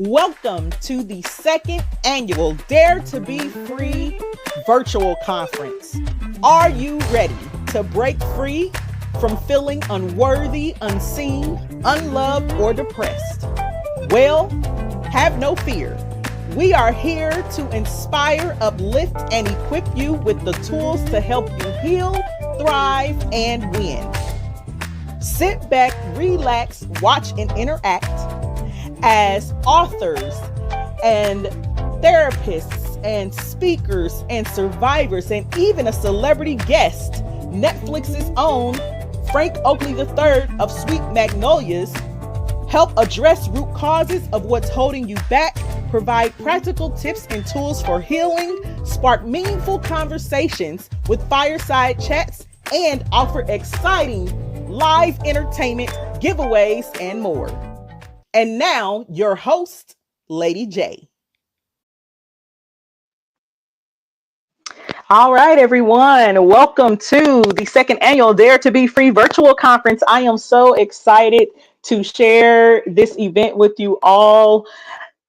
Welcome to the second annual Dare to Be Free virtual conference. Are you ready to break free from feeling unworthy, unseen, unloved, or depressed? Well, have no fear. We are here to inspire, uplift, and equip you with the tools to help you heal, thrive, and win. Sit back, relax, watch, and interact as authors and therapists and speakers and survivors and even a celebrity guest, Netflix's own Frank Oakley III of Sweet Magnolias, help address root causes of what's holding you back, provide practical tips and tools for healing, spark meaningful conversations with Fireside Chats, and offer exciting live entertainment, giveaways, and more. And now, your host, Lady J. All right, everyone. Welcome to the second annual Dare to Be Free virtual conference. I am so excited to share this event with you all.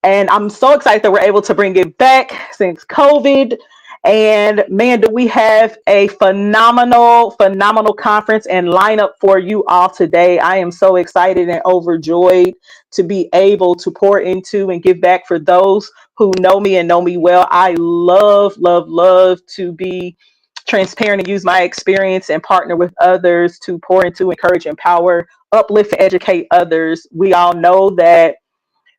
And I'm so excited that we're able to bring it back since COVID. And man, do we have a phenomenal conference and lineup for you all today. I am so excited and overjoyed to be able to pour into and give back for those who know me and know me well. I love to be transparent and use my experience and partner with others to pour into, encourage, empower, uplift, and educate others. We all know that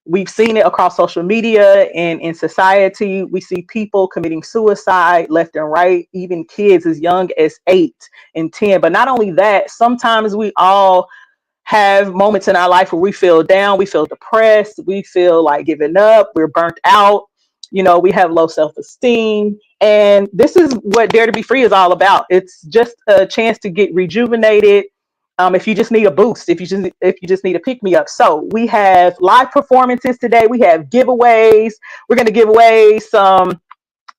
we've seen it across social media and in society. We see people committing suicide left and right, even kids as young as 8 and 10. But not only that, sometimes we all have moments in our life where we feel down, we feel depressed, we feel like giving up, we're burnt out, we have low self-esteem. And this is what Dare to Be Free is all about. It's just a chance to get rejuvenated. If you just need a boost, if you just need a pick me up. So we have live performances today. We have giveaways. We're going to give away some.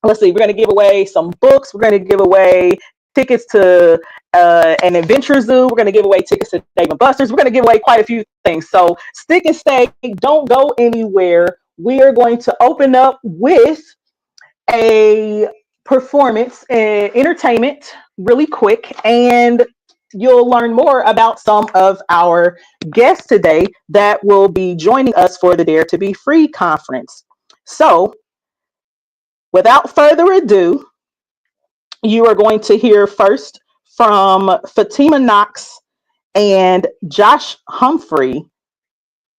We're going to give away some books. We're going to give away tickets to an adventure zoo. We're going to give away tickets to Dave & Buster's. We're going to give away quite a few things. So stick and stay. Don't go anywhere. We are going to open up with a performance and entertainment really quick, and you'll learn more about some of our guests today that will be joining us for the Dare to Be Free conference. So, without further ado, you are going to hear first from Fatima Knox and Josh Humphrey,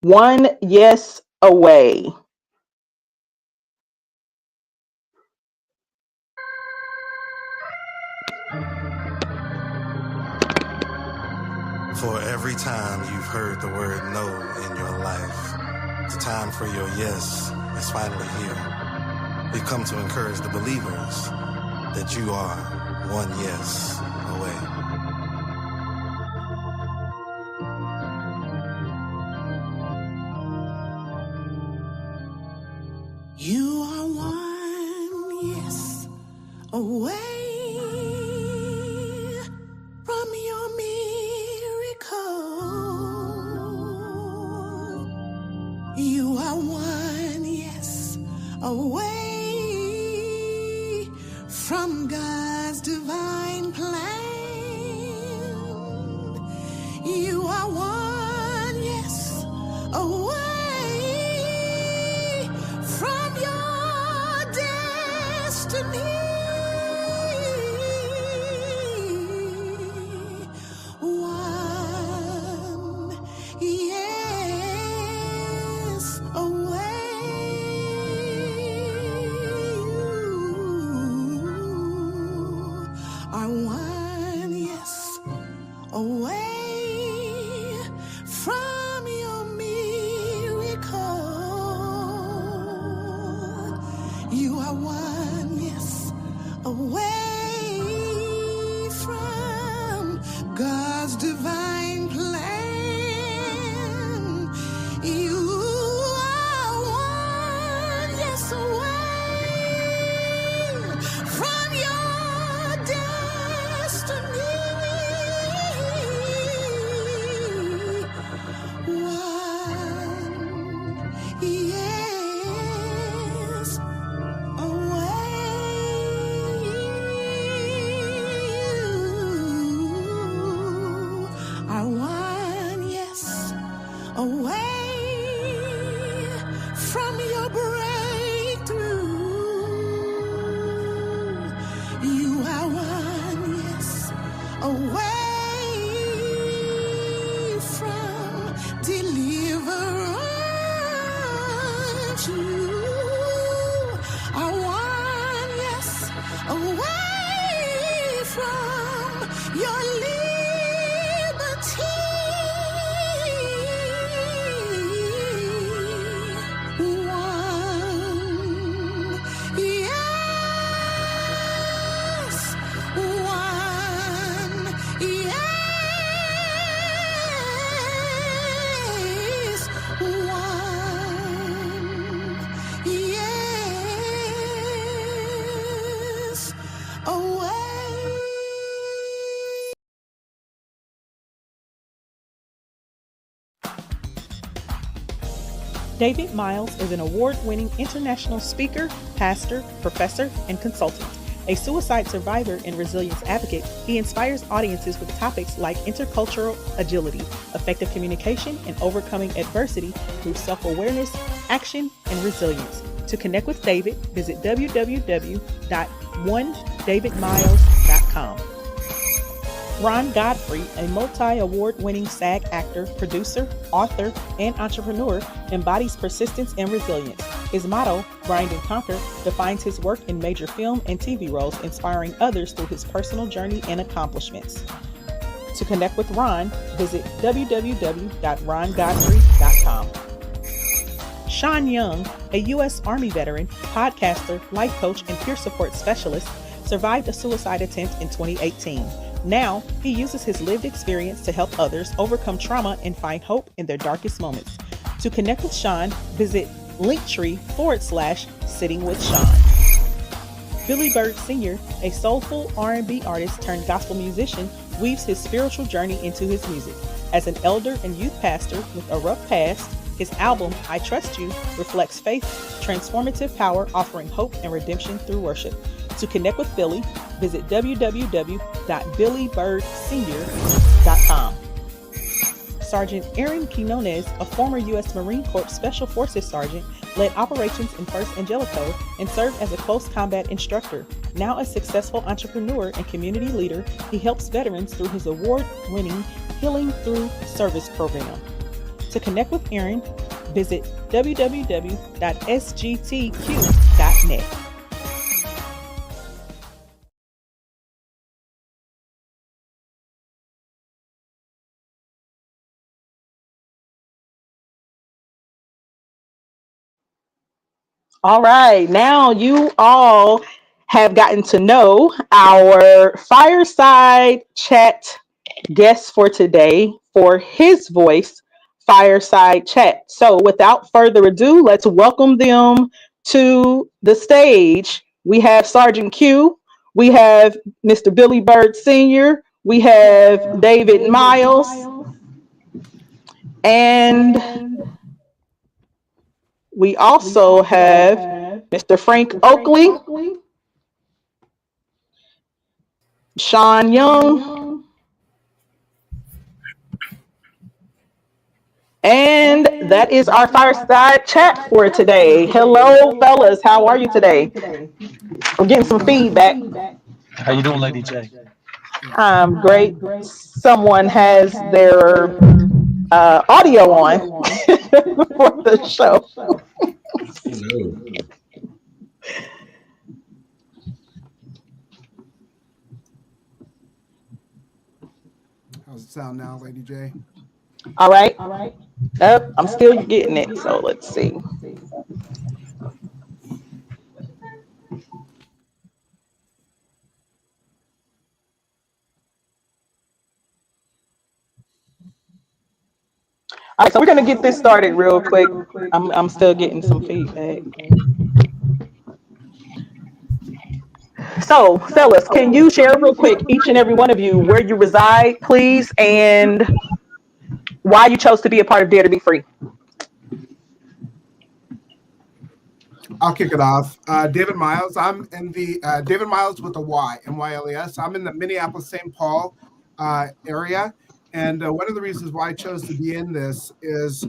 One Yes Away. For every time you've heard the word no in your life, the time for your yes is finally here. We've come to encourage the believers that you are one yes away. You are one yes away from your miracle. You are one yes away from God's divine plan. You are one yes away from your destiny. One yes away. You are one yes away from your miracle. You are one yes away from God's divine plan. You are one yes away from your destiny. One yes away from your breakthrough. You are one, yes, away from deliverance. You are one, yes, away from your liberty. One, yes, one, yes, one, yes, away. David Miles is an award-winning international speaker, pastor, professor, and consultant. A suicide survivor and resilience advocate, he inspires audiences with topics like intercultural agility, effective communication, and overcoming adversity through self-awareness, action, and resilience. To connect with David, visit www.onedavidmiles.com. Ron Godfrey, a multi-award-winning SAG actor, producer, author, and entrepreneur, embodies persistence and resilience. His motto, Grind and Conquer, defines his work in major film and TV roles, inspiring others through his personal journey and accomplishments. To connect with Ron, visit www.rongodfrey.com. Sean Young, a U.S. Army veteran, podcaster, life coach, and peer support specialist, survived a suicide attempt in 2018. Now, he uses his lived experience to help others overcome trauma and find hope in their darkest moments. To connect with Sean, visit linktree/Sitting with Sean. Billy Bird Sr., a soulful R&B artist turned gospel musician, weaves his spiritual journey into his music. As an elder and youth pastor with a rough past, his album, I Trust You, reflects faith, transformative power, offering hope and redemption through worship. To connect with Billy, visit www.billybirdsenior.com. Sergeant Aaron Quinones, a former U.S. Marine Corps Special Forces Sergeant, led operations in 1st Angelico and served as a close combat instructor. Now a successful entrepreneur and community leader, he helps veterans through his award-winning Healing Through Service program. To connect with Aaron, visit www.sgtq.net. All right, now you all have gotten to know our Fireside Chat guest for today for his voice, Fireside Chat. So, without further ado, let's welcome them to the stage. We have Sergeant Q, we have Mr. Billy Bird Sr., we have David Miles, and we also have Mr. Frank Oakley, Sean Young, and that is our fireside chat for today. Hello, fellas. How are you today? I'm getting some feedback. How you doing, Lady J? I'm great. Someone has their audio on for the show. Hello. How's it sound now, Lady J? All right. I'm still getting it. So let's see. All right, so we're gonna get this started real quick. I'm still getting some feedback. So, fellas, can you share real quick, each and every one of you, where you reside, please, and why you chose to be a part of Dare to Be Free? I'll kick it off. David Miles. I'm in the David Miles with a Y, Myles. I'm in the Minneapolis St. Paul area, And one of the reasons why I chose to be in this is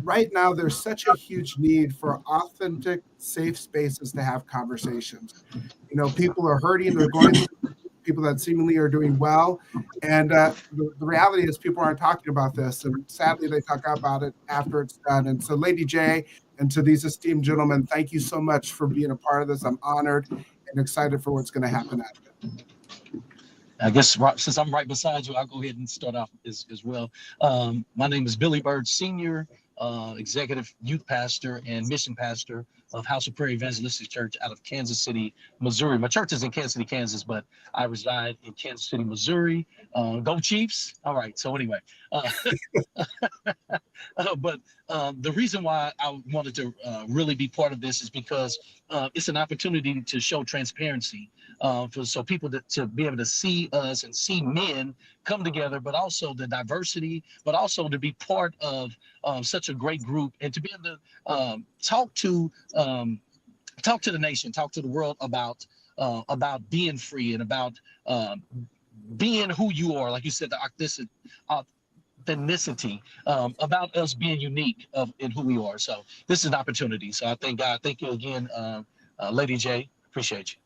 right now there's such a huge need for authentic, safe spaces to have conversations. You know, people are hurting, they're going through people that seemingly are doing well. And the reality is people aren't talking about this. And sadly, they talk about it after it's done. And so, Lady J, and to these esteemed gentlemen, thank you so much for being a part of this. I'm honored and excited for what's going to happen after. I guess since I'm right beside you, I'll go ahead and start off as well. My name is Billy Bird Sr., executive youth pastor and mission pastor of House of Prayer Evangelistic Church out of Kansas City, Missouri. My church is in Kansas City, Kansas, but I reside in Kansas City, Missouri. Go Chiefs! All right. So anyway, but the reason why I wanted to really be part of this is because it's an opportunity to show transparency so people to be able to see us and see men come together, but also the diversity, but also to be part of such a great group and to be able to talk to the nation, talk to the world about being free and about being who you are, like you said, the authenticity, about us being unique in who we are. So this is an opportunity. So I thank God. Thank you again, Lady J. Appreciate you.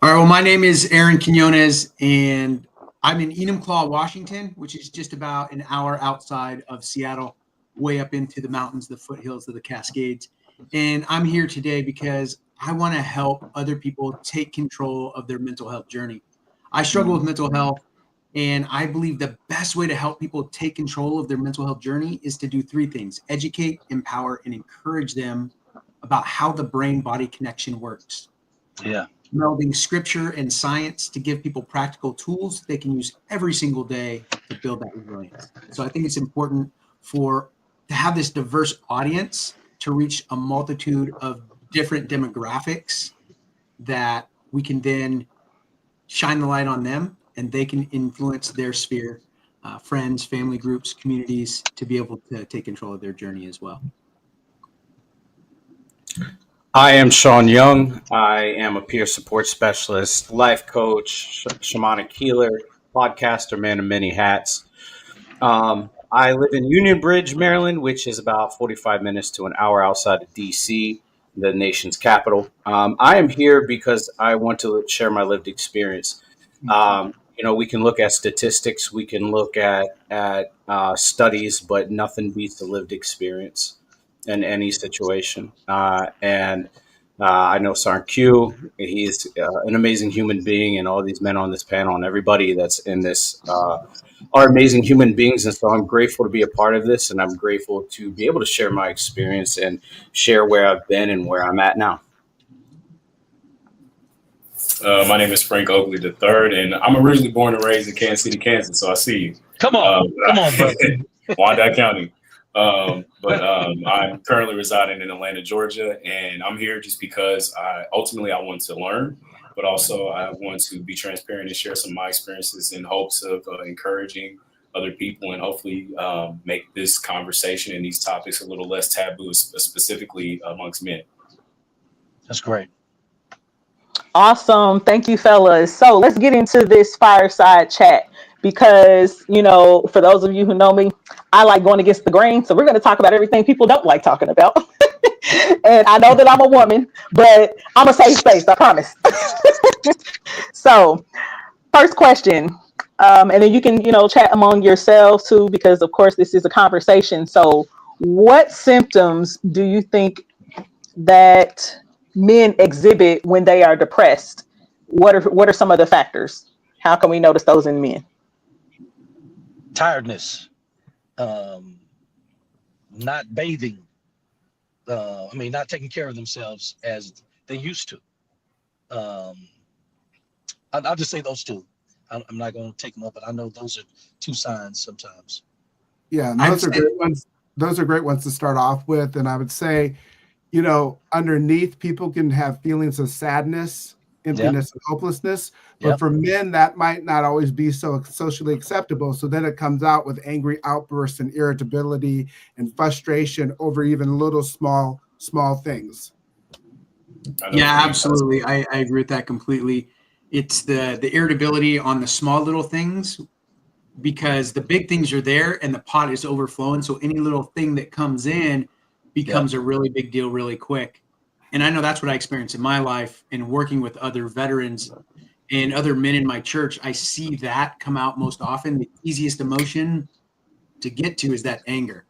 All right. Well, my name is Aaron Quinones, and I'm in Enumclaw, Washington, which is just about an hour outside of Seattle, way up into the mountains, the foothills of the Cascades. And I'm here today because I want to help other people take control of their mental health journey. I struggle with mental health, and I believe the best way to help people take control of their mental health journey is to do three things: educate, empower, and encourage them about how the brain-body connection works. Yeah. Melding scripture and science to give people practical tools they can use every single day to build that resilience. So I think it's important to have this diverse audience to reach a multitude of different demographics that we can then shine the light on them and they can influence their sphere, friends, family groups, communities, to be able to take control of their journey as well. I am Sean Young. I am a peer support specialist, life coach, shamanic healer, podcaster, man of many hats. I live in Union Bridge, Maryland, which is about 45 minutes to an hour outside of D.C., the nation's capital. I am here because I want to share my lived experience. We can look at statistics, we can look at studies, but nothing beats the lived experience in any situation. And I know Sarn Q, he's an amazing human being, and all these men on this panel and everybody that's in this are amazing human beings. And so I'm grateful to be a part of this, and I'm grateful to be able to share my experience and share where I've been and where I'm at now. My name is Frank Oakley III, and I'm originally born and raised in Kansas City, Kansas, so I see you. Come on, brother. Wyandotte County. But I'm currently residing in Atlanta, Georgia, and I'm here just because I want to learn, but also I want to be transparent and share some of my experiences in hopes of encouraging other people and hopefully make this conversation and these topics a little less taboo, specifically amongst men. That's great. Awesome. Thank you, fellas. So let's get into this fireside chat because, for those of you who know me, I like going against the grain. So we're going to talk about everything people don't like talking about. And I know that I'm a woman, but I'm a safe space, I promise. So first question, and then you can, chat among yourselves too, because of course this is a conversation. So what symptoms do you think that men exhibit when they are depressed? What are some of the factors? How can we notice those in men? Tiredness, not bathing, not taking care of themselves as they used to. I'll just say those two. I'm not going to take them up, but I know those are two signs sometimes. Yeah, those are great ones. Those are great ones to start off with. And I would say, underneath, people can have feelings of sadness, emptiness, and hopelessness. But for men, that might not always be so socially acceptable. So then it comes out with angry outbursts and irritability and frustration over even little small things. Yeah, absolutely. I agree with that completely. It's the irritability on the small little things, because the big things are there and the pot is overflowing. So any little thing that comes in becomes a really big deal really quick. And I know that's what I experienced in my life, and working with other veterans and other men in my church. I see that come out most often. The easiest emotion to get to is that anger.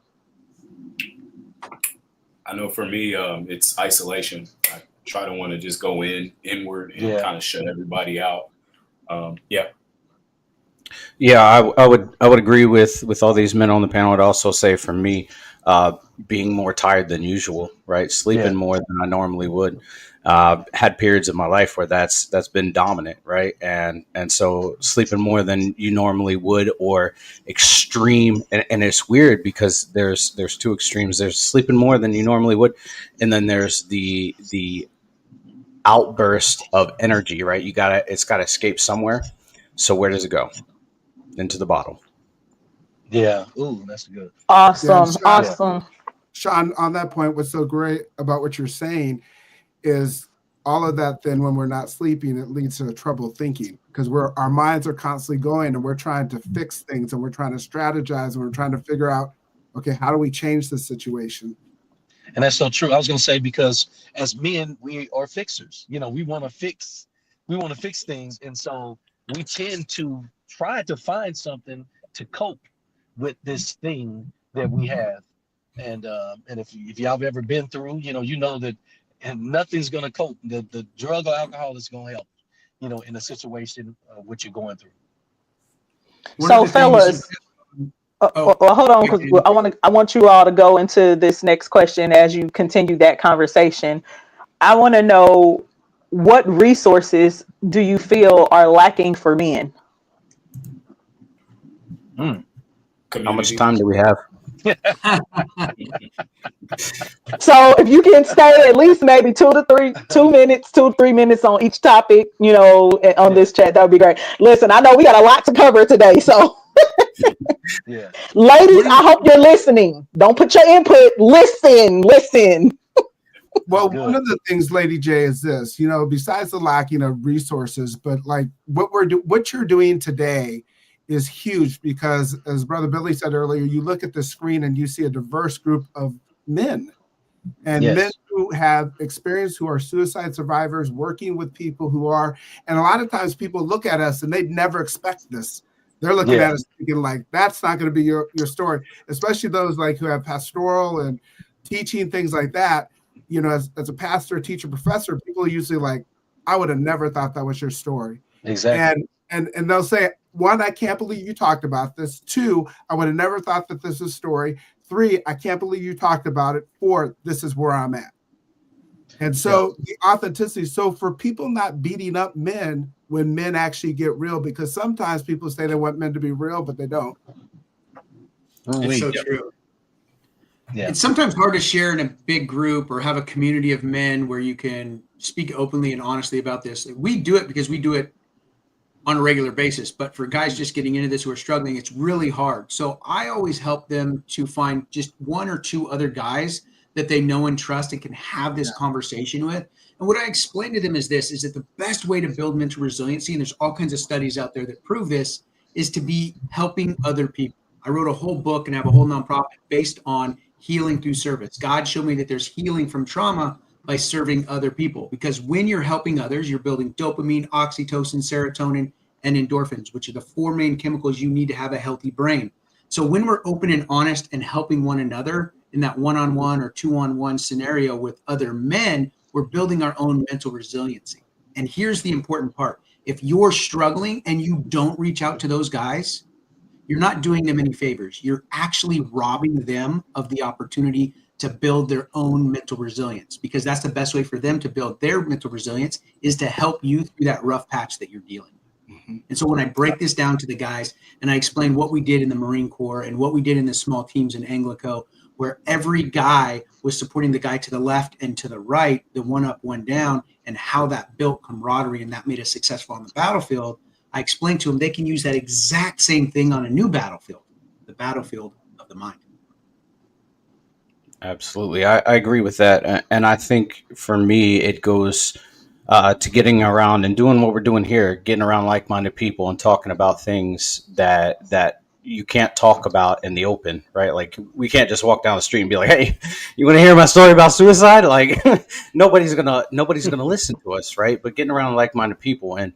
I know for me, it's isolation. I try to want to just go inward and kind of shut everybody out. Yeah. Yeah, I would agree with all these men on the panel. I'd also say for me, being more tired than usual, right? Sleeping more than I normally would. Had periods of my life where that's been dominant, right? And so sleeping more than you normally would, or extreme, and it's weird because there's two extremes. There's sleeping more than you normally would, and then there's the outburst of energy, right? It's gotta escape somewhere. So where does it go? Into the bottle. Yeah. Ooh, that's good. Awesome. Sean, Awesome. Sean, on that point, what's so great about what you're saying is all of that. Then when we're not sleeping, it leads to trouble thinking, because our minds are constantly going and we're trying to fix things and we're trying to strategize and we're trying to figure out, okay, how do we change the situation? And that's so true. I was going to say, because as men, we are fixers. We want to fix things. And so we tend to try to find something to cope with this thing that we have. And if y'all have ever been through, you know that, and nothing's going to cope. The drug or alcohol is going to help, in a situation what you're going through. So, fellas, well, hold on, because I want you all to go into this next question as you continue that conversation. I want to know, what resources do you feel are lacking for men? How much time do we have? So if you can stay at least maybe 2 minutes, 2 to 3 minutes on each topic, on this chat, that would be great. Listen, I know we got a lot to cover today, so ladies, I hope you're listening. Don't put your input. Listen. Well, one of the things, Lady J, is this, besides the lacking of resources, but like what you're doing today is huge, because as Brother Billy said earlier, you look at the screen and you see a diverse group of men, and men who have experience, who are suicide survivors, working with people who are, and a lot of times people look at us and they never expect this. They're looking at us thinking like, that's not going to be your story, especially those like who have pastoral and teaching, things like that. As a pastor, teacher, professor, people are usually like, I would have never thought that was your story. Exactly. And they'll say, one, I can't believe you talked about this. Two, I would have never thought that this is a story. Three, I can't believe you talked about it. Four, this is where I'm at. And so the authenticity. So for people not beating up men when men actually get real, because sometimes people say they want men to be real, but they don't. It's so true. Yeah. It's sometimes hard to share in a big group or have a community of men where you can speak openly and honestly about this. We do it because we do it on a regular basis, but for guys just getting into this who are struggling, it's really hard. So I always help them to find just one or two other guys that they know and trust and can have this conversation with. And what I explain to them is this, is that the best way to build mental resiliency, and there's all kinds of studies out there that prove this, is to be helping other people. I wrote a whole book and have a whole nonprofit based on healing through service. God showed me that there's healing from trauma by serving other people, because when you're helping others, you're building dopamine, oxytocin, serotonin, and endorphins, which are the four main chemicals you need to have a healthy brain. So when we're open and honest and helping one another in that one-on-one or two-on-one scenario with other men, we're building our own mental resiliency. And here's the important part. If you're struggling and you don't reach out to those guys, you're not doing them any favors. You're actually robbing them of the opportunity to build their own mental resilience, because that's the best way for them to build their mental resilience, is to help you through that rough patch that you're dealing with. Mm-hmm. And so when I break this down to the guys and I explain what we did in the Marine Corps and what we did in the small teams in Anglico, where every guy was supporting the guy to the left and to the right, the one up, one down, and how that built camaraderie and that made us successful on the battlefield, I explained to them they can use that exact same thing on a new battlefield, the battlefield of the mind. Absolutely. I agree with that. And I think for me, it goes to getting around and doing what we're doing here, getting around like-minded people and talking about things that you can't talk about in the open, right? Like we can't just walk down the street and be like, "Hey, you want to hear my story about suicide?" Like nobody's gonna listen to us, right? But getting around like-minded people and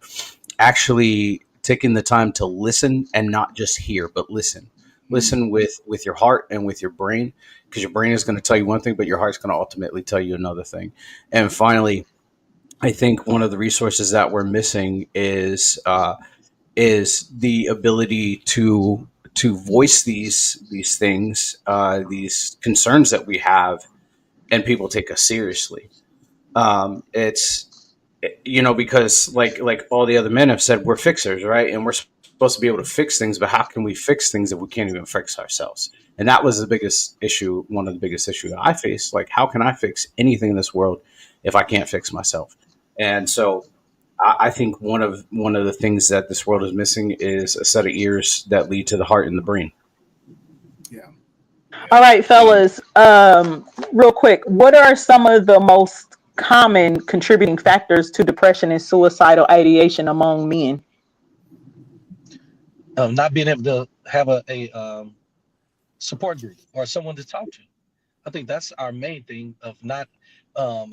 actually taking the time to listen and not just hear, but listen with your heart and with your brain, because your brain is going to tell you one thing, but your heart's going to ultimately tell you another thing. And finally, I think one of the resources that we're missing is the ability to voice these things, these concerns that we have, and people take us seriously. It's because like all the other men have said, we're fixers, right? And we're supposed to be able to fix things, but how can we fix things if we can't even fix ourselves? And that was the biggest issue, one of the biggest issues I faced. Like, how can I fix anything in this world if I can't fix myself? And so I think one of the things that this world is missing is a set of ears that lead to the heart and the brain. Yeah. All right, fellas. Real quick, what are some of the most common contributing factors to depression and suicidal ideation among men? Not being able to have a support group or someone to talk to. I think that's our main thing of not. Um,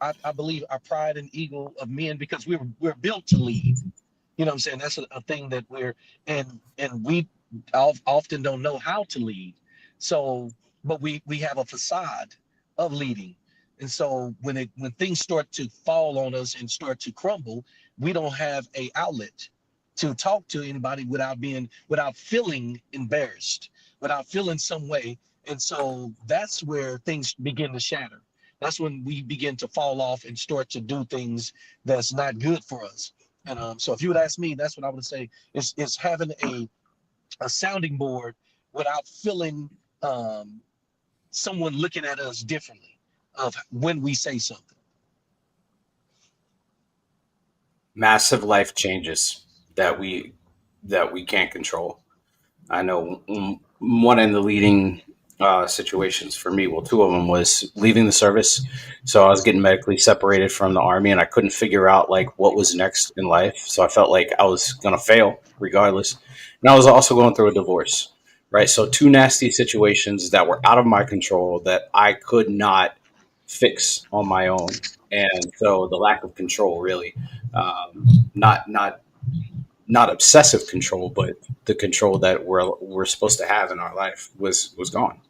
I believe our pride and ego of men, because we're built to lead. You know what I'm saying? That's a thing that and we often don't know how to lead. So, but we have a facade of leading. And so when things start to fall on us and start to crumble, we don't have a outlet to talk to anybody without feeling embarrassed, without feeling some way. And so that's where things begin to shatter. That's when we begin to fall off and start to do things that's not good for us. And so if you would ask me, that's what I would say is having a sounding board without feeling someone looking at us differently of when we say something. Massive life changes that we can't control. I know one of the leading situations for me. Well, two of them was leaving the service. So I was getting medically separated from the army, and I couldn't figure out like what was next in life. So I felt like I was gonna fail regardless. And I was also going through a divorce, right? So two nasty situations that were out of my control that I could not fix on my own. And so the lack of control really, not not obsessive control, but the control that we're supposed to have in our life was gone.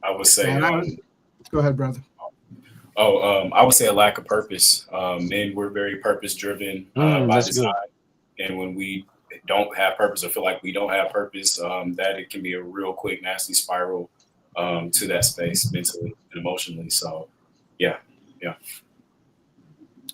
I would say, Man, go ahead, brother. I would say a lack of purpose. Men, we're very purpose driven by That's design, good. and when we don't have purpose or feel like we don't have purpose, that it can be a real quick, nasty spiral to that space mentally and emotionally. So, yeah, yeah.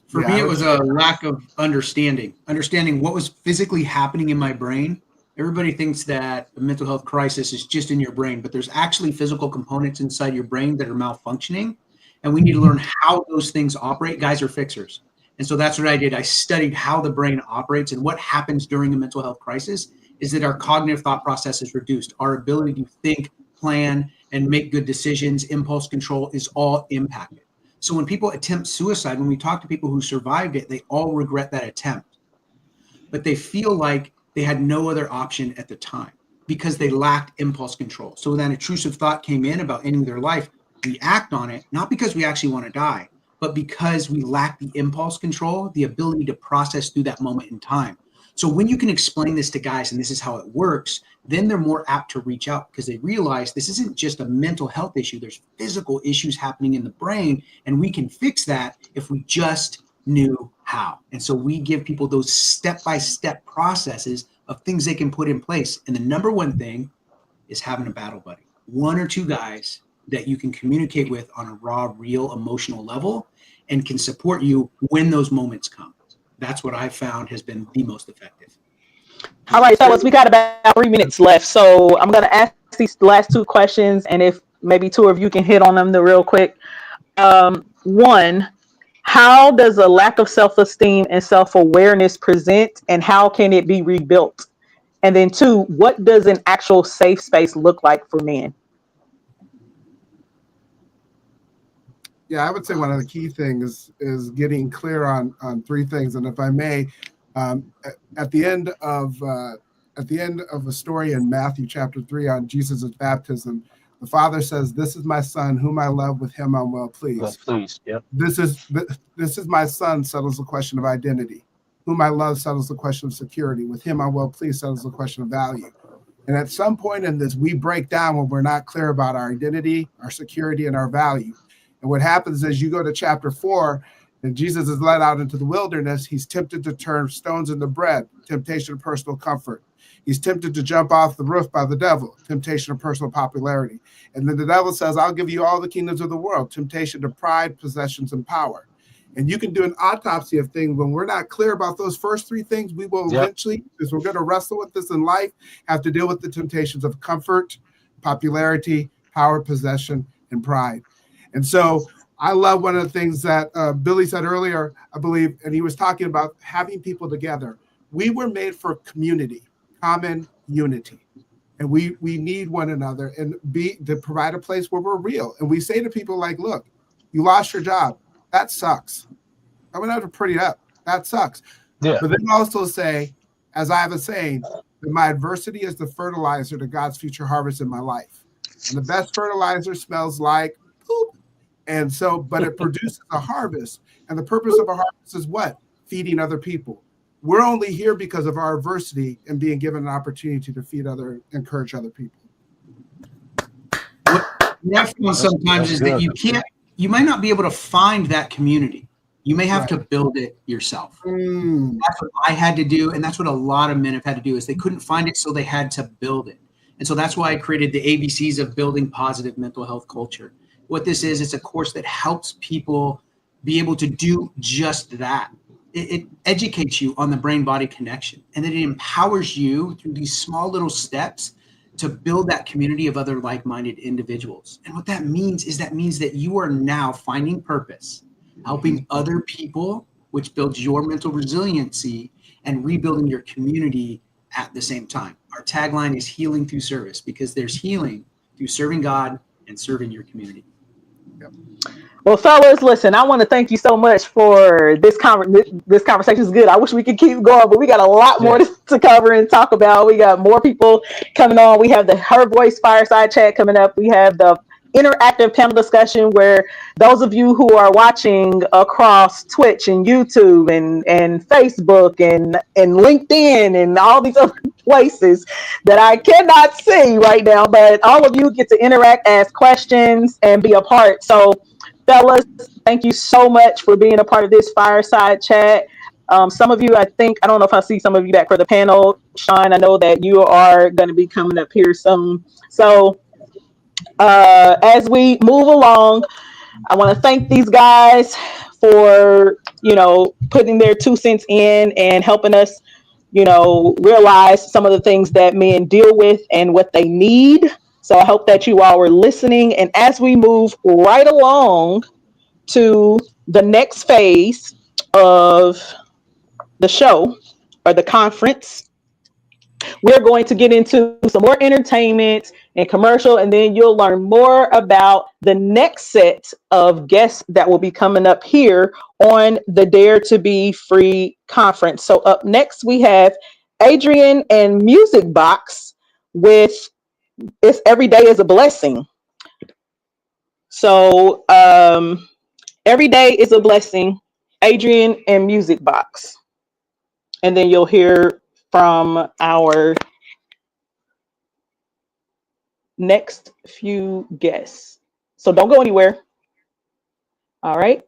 For Yeah, me, I it would was a lack of understanding what was physically happening in my brain. Everybody thinks that a mental health crisis is just in your brain, but there's actually physical components inside your brain that are malfunctioning. And we need to learn how those things operate. Guys are fixers. And so that's what I did. I studied how the brain operates, and what happens during a mental health crisis is that our cognitive thought process is reduced. Our ability to think, plan, and make good decisions, impulse control is all impacted. So when people attempt suicide, when we talk to people who survived it, they all regret that attempt, but they feel like they had no other option at the time because they lacked impulse control. So when that intrusive thought came in about ending their life, we act on it, not because we actually want to die, but because we lack the impulse control, the ability to process through that moment in time. So when you can explain this to guys and this is how it works, then they're more apt to reach out because they realize this isn't just a mental health issue. There's physical issues happening in the brain, and we can fix that if we just knew how. And so we give people those step-by-step processes of things they can put in place. And the number one thing is having a battle buddy, one or two guys that you can communicate with on a raw, real emotional level and can support you when those moments come. That's what I've found has been the most effective. All right, fellas, we got about 3 minutes left. So I'm going to ask these last two questions. And if maybe two of you can hit on them the real quick. One, how does a lack of self-esteem and self-awareness present, and how can it be rebuilt? And then two, what does an actual safe space look like for men? I would say one of the key things is getting clear on three things. And if I may, at the end of a story in Matthew chapter 3 on Jesus' baptism, the Father says, "This is my Son, whom I love; with him I'm well pleased." Well, please, yep. This is my Son settles the question of identity. Whom I love settles the question of security. With him I'm well pleased settles the question of value. And at some point in this, we break down when we're not clear about our identity, our security, and our value. And what happens is you go to chapter 4, and Jesus is led out into the wilderness. He's tempted to turn stones into bread, temptation of personal comfort. He's tempted to jump off the roof by the devil, temptation of personal popularity. And then the devil says, "I'll give you all the kingdoms of the world," temptation to pride, possessions, and power. And you can do an autopsy of things. When we're not clear about those first three things, we will eventually, because we're going to wrestle with this in life, have to deal with the temptations of comfort, popularity, power, possession, and pride. And so I love one of the things that Billy said earlier, I believe, and he was talking about having people together. We were made for community, common unity. And we need one another and to provide a place where we're real. And we say to people like, look, you lost your job. That sucks. I'm going to have to pretty up. That sucks. Yeah. But then also say, as I have a saying, that my adversity is the fertilizer to God's future harvest in my life. And the best fertilizer smells like poop. And so, but it produces a harvest. And the purpose of a harvest is what? Feeding other people. We're only here because of our adversity and being given an opportunity to encourage other people. What I feel sometimes is that you might not be able to find that community. You may have to build it yourself. That's what I had to do. And that's what a lot of men have had to do is they couldn't find it. So they had to build it. And so that's why I created the ABCs of building positive mental health culture. What this is, it's a course that helps people be able to do just that. It educates you on the brain-body connection, and then it empowers you through these small little steps to build that community of other like-minded individuals. And what that means is that you are now finding purpose, helping other people, which builds your mental resiliency and rebuilding your community at the same time. Our tagline is healing through service, because there's healing through serving God and serving your community. Yep. Well, fellas, listen, I want to thank you so much for this conversation. This conversation is good. I wish we could keep going, but we got a lot more to cover and talk about. We got more people coming on. We have the Her Voice Fireside Chat coming up. We have the interactive panel discussion where those of you who are watching across Twitch and YouTube and Facebook and LinkedIn and all these other places that I cannot see right now, but all of you get to interact, ask questions, and be a part. So fellas, thank you so much for being a part of this Fireside Chat. Some of you, I don't know if I'll see some of you back for the panel. Sean, I know that you are going to be coming up here soon. So as we move along, I want to thank these guys for, putting their 2 cents in and helping us, realize some of the things that men deal with and what they need. So I hope that you all were listening. And as we move right along to the next phase of the show or the conference, we're going to get into some more entertainment and commercial, and then you'll learn more about the next set of guests that will be coming up here on the Dare to Be Free conference. So up next, we have Adrian and Music Box with It's Every Day is a Blessing. So Every Day is a Blessing, Adrian and Music Box. And then you'll hear from our next few guests. So don't go anywhere. All right.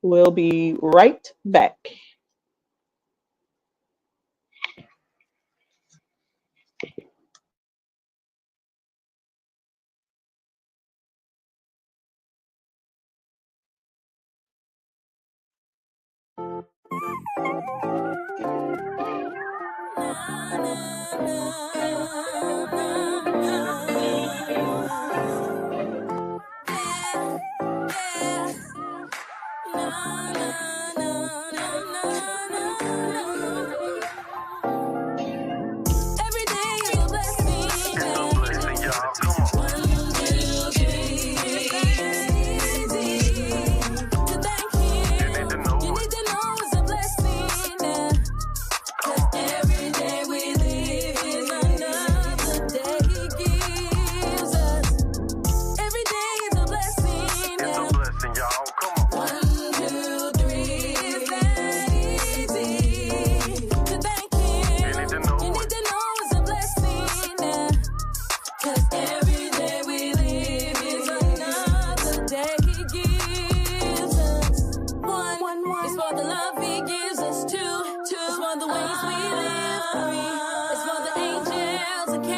We'll be right back.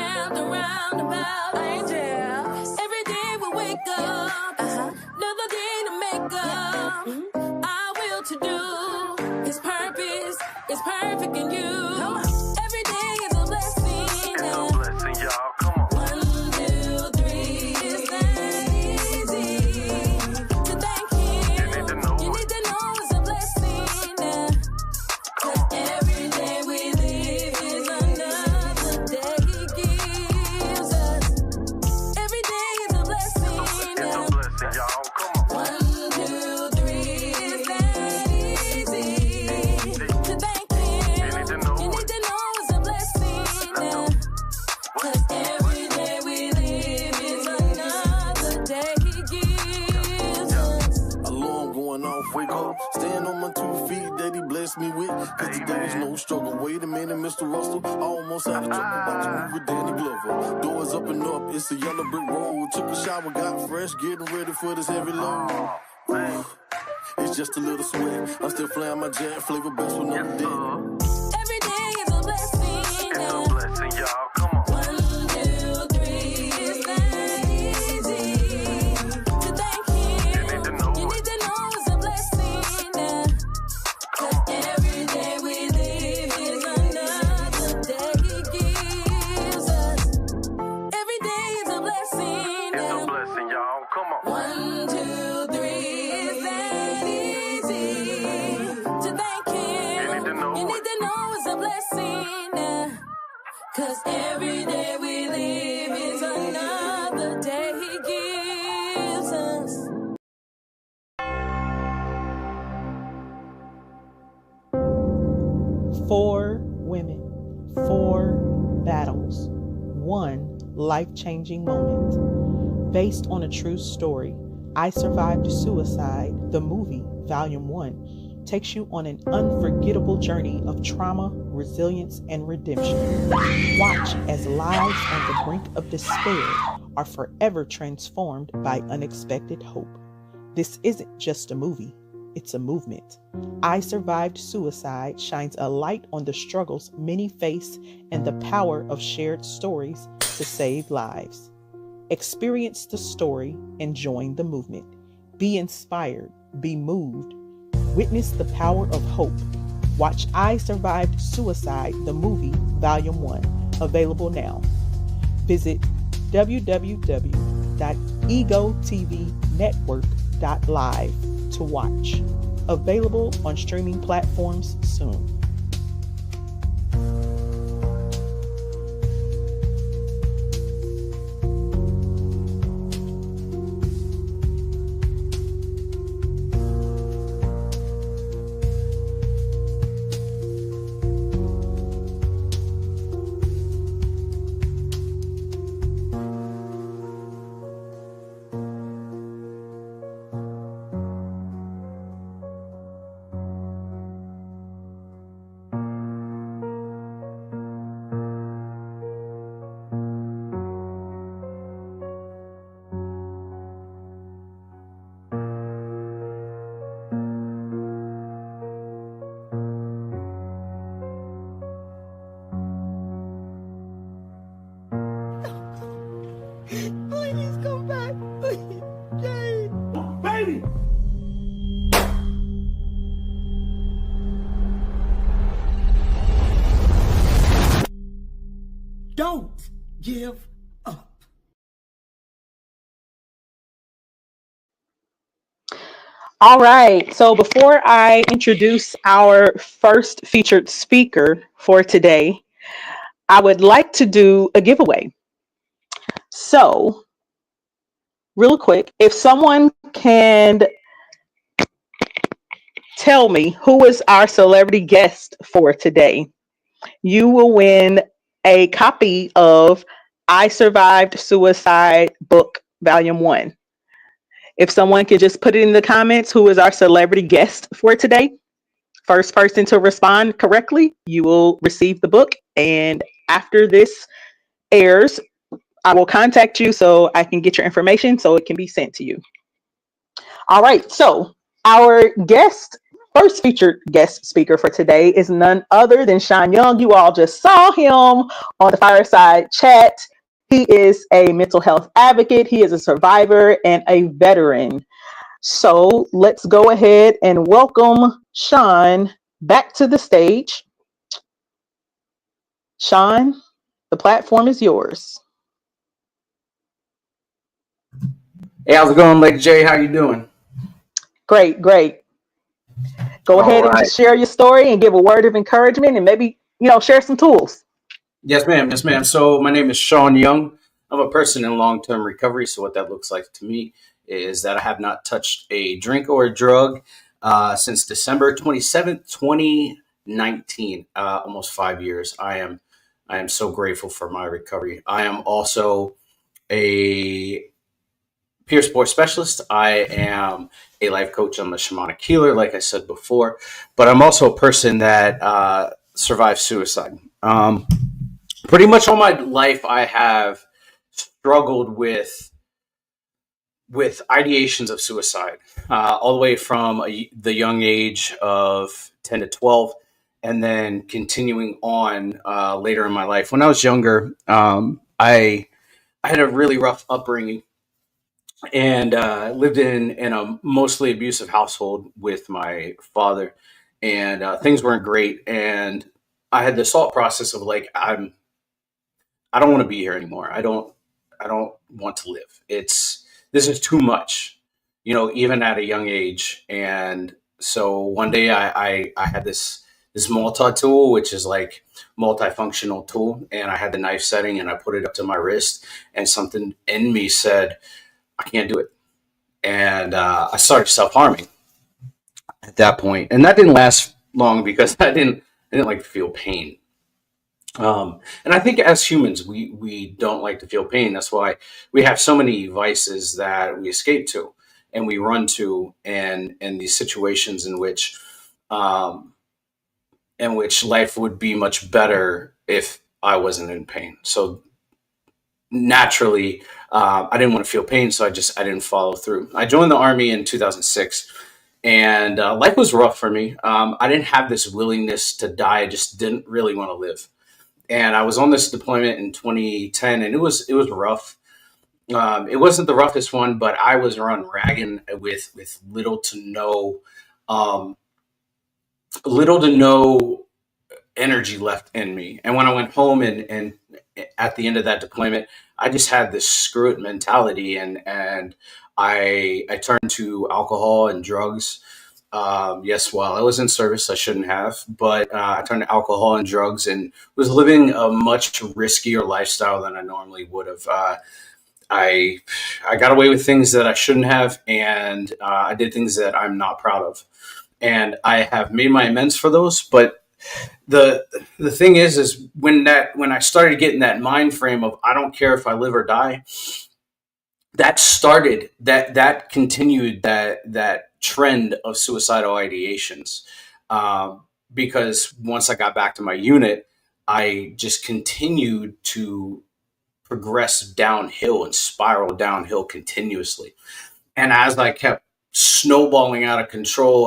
round and round about. Angel. Every day we wake up, another day to make up. Our will to do His purpose is perfect in you. Every day is a blessing. It's a blessing, y'all. Come on. 1, 2, 3, it's that easy to thank Him. You need to know You it. need to know it's a blessing. 'Cause every day we live is another day He gives us. Every day is a blessing. It's a blessing, y'all. Come on. 1, 2, 3, it's that easy to thank Him. You need to know You it. need to know it's a blessing. 'Cause every day we live is another day He gives us. Alarm going off, wake up. Stand on my 2 feet that He blessed me with. Cause today is no struggle. Wait a minute, Mr. Russell. I almost had a trouble. About to move with Danny Glover. Doors up and up, it's a yellow brick road. Took a shower, got fresh, getting ready for this heavy load. It's just a little sweat. I'm still flying my jet, flavor best with no debt. Every day is a blessing. It's a blessing, y'all. Come on. 1, 2, 3, it's that easy to thank Him. You need to know You it. need to know it's a blessing. 'Cause every day we live is another day He gives us. Every day is a blessing. It's a blessing, y'all. Come on. 1, 2, 3, it's that easy to thank Him. You need to know You it. need to know it's a blessing. 'Cause every day we live is another day He gives us. Four women, four battles, one life-changing moment. Based on a true story, I Survived Suicide, the movie, Volume 1, takes you on an unforgettable journey of trauma, resilience, and redemption. Watch as lives on the brink of despair are forever transformed by unexpected hope. This isn't just a movie, it's a movement. I Survived Suicide shines a light on the struggles many face and the power of shared stories to save lives. Experience the story and join the movement. Be inspired, be moved. Witness the power of hope. Watch I Survived Suicide, the movie, Volume 1, available now. Visit www.egotvnetwork.live to watch. Available on streaming platforms soon. Please come back. Please, Jane. Baby! Don't give up. All right. So before I introduce our first featured speaker for today, I would like to do a giveaway. So, real quick, if someone can tell me who is our celebrity guest for today, you will win a copy of I Survived Suicide book, Volume 1. If someone could just put it in the comments, who is our celebrity guest for today? First person to respond correctly, you will receive the book. And after this airs, I will contact you so I can get your information so it can be sent to you. All right. So our guest first featured guest speaker for today is none other than Sean Young. You all just saw him on the Fireside Chat. He is a mental health advocate, he is a survivor, and a veteran. So let's go ahead and welcome Sean back to the stage. Sean, the platform is yours. Hey, how's it going, Lake J? How you doing? Great, great. Go All ahead and right. just share your story and give a word of encouragement and maybe, share some tools. Yes, ma'am. Yes, ma'am. So my name is Sean Young. I'm a person in long-term recovery. So what that looks like to me is that I have not touched a drink or a drug since December 27th, 2019, almost 5 years. I am so grateful for my recovery. I am also a peer sports specialist. I am a life coach. I'm a shamanic healer, like I said before, but I'm also a person that survived suicide. Pretty much all my life, I have struggled with ideations of suicide, all the way from the young age of 10 to 12, and then continuing on later in my life. When I was younger, I had a really rough upbringing and lived in a mostly abusive household with my father, and things weren't great. And I had this thought process of like, I don't want to be here anymore. I don't want to live. This is too much, even at a young age. And so one day I had this multi tool, which is like multifunctional tool, and I had the knife setting and I put it up to my wrist, and something in me said, I can't do it. And I started self harming at that point, and that didn't last long because I didn't like to feel pain. And I think as humans, we don't like to feel pain. That's why we have so many vices that we escape to and we run to, and these situations um, in which life would be much better if I wasn't in pain. So naturally, I didn't want to feel pain, so I didn't follow through. I joined the army in 2006, and life was rough for me. I didn't have this willingness to die. I just didn't really want to live, and I was on this deployment in 2010, and it was rough. It wasn't the roughest one, but I was run ragged with um, little to no energy left in me. And when I went home and at the end of that deployment, I just had this screw it mentality, and I turned to alcohol and drugs. Yes, while I was in service, I shouldn't have, but I turned to alcohol and drugs and was living a much riskier lifestyle than I normally would have. I I got away with things that I shouldn't have, and I did things that I'm not proud of, and I have made my amends for those. But the the thing is when I started getting that mind frame of I don't care if I live or die, that continued that trend of suicidal ideations, um, because once I got back to my unit, I just continued to progress downhill and spiral downhill continuously. And as I kept snowballing out of control,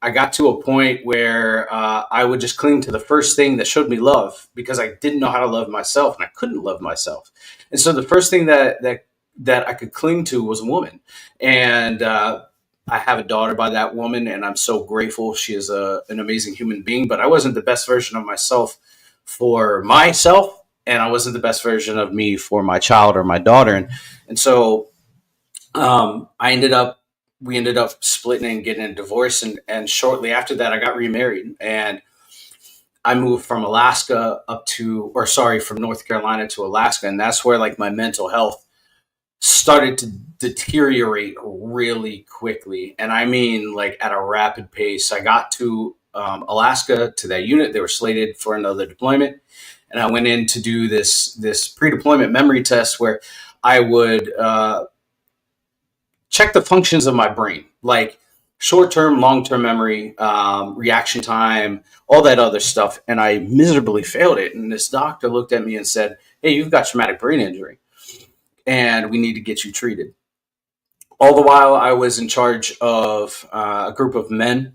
I got to a point where I would just cling to the first thing that showed me love because I didn't know how to love myself and I couldn't love myself. And so the first thing that I could cling to was a woman. And I have a daughter by that woman, and I'm so grateful. She is an amazing human being, but I wasn't the best version of myself for myself, and I wasn't the best version of me for my child or my daughter. And so we ended up splitting and getting a divorce. And shortly after that, I got remarried, and I moved from from North Carolina to Alaska. And that's where like my mental health started to deteriorate really quickly. And I mean, like at a rapid pace. I got to Alaska to that unit. They were slated for another deployment. And I went in to do this pre-deployment memory test where I would check the functions of my brain, like short-term, long-term memory, reaction time, all that other stuff. And I miserably failed it. And this doctor looked at me and said, "Hey, you've got traumatic brain injury, and we need to get you treated." All the while, I was in charge of a group of men,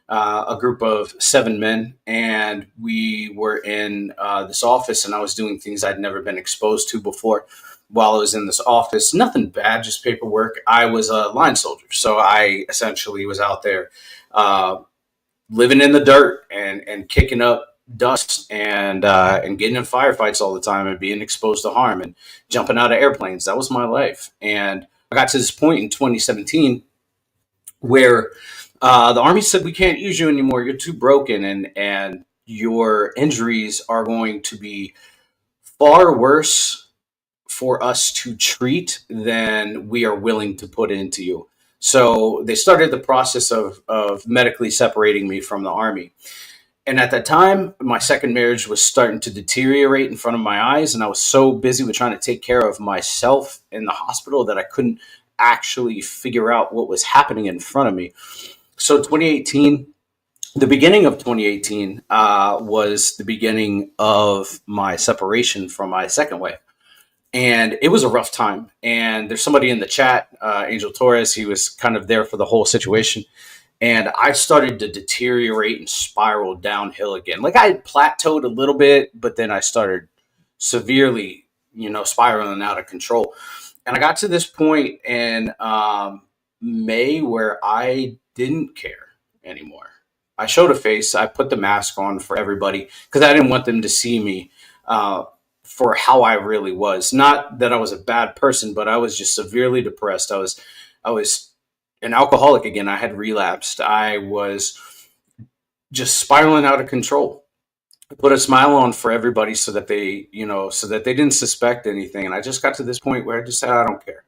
a group of 7 men, and we were in this office, and I was doing things I'd never been exposed to before. While I was in this office, nothing bad, just paperwork. I was a line soldier, so I essentially was out there living in the dirt and kicking up dust and getting in firefights all the time and being exposed to harm and jumping out of airplanes. That was my life. And I got to this point in 2017 where the Army said, we can't use you anymore. You're too broken, and your injuries are going to be far worse for us to treat than we are willing to put into you. So they started the process of medically separating me from the Army. And at that time, my second marriage was starting to deteriorate in front of my eyes. And I was so busy with trying to take care of myself in the hospital that I couldn't actually figure out what was happening in front of me. So 2018, the beginning of 2018 was the beginning of my separation from my second wife. And it was a rough time. And there's somebody in the chat, Angel Torres, he was kind of there for the whole situation. And I started to deteriorate and spiral downhill again. Like I had plateaued a little bit, but then I started severely, spiraling out of control. And I got to this point in May where I didn't care anymore. I showed a face. I put the mask on for everybody because I didn't want them to see me for how I really was. Not that I was a bad person, but I was just severely depressed. I was an alcoholic again. I had relapsed. I was just spiraling out of control. I put a smile on for everybody so that they didn't suspect anything. And I just got to this point where I just said, I don't care.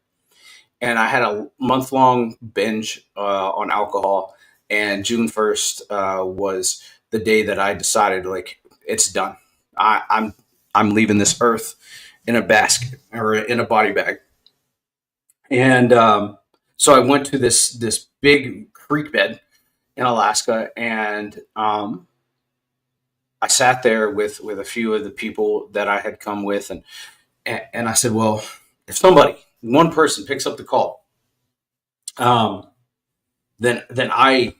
And I had a month-long binge on alcohol. And June 1st was the day that I decided, like, it's done. I'm leaving this earth in a basket or in a body bag. And so I went to this big creek bed in Alaska, and I sat there with a few of the people that I had come with, and I said, well, if one person picks up the call, then I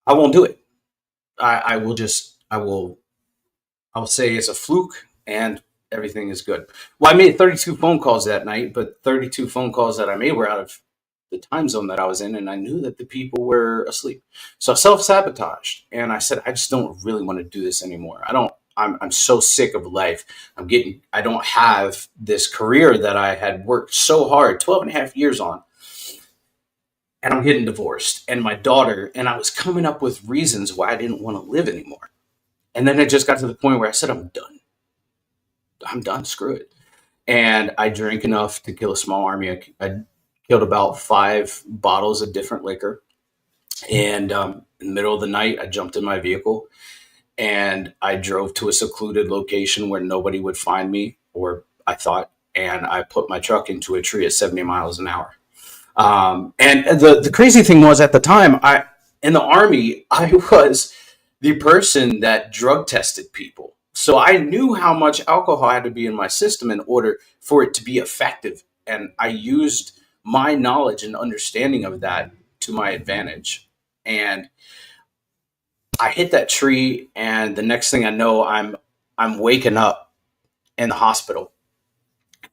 won't do it. I will say it's a fluke and everything is good. Well, I made 32 phone calls that night, but 32 phone calls that I made were out of the time zone that I was in, and I knew that the people were asleep. So I self-sabotaged, and I said, I just don't really want to do this anymore. I'm so sick of life. I don't have this career that I had worked so hard, 12 and a half years on. And I'm getting divorced, and my daughter, and I was coming up with reasons why I didn't want to live anymore. And then it just got to the point where I said, I'm done, screw it. And I drank enough to kill a small army. I killed about 5 bottles of different liquor. And in the middle of the night, I jumped in my vehicle and I drove to a secluded location where nobody would find me, or I thought, and I put my truck into a tree at 70 miles an hour. And the crazy thing was, at the time, in the Army, I was the person that drug tested people. So I knew how much alcohol had to be in my system in order for it to be effective. And I used my knowledge and understanding of that to my advantage. And I hit that tree, and the next thing I know, I'm waking up in the hospital.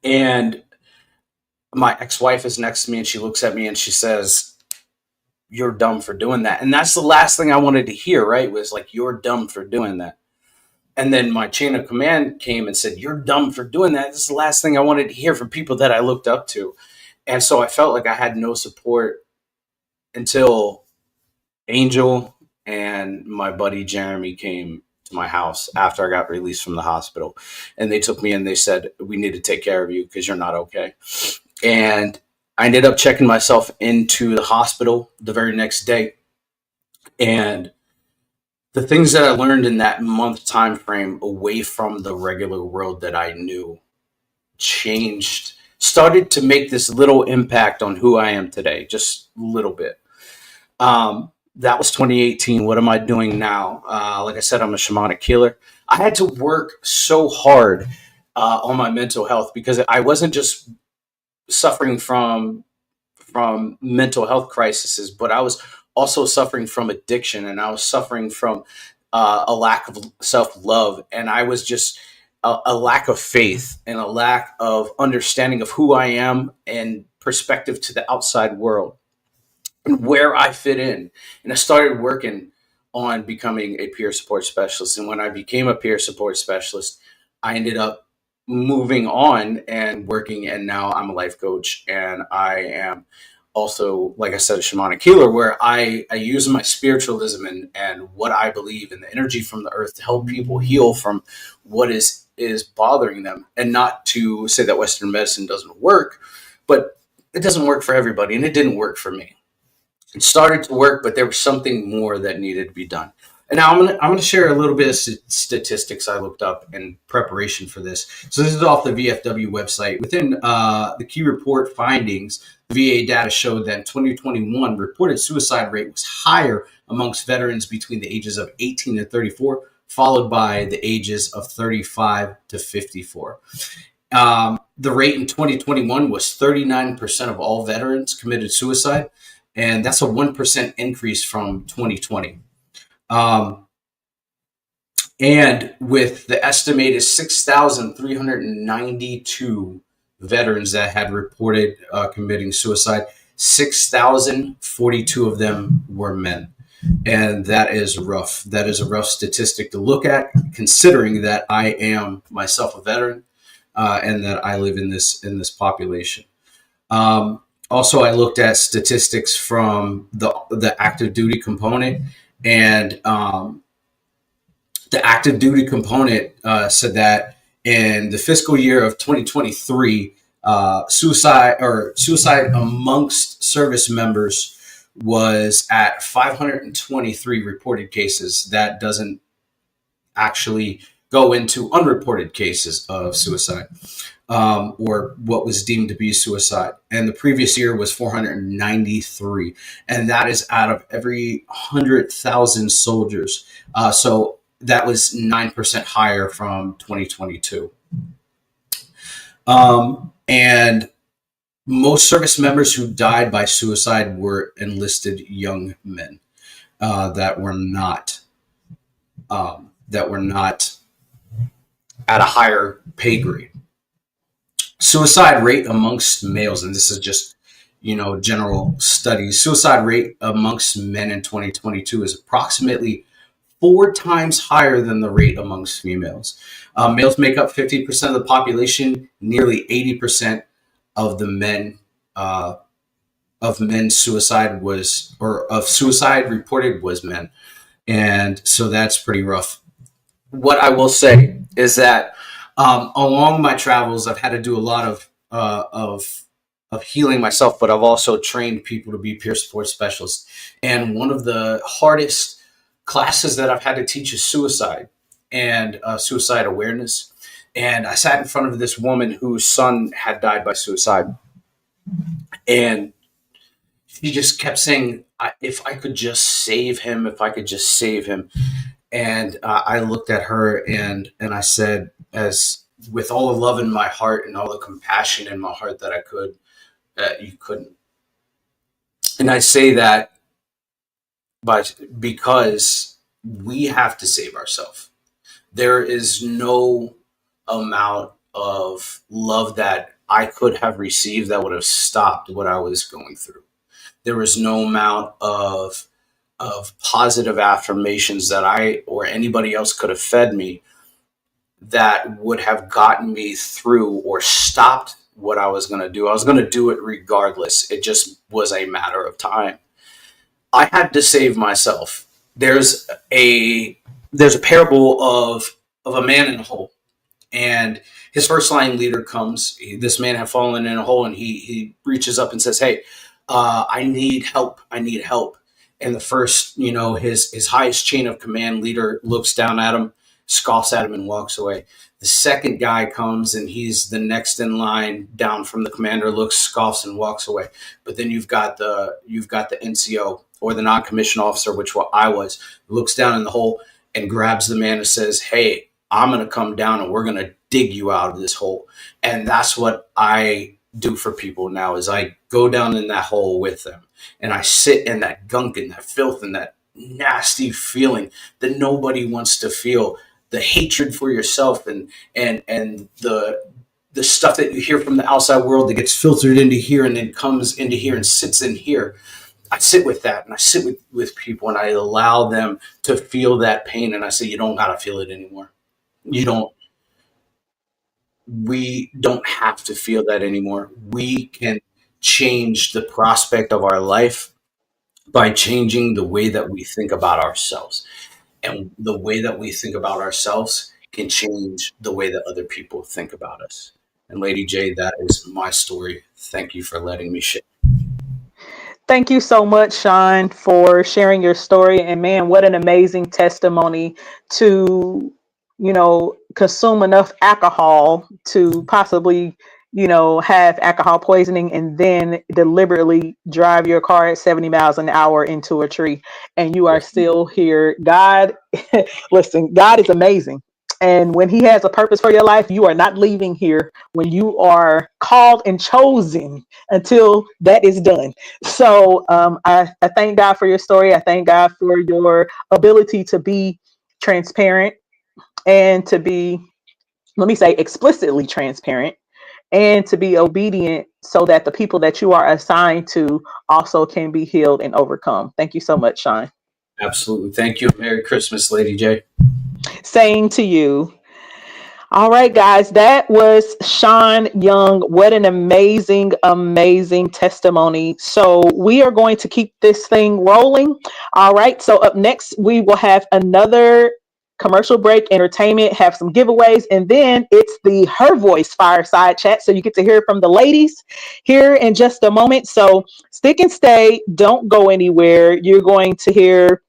And my ex-wife is next to me, and she looks at me and she says, you're dumb for doing that. And that's the last thing I wanted to hear, right? Was like, you're dumb for doing that. And then my chain of command came and said, you're dumb for doing that. This is the last thing I wanted to hear from people that I looked up to. And so I felt like I had no support until Angel and my buddy Jeremy came to my house after I got released from the hospital. And they took me and they said, we need to take care of you because you're not okay. And I ended up checking myself into the hospital the very next day. And the things that I learned in that month time frame away from the regular world that I knew started to make this little impact on who I am today, just a little bit. That was 2018. What am I doing now? Like I said, I'm a shamanic healer. I had to work so hard on my mental health because I wasn't just suffering from from mental health crises, but I was also suffering from addiction, and I was suffering from a lack of self love, and I was just a lack of faith and a lack of understanding of who I am and perspective to the outside world and where I fit in. And I started working on becoming a peer support specialist. And when I became a peer support specialist, I ended up moving on and working. And now I'm a life coach. And I am also, like I said, a shamanic healer, where I use my spiritualism and what I believe in the energy from the earth to help people heal from what is bothering them. And not to say that Western medicine doesn't work, but it doesn't work for everybody. And it didn't work for me. It started to work, but there was something more that needed to be done. And now I'm gonna share a little bit of statistics I looked up in preparation for this. So this is off the VFW website. Within the key report findings, the VA data showed that in 2021, reported suicide rate was higher amongst veterans between the ages of 18 and 34, followed by the ages of 35 to 54. The rate in 2021 was 39% of all veterans committed suicide, and that's a 1% increase from 2020. And with the estimated 6,392 veterans that had reported committing suicide, 6,042 of them were men. And that is rough. That is a rough statistic to look at, considering that I am myself a veteran and that I live in this population. Also, I looked at statistics from the active duty component, and the active duty component said that in the fiscal year of 2023, suicide amongst service members was at 523 reported cases. That doesn't actually go into unreported cases of suicide. Or what was deemed to be suicide. And the previous year was 493. And that is out of every 100,000 soldiers. So that was 9% higher from 2022. And most service members who died by suicide were enlisted young men that were not at a higher pay grade. Suicide rate amongst males, and this is just, general studies. Suicide rate amongst men in 2022 is approximately 4 times higher than the rate amongst females. Males make up 50% of the population. Nearly 80% of the men of suicide reported was men, and so that's pretty rough. What I will say is that along my travels, I've had to do a lot of healing myself, but I've also trained people to be peer support specialists. And one of the hardest classes that I've had to teach is suicide and suicide awareness. And I sat in front of this woman whose son had died by suicide, and she just kept saying, "If I could just save him, if I could just save him." And I looked at her and I said, as with all the love in my heart and all the compassion in my heart that I could, that you couldn't. And I say that because we have to save ourselves. There is no amount of love that I could have received that would have stopped what I was going through. There was no amount of positive affirmations that I or anybody else could have fed me that would have gotten me through or stopped what I was going to do. I was going to do it regardless. It just was a matter of time. I had to save myself. There's a parable of a man in a hole, and his first line leader comes. This man had fallen in a hole, and he reaches up and says, "Hey, I need help. I need help." And the first, his highest chain of command leader looks down at him, scoffs at him, and walks away. The second guy comes, and he's the next in line down from the commander, looks, scoffs, and walks away. But then you've got the NCO, or the non-commissioned officer, which what I was, looks down in the hole and grabs the man and says, "Hey, I'm going to come down and we're going to dig you out of this hole." And that's what I do for people now is I go down in that hole with them and I sit in that gunk and that filth and that nasty feeling that nobody wants to feel, the hatred for yourself and the stuff that you hear from the outside world that gets filtered into here and then comes into here and sits in here. I sit with that and I sit with people and I allow them to feel that pain. And I say, you don't got to feel it anymore. We don't have to feel that anymore. We can change the prospect of our life by changing the way that we think about ourselves. And the way that we think about ourselves can change the way that other people think about us. And Lady J, that is my story. Thank you for letting me share. Thank you so much, Sean, for sharing your story. And man, what an amazing testimony to, consume enough alcohol to possibly, have alcohol poisoning and then deliberately drive your car at 70 miles an hour into a tree. And you are still here. God, listen, God is amazing. And when he has a purpose for your life, you are not leaving here when you are called and chosen until that is done. So I thank God for your story. I thank God for your ability to be transparent and to be, let me say, explicitly transparent and to be obedient so that the people that you are assigned to also can be healed and overcome. Thank you so much, Sean. Absolutely. Thank you. Merry Christmas, Lady J. Saying to you. All right, guys, that was Sean Young. What an amazing, amazing testimony. So we are going to keep this thing rolling. All right, so up next, we will have another commercial break, entertainment, have some giveaways, and then it's the Her Voice Fireside Chat. So you get to hear from the ladies here in just a moment. So stick and stay. Don't go anywhere. You're going to hear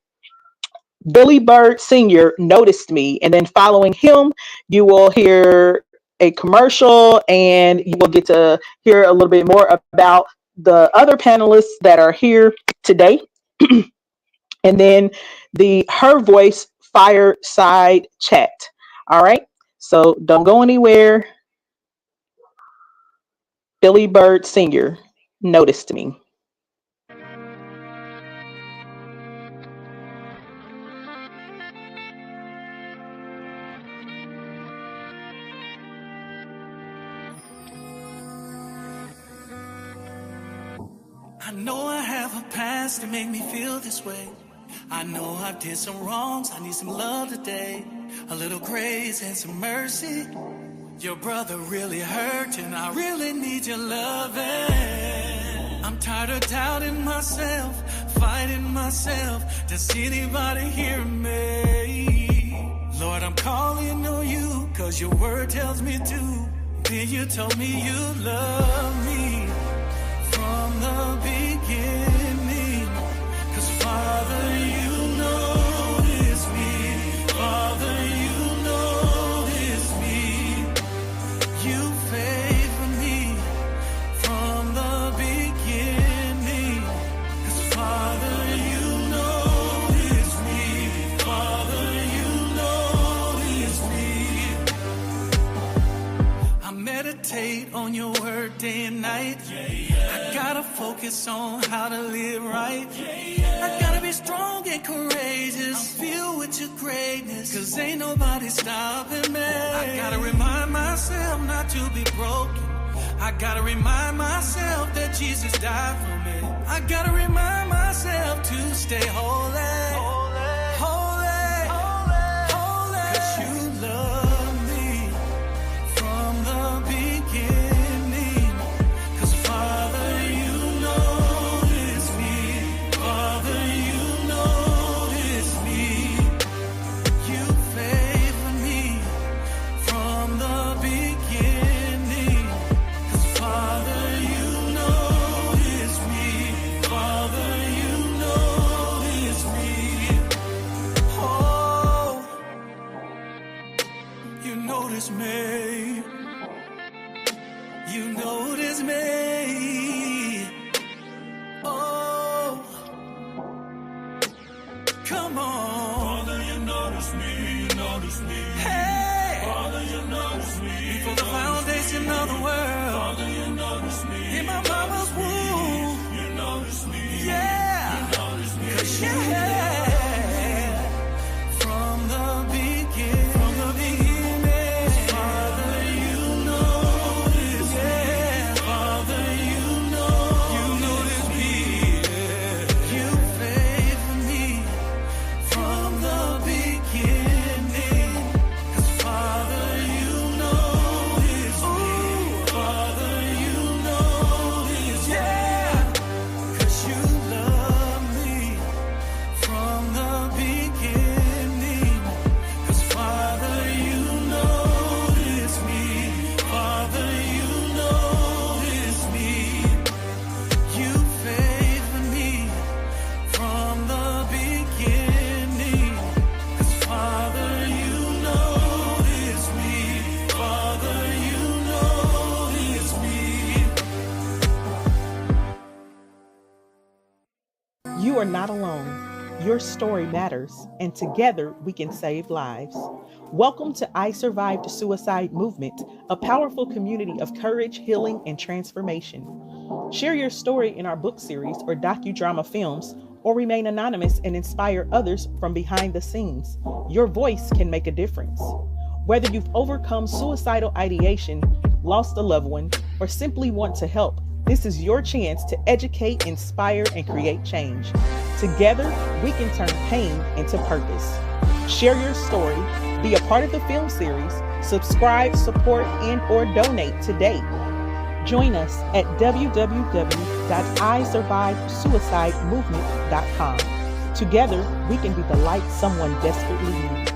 Billy Bird Sr. Noticed Me. And then following him, you will hear a commercial and you will get to hear a little bit more about the other panelists that are here today. And then the Her Voice Fireside Chat. All right. So don't go anywhere. Billy Bird Sr. Noticed Me. I know I have a past that made me feel this way. I know I did some wrongs, I need some love today. A little grace and some mercy. Your brother really hurt and I really need your loving. I'm tired of doubting myself, fighting myself. Does anybody hear me? Lord, I'm calling on you, cause your word tells me to. Then you told me you love me from the beginning. Cause Father, you notice me. Father, you notice me. You favor me from the beginning. Cause Father, you notice me. Father, you notice me. I meditate on your word day and night. I gotta focus on how to live right. I gotta be strong and courageous. I'm filled with your greatness, cause ain't nobody stopping me. I gotta remind myself not to be broken. I gotta remind myself that Jesus died for me. I gotta remind myself to stay holy. Holy, holy, holy. Cause you love me from the beginning. Cause Father, you notice me. Father, you notice me. You favor me from the beginning. Cause Father, you notice me. Father, you notice me. Oh, you notice me. You notice me. Oh, come on. Father, you notice me. You notice me. Hey. Father, you notice me. Before the foundation of the world. Father, you notice me. In my mama's womb. You notice me. Yeah. You notice me. 'Cause yeah. From the beginning. From the beginning. Father, you notice me. Yeah. Father, you notice me. Yeah. You favor me from the beginning. 'Cause Father, you notice me. Father, you notice, yeah. 'Cause you love me from the beginning. 'Cause Father, you notice me. Father, you notice me. You favor me from the beginning. 'Cause Father, you notice me. Father, you notice me. You are not alone. Your story matters, and together we can save lives. Welcome to I Survived Suicide Movement, a powerful community of courage, healing, and transformation. Share your story in our book series or docudrama films, or remain anonymous and inspire others from behind the scenes. Your voice can make a difference. Whether you've overcome suicidal ideation, lost a loved one, or simply want to help, this is your chance to educate, inspire, and create change. Together, we can turn pain into purpose. Share your story, be a part of the film series, subscribe, support, and/or donate today. Join us at www.isurvivesuicidemovement.com. Together, we can be the light someone desperately needs.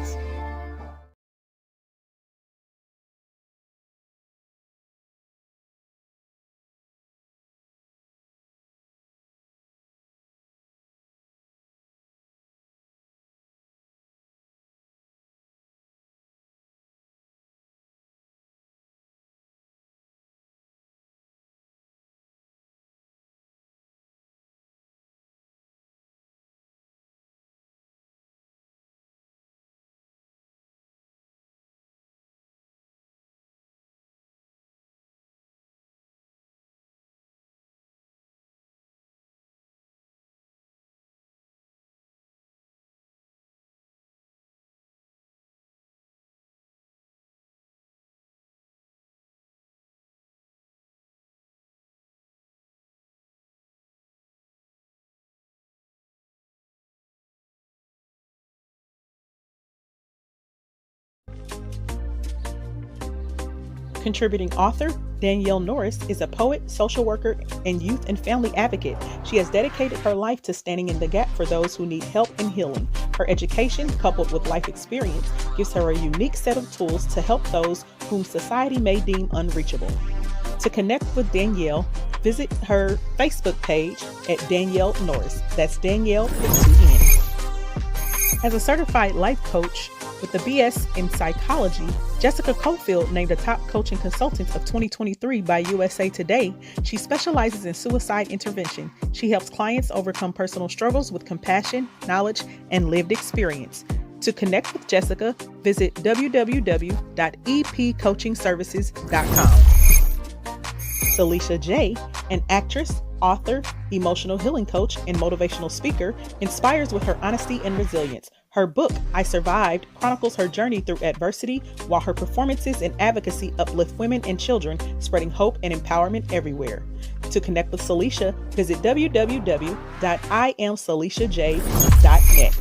Contributing author Danielle Norris is a poet, social worker, and youth and family advocate. She has dedicated her life to standing in the gap for those who need help and healing. Her education, coupled with life experience, gives her a unique set of tools to help those whom society may deem unreachable. To connect with Danielle, visit her Facebook page at Danielle Norris. That's Danielle with 2 N's. As a certified life coach with a BS in psychology, Jessica Cofield named a top coaching consultant of 2023 by USA Today. She specializes in suicide intervention. She helps clients overcome personal struggles with compassion, knowledge, and lived experience. To connect with Jessica, visit www.epcoachingservices.com. Celicia J., an actress, author, emotional healing coach, and motivational speaker, inspires with her honesty and resilience. Her book, I Survived, chronicles her journey through adversity, while her performances and advocacy uplift women and children, spreading hope and empowerment everywhere. To connect with Celicia, visit www.iamceliciaj.net.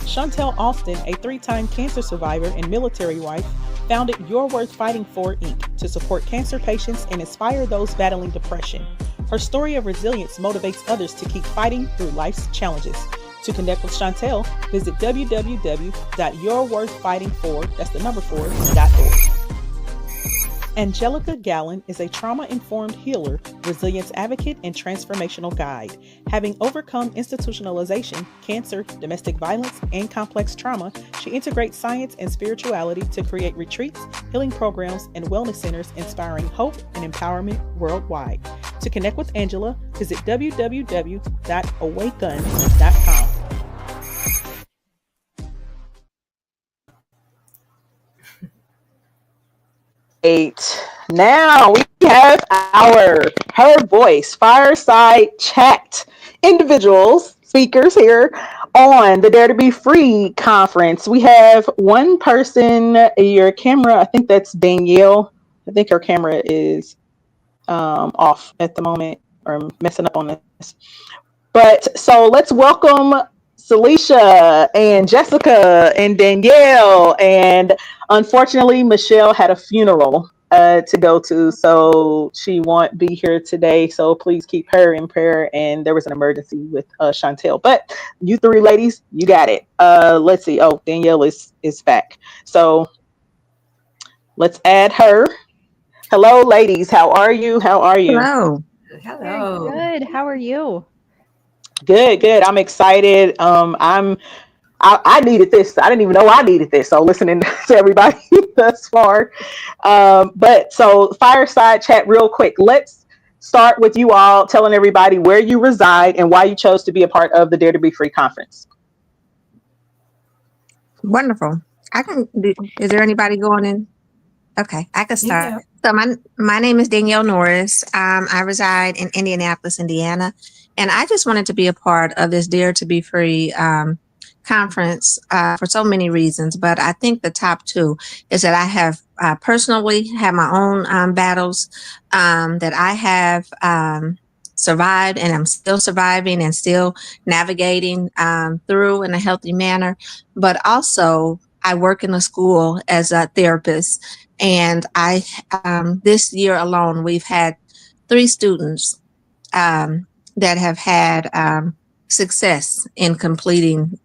Chantel Austin, a 3-time cancer survivor and military wife, founded You're Worth Fighting For, Inc. to support cancer patients and inspire those battling depression. Her story of resilience motivates others to keep fighting through life's challenges. To connect with Chantel, visit www.yourworthfighting4.org. Angelica Gallen is a trauma-informed healer, resilience advocate, and transformational guide. Having overcome institutionalization, cancer, domestic violence, and complex trauma, she integrates science and spirituality to create retreats, healing programs, and wellness centers inspiring hope and empowerment worldwide. To connect with Angela, visit www.awaken.com. Now we have our Her Voice Fireside Chat individuals, speakers here on the Dare to Be Free conference. We have one person, your camera, I think that's Danielle. I think her camera is off at the moment or messing up on this. But so let's welcome Celicia and Jessica and Danielle. And unfortunately, Michelle had a funeral to go to, so she won't be here today. So please keep her in prayer. And there was an emergency with Chantel. But you three ladies, you got it. Let's see. Oh, Danielle is back. So let's add her. Hello, ladies. How are you? How are you? Hello. Very Hello. good. How are you? Good, good. I'm excited. I needed this. I didn't even know I needed this. So listening to everybody thus far. But so fireside chat real quick. Let's start with you all telling everybody where you reside and why you chose to be a part of the Dare to Be Free conference. Wonderful. Is there anybody going in? Okay, I can start. Yeah. So my name is Danielle Norris. I reside in Indianapolis, Indiana, and I just wanted to be a part of this Dare to Be Free conference for so many reasons. But I think the top two is that I have personally had my own battles that I have survived, and I'm still surviving and still navigating through in a healthy manner. But also, I work in a school as a therapist. And this year alone, we've had 3 students that have had success in completing,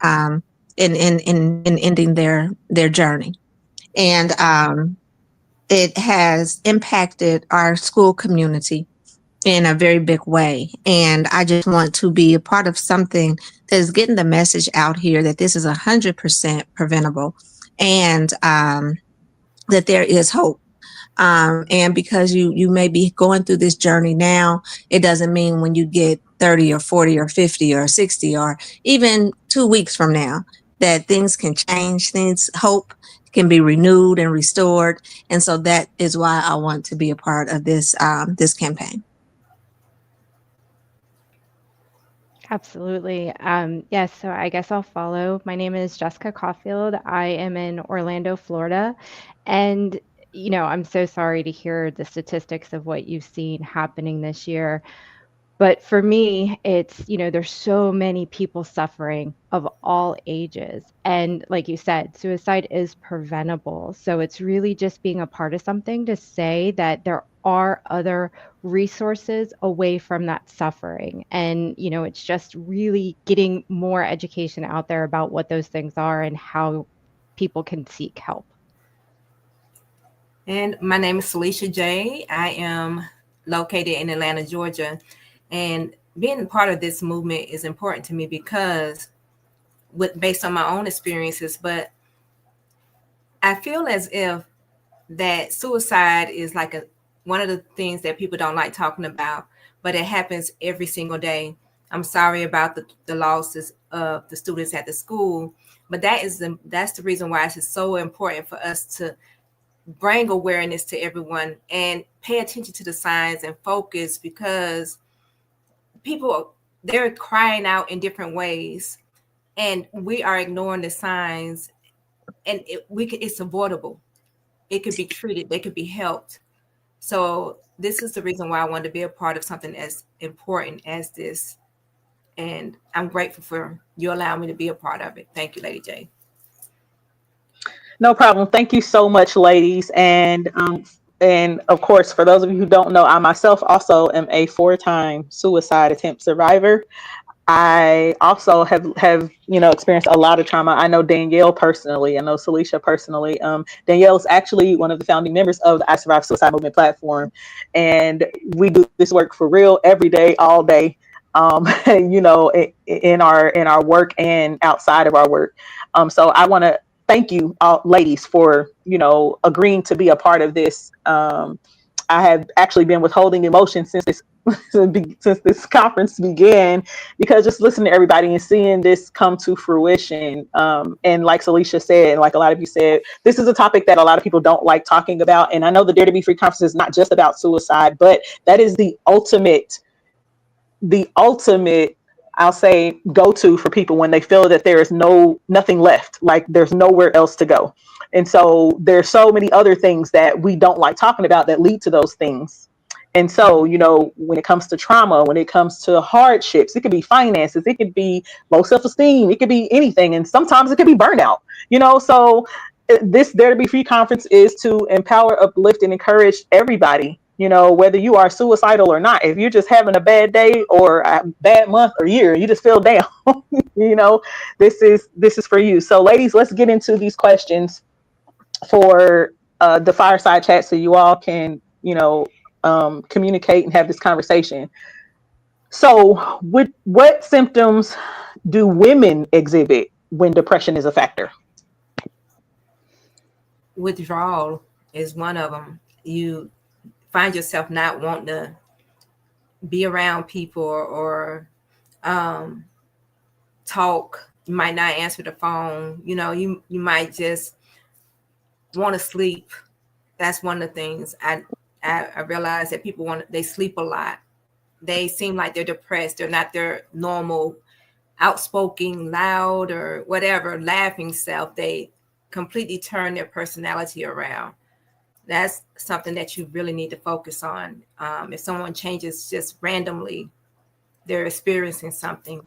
in ending their journey. And it has impacted our school community in a very big way. And I just want to be a part of something that is getting the message out here that this is 100% preventable. And that there is hope. And because you may be going through this journey now, it doesn't mean when you get 30 or 40 or 50 or 60 or even 2 weeks from now that things can change, hope can be renewed and restored. And so that is why I want to be a part of this campaign. Absolutely. Yes, so I guess I'll follow. My name is Jessica Caulfield. I am in Orlando, Florida. And, I'm so sorry to hear the statistics of what you've seen happening this year. But for me, it's, there's so many people suffering of all ages. And like you said, suicide is preventable. So it's really just being a part of something to say that there are other resources away from that suffering. And, it's just really getting more education out there about what those things are and how people can seek help. And my name is Celicia J. I am located in Atlanta, Georgia. And being a part of this movement is important to me because based on my own experiences, but I feel as if that suicide is like one of the things that people don't like talking about, but it happens every single day. I'm sorry about the losses of the students at the school, but that's the reason why it's so important for us to bring awareness to everyone and pay attention to the signs and focus, because people, they're crying out in different ways and we are ignoring the signs, and it's avoidable. It could be treated, they could be helped. So this is the reason why I wanted to be a part of something as important as this. And I'm grateful for you allowing me to be a part of it. Thank you, Lady J. No problem. Thank you so much, ladies. And of course, for those of you who don't know, I myself also am a 4-time suicide attempt survivor. I also have experienced a lot of trauma. I know Danielle personally. I know Celicia personally. Danielle is actually one of the founding members of the I Survive Suicide Movement platform, and we do this work for real every day, all day. In our work and outside of our work. So I want to thank you, all ladies, for agreeing to be a part of this I have actually been withholding emotion since this since this conference began, because just listening to everybody and seeing this come to fruition. And like Celicia said, and like a lot of you said, this is a topic that a lot of people don't like talking about. And I know the Dare to Be Free conference is not just about suicide, but that is the ultimate, I'll say, go to for people when they feel that there is nothing left, like there's nowhere else to go. And so there's so many other things that we don't like talking about that lead to those things. And so, when it comes to trauma, when it comes to hardships, it could be finances, it could be low self-esteem, it could be anything. And sometimes it could be burnout, so this Dare to Be Free conference is to empower, uplift, and encourage everybody, whether you are suicidal or not. If you're just having a bad day or a bad month or year, you just feel down, you know, this is for you. So ladies, let's get into these questions for the fireside chat so you all can, communicate and have this conversation. So what symptoms do women exhibit when depression is a factor? Withdrawal is one of them. You find yourself not wanting to be around people or talk. You might not answer the phone. You might just want to sleep. That's one of the things I realize, that people they sleep a lot. They seem like they're depressed. They're not their normal outspoken, loud, or whatever, laughing self. They completely turn their personality around. That's something that you really need to focus on. If someone changes just randomly, they're experiencing something,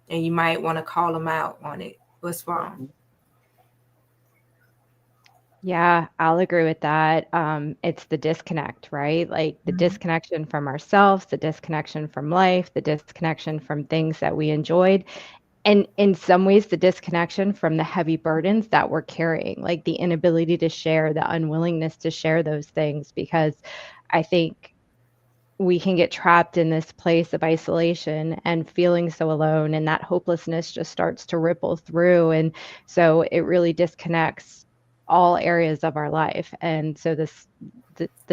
and you might want to call them out on it. What's wrong? Yeah, I'll agree with that. It's the disconnect, right? Like the disconnection from ourselves, the disconnection from life, the disconnection from things that we enjoyed. And in some ways, the disconnection from the heavy burdens that we're carrying, like the inability to share, the unwillingness to share those things, because I think we can get trapped in this place of isolation and feeling so alone, and that hopelessness just starts to ripple through. And so it really disconnects all areas of our life. And so the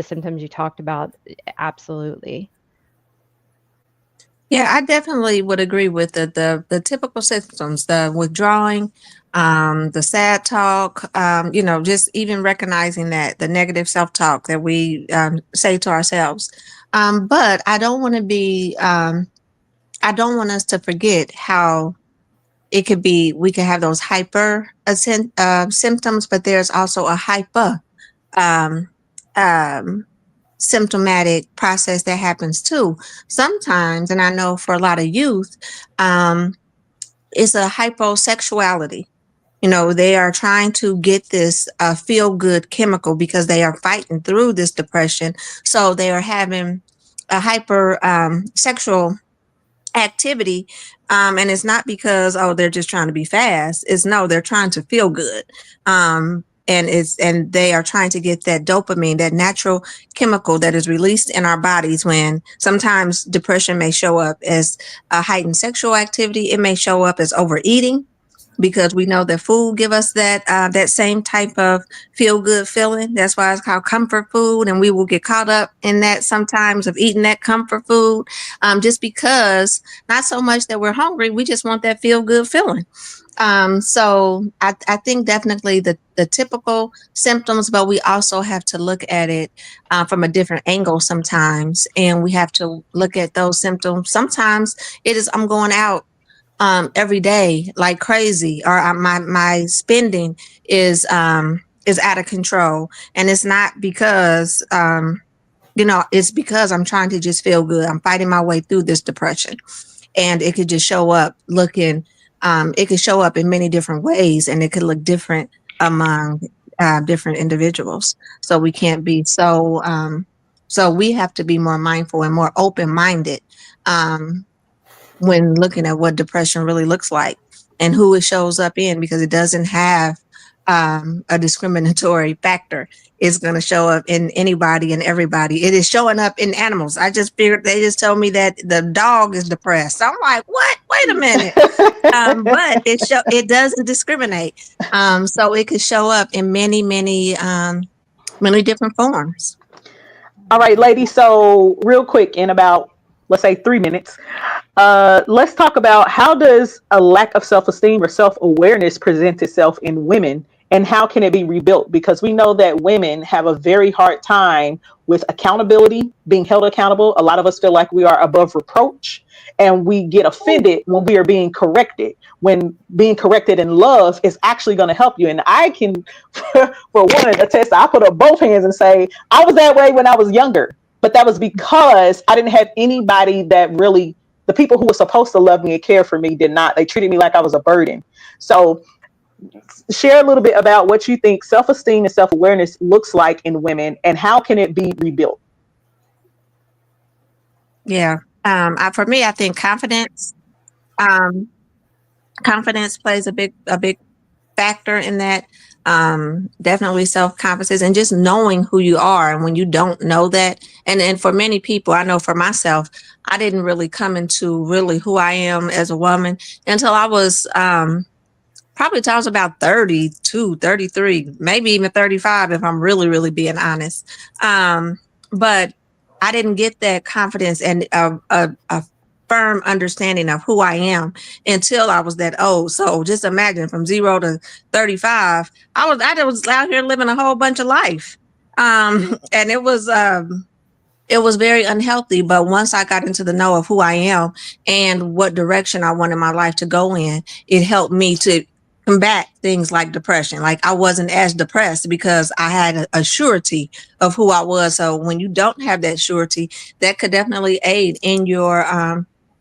symptoms you talked about, absolutely. Yeah, I definitely would agree with the typical symptoms, the withdrawing, the sad talk, just even recognizing that the negative self-talk that we say to ourselves. But I don't want to I don't want us to forget how it could be, we could have those hyper symptoms, but there's also a hyper um, um, symptomatic process that happens too. Sometimes, and I know for a lot of youth, it's a hyposexuality. They are trying to get this feel good chemical because they are fighting through this depression. So they are having a hyper sexual activity. And it's not because, oh, they're just trying to be fast. It's no, they're trying to feel good. And they are trying to get that dopamine, that natural chemical that is released in our bodies. When sometimes depression may show up as a heightened sexual activity, it may show up as overeating, because we know that food give us that same type of feel good feeling. That's why it's called comfort food, and we will get caught up in that sometimes, of eating that comfort food, just because, not so much that we're hungry, we just want that feel good feeling. So I think definitely the typical symptoms, but we also have to look at it from a different angle sometimes, and we have to look at those symptoms. Sometimes it is, I'm going out every day like crazy, or my spending is out of control, and it's not because it's because I'm trying to just feel good. I'm fighting my way through this depression, and it could just show up it could show up in many different ways, and it could look different among different individuals. So we can't be so we have to be more mindful and more open-minded when looking at what depression really looks like and who it shows up in, because it doesn't have a discriminatory factor. It's going to show up in anybody and everybody. It is showing up in animals. I just figured, they just told me that the dog is depressed. I'm like, what? Wait a minute. But it doesn't discriminate. So it could show up in many different forms. All right, ladies. So real quick, in about, let's say, 3 minutes, let's talk about how does a lack of self-esteem or self-awareness present itself in women, and how can it be rebuilt? Because we know that women have a very hard time with accountability, being held accountable. A lot of us feel like we are above reproach, and we get offended when we are being corrected, when being corrected in love is actually going to help you. And I can, for one, attest, I put up both hands and say, I was that way when I was younger, but that was because I didn't have anybody that really, the people who were supposed to love me and care for me did not. They treated me like I was a burden. So share a little bit about what you think self-esteem and self-awareness looks like in women, and how can it be rebuilt? Yeah. For me, I think um, confidence plays a big factor in that. Definitely self-confidence and just knowing who you are. And when you don't know that, and for many people, I know for myself, I didn't really come into really who I am as a woman until I was probably till I was about 32, 33, maybe even 35, if I'm really, really being honest. But I didn't get that confidence and a firm understanding of who I am until I was that old. So just imagine from 0 to 35, I was out here living a whole bunch of life. And it was very unhealthy. But once I got into the know of who I am and what direction I wanted my life to go in, it helped me to combat things like depression. Like I wasn't as depressed because I had a surety of who I was. So when you don't have that surety, that could definitely aid in your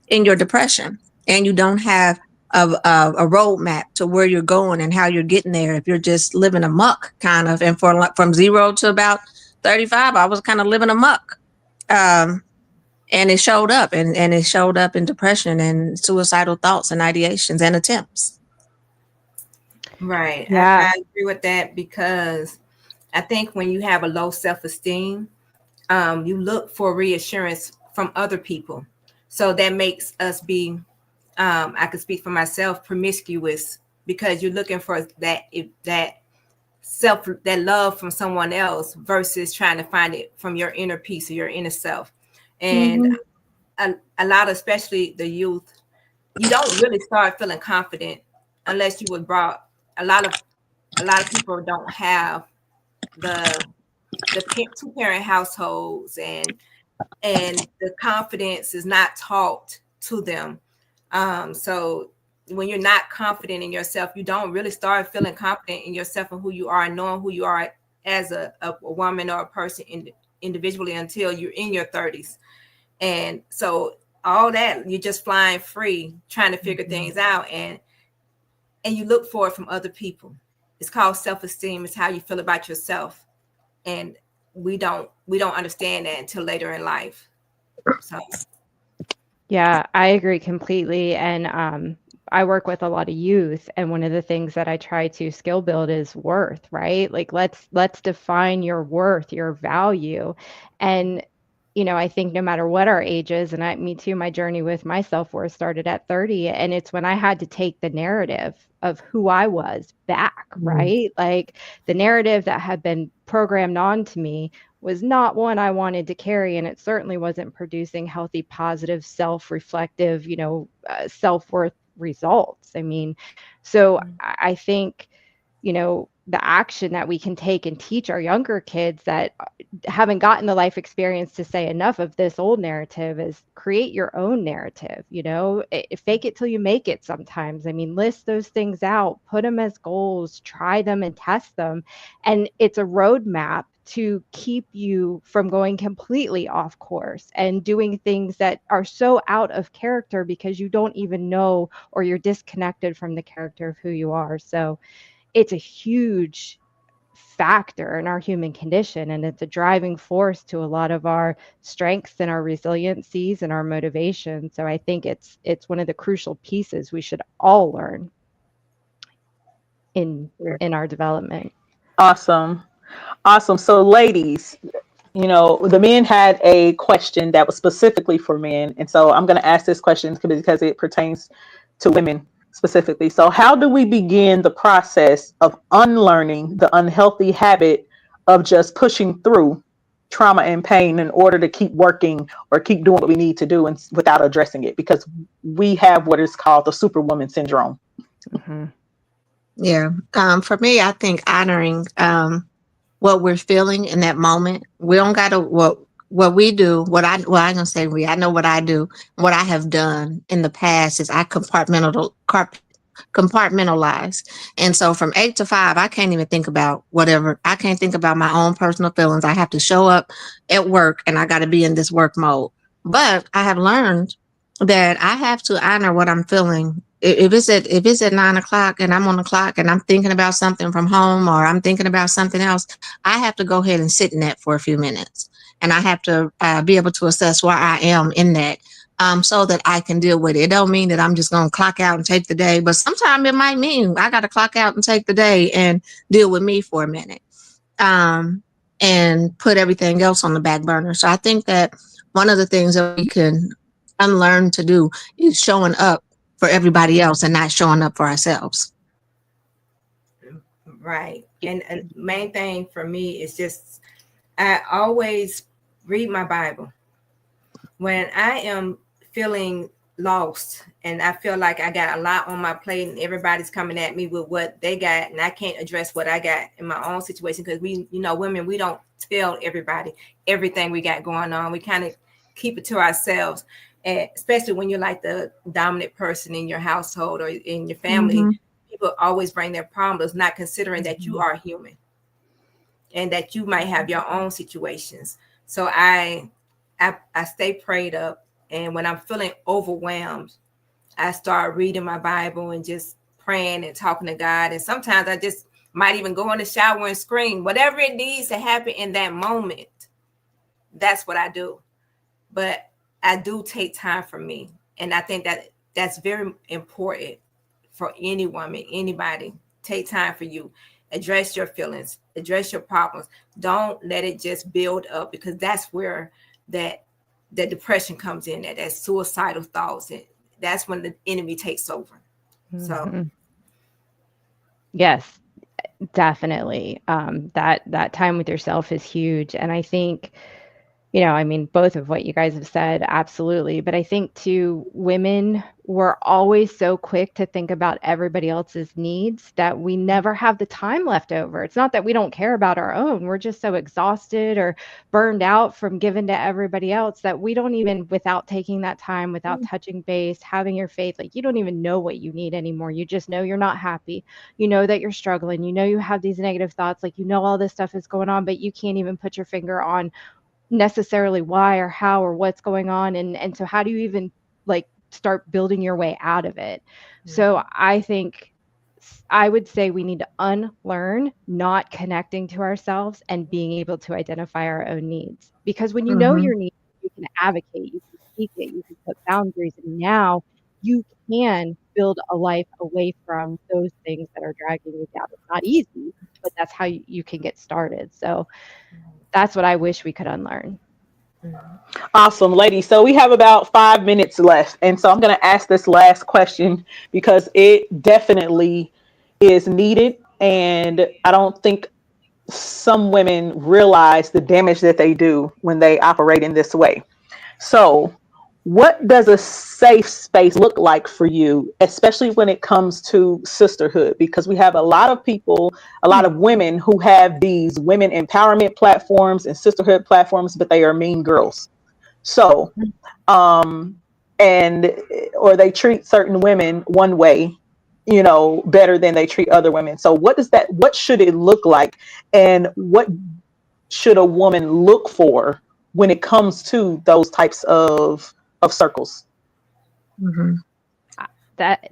depression, and you don't have a roadmap to where you're going and how you're getting there. If you're just living amok, kind of, and from 0 to about 35, I was kind of living amok. Um, and it showed up, and it showed up in depression and suicidal thoughts and ideations and attempts. Right. Yeah. I agree with that because I think when you have a low self-esteem, you look for reassurance from other people. So that makes us be, I can speak for myself, promiscuous, because you're looking for that love from someone else versus trying to find it from your inner peace or your inner self. And Mm-hmm. a lot of, especially the youth, you don't really start feeling confident unless you were brought. A lot of people don't have the two parent households, and the confidence is not taught to them. So when you're not confident in yourself, you don't really start feeling confident in yourself and who you are, and knowing who you are as a woman or a person individually until you're in your 30s. And so all that, you're just flying free, trying to figure things out, and you look for it from other people. It's called self-esteem. It's how you feel about yourself. And we don't understand that until later in life. So Yeah, I agree completely. And I work with a lot of youth, and one of the things that I try to skill build is worth, right? Like let's define your worth, your value. And I think no matter what our age is, and me too, my journey with my self-worth started at 30, and it's when I had to take the narrative of who I was back, right? Like the narrative that had been programmed onto me was not one I wanted to carry, and it certainly wasn't producing healthy, positive, self-reflective, self-worth results. I mean, so I think, the action that we can take and teach our younger kids that haven't gotten the life experience to say enough of this old narrative is create your own narrative. Fake it till you make it sometimes. I mean, list those things out, put them as goals, try them and test them. And it's a roadmap to keep you from going completely off course and doing things that are so out of character because you don't even know, or you're disconnected from the character of who you are. So it's a huge factor in our human condition, and it's a driving force to a lot of our strengths and our resiliencies and our motivation. So I think it's one of the crucial pieces we should all learn in our development. Awesome. Awesome. So, ladies, the men had a question that was specifically for men. And so I'm going to ask this question because it pertains to women specifically. So, how do we begin the process of unlearning the unhealthy habit of just pushing through trauma and pain in order to keep working or keep doing what we need to do and without addressing it, because we have what is called the superwoman syndrome. Mm-hmm. Yeah. For me, I think honoring what we're feeling in that moment. We don't gotta what we do, I'm gonna say I know what I do, what I have done in the past is I compartmentalize. And so from 8 to 5, I can't even think about whatever. I can't think about my own personal feelings. I have to show up at work and I gotta be in this work mode. But I have learned that I have to honor what I'm feeling. If it's at 9 o'clock and I'm on the clock and I'm thinking about something from home or I'm thinking about something else, I have to go ahead and sit in that for a few minutes. And I have to be able to assess where I am in that, so that I can deal with it. It don't mean that I'm just going to clock out and take the day, but sometimes it might mean I got to clock out and take the day and deal with me for a minute, and put everything else on the back burner. So I think that one of the things that we can unlearn to do is showing up for everybody else and not showing up for ourselves. Right. And main thing for me is just I always read my Bible. When I am feeling lost and I feel like I got a lot on my plate and everybody's coming at me with what they got and I can't address what I got in my own situation, because we, women, we don't tell everybody everything we got going on. We kind of keep it to ourselves. And especially when you're like the dominant person in your household or in your family, Mm-hmm. people always bring their problems, not considering that you are human and that you might have your own situations. So I stay prayed up, and when I'm feeling overwhelmed, I start reading my Bible and just praying and talking to God. And sometimes I just might even go in the shower and scream. Whatever it needs to happen in that moment, that's what I do. But I do take time for me, and I think that that's very important for any woman, anybody. Take time for you. Address your feelings, address your problems. Don't let it just build up, because that's where that depression comes in, that suicidal thoughts, and that's when the enemy takes over. So Mm-hmm. Yes, definitely. That time with yourself is huge, and I think, I mean, both of what you guys have said, absolutely. But I think too, women were always so quick to think about everybody else's needs that we never have the time left over. It's not that we don't care about our own. We're just so exhausted or burned out from giving to everybody else that we don't even, without taking that time, without touching base, having your faith, like you don't even know what you need anymore. You just know you're not happy. You know that you're struggling. You know you have these negative thoughts, like all this stuff is going on, but you can't even put your finger on necessarily why or how or what's going on, and so how do you even like start building your way out of it? So I think I would say we need to unlearn not connecting to ourselves and being able to identify our own needs, because when you know Mm-hmm. your needs, you can advocate, you can speak it, you can put boundaries, and now you can build a life away from those things that are dragging you down. It's not easy, but that's how you can get started. So that's what I wish we could unlearn. Awesome, ladies. So we have about 5 minutes left. And so I'm going to ask this last question because it definitely is needed. And I don't think some women realize the damage that they do when they operate in this way. So, what does a safe space look like for you, especially when it comes to sisterhood? Because we have a lot of people, a lot of women who have these women empowerment platforms and sisterhood platforms, but they are mean girls. So, um, and or they treat certain women one way, better than they treat other women. So, what should it look like, and what should a woman look for when it comes to those types of circles? Mm-hmm. That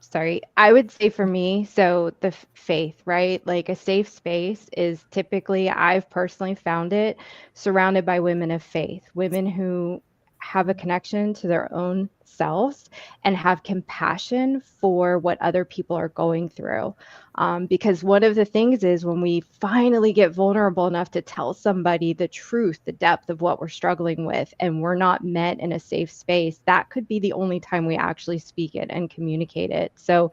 sorry, I would say for me, so the faith, right? Like a safe space is typically, I've personally found it surrounded by women of faith, women who have a connection to their own selves and have compassion for what other people are going through. Because one of the things is when we finally get vulnerable enough to tell somebody the truth, the depth of what we're struggling with, and we're not met in a safe space, that could be the only time we actually speak it and communicate it. So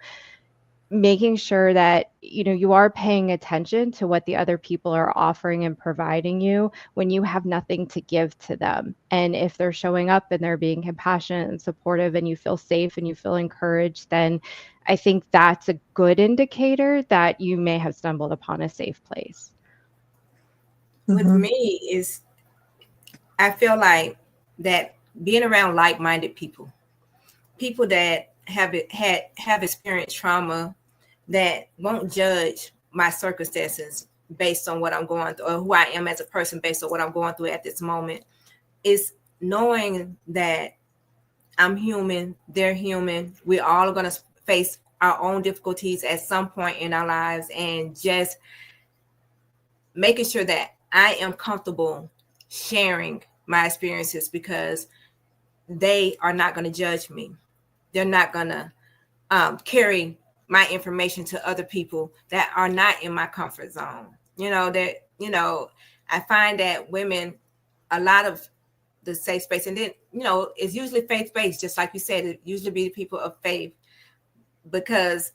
making sure that you are paying attention to what the other people are offering and providing you when you have nothing to give to them. And if they're showing up and they're being compassionate and supportive and you feel safe and you feel encouraged, then I think that's a good indicator that you may have stumbled upon a safe place. With me is, I feel like that being around like-minded people that have experienced trauma, that won't judge my circumstances based on what I'm going through, or who I am as a person based on what I'm going through at this moment, is knowing that I'm human, they're human. We're all going to face our own difficulties at some point in our lives, and just making sure that I am comfortable sharing my experiences, because they are not going to judge me. They're not going to carry my information to other people that are not in my comfort zone. I find that women, a lot of the safe space, and then, it's usually faith-based, just like you said, it usually be the people of faith, because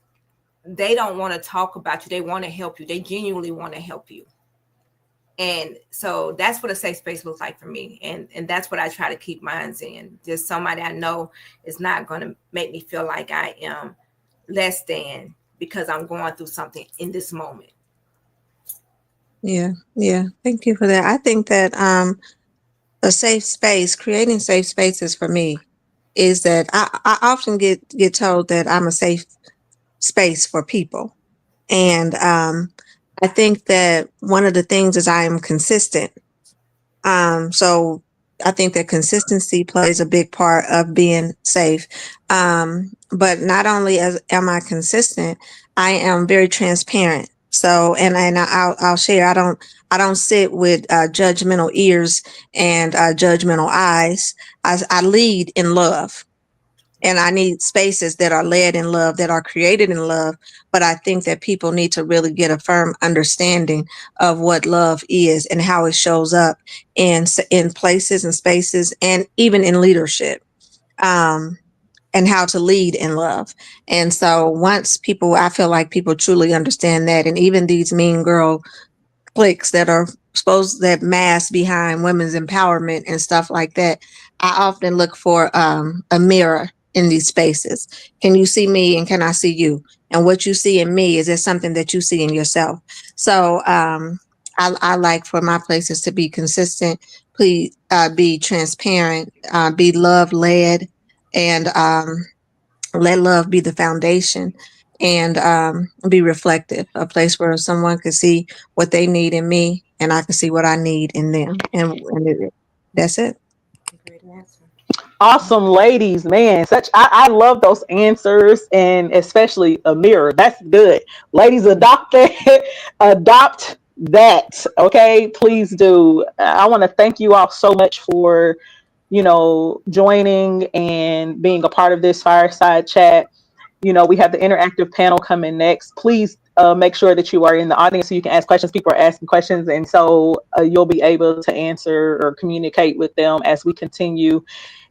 they don't want to talk about you. They want to help you. They genuinely want to help you. And so that's what a safe space looks like for me. And that's what I try to keep mine in. Just somebody I know is not going to make me feel like I am less than because I'm going through something in this moment. Yeah. Thank you for that. I think that a safe space, creating safe spaces for me is that I often get told that I'm a safe space for people. And I think that one of the things is I am consistent. So I think that consistency plays a big part of being safe. But not only am I consistent, I am very transparent. So, and I'll share, I don't sit with judgmental ears and judgmental eyes. I lead in love. And I need spaces that are led in love, that are created in love. But I think that people need to really get a firm understanding of what love is and how it shows up in places and spaces, and even in leadership, and how to lead in love. And so I feel like people truly understand that, and even these mean girl cliques that mask behind women's empowerment and stuff like that, I often look for a mirror in these spaces. Can you see me, and can I see you? And what you see in me, is there something that you see in yourself? So I like for my places to be consistent, please be transparent, be love led, and let love be the foundation, and be reflective, a place where someone can see what they need in me and I can see what I need in them. And that's it. Great answer. Awesome, ladies, man. I love those answers, and especially a mirror. That's good. Ladies, adopt that. Adopt that. Okay, please do. I want to thank you all so much for joining and being a part of this fireside chat. We have the interactive panel coming next. Please make sure that you are in the audience so you can ask questions. People are asking questions, and so you'll be able to answer or communicate with them as we continue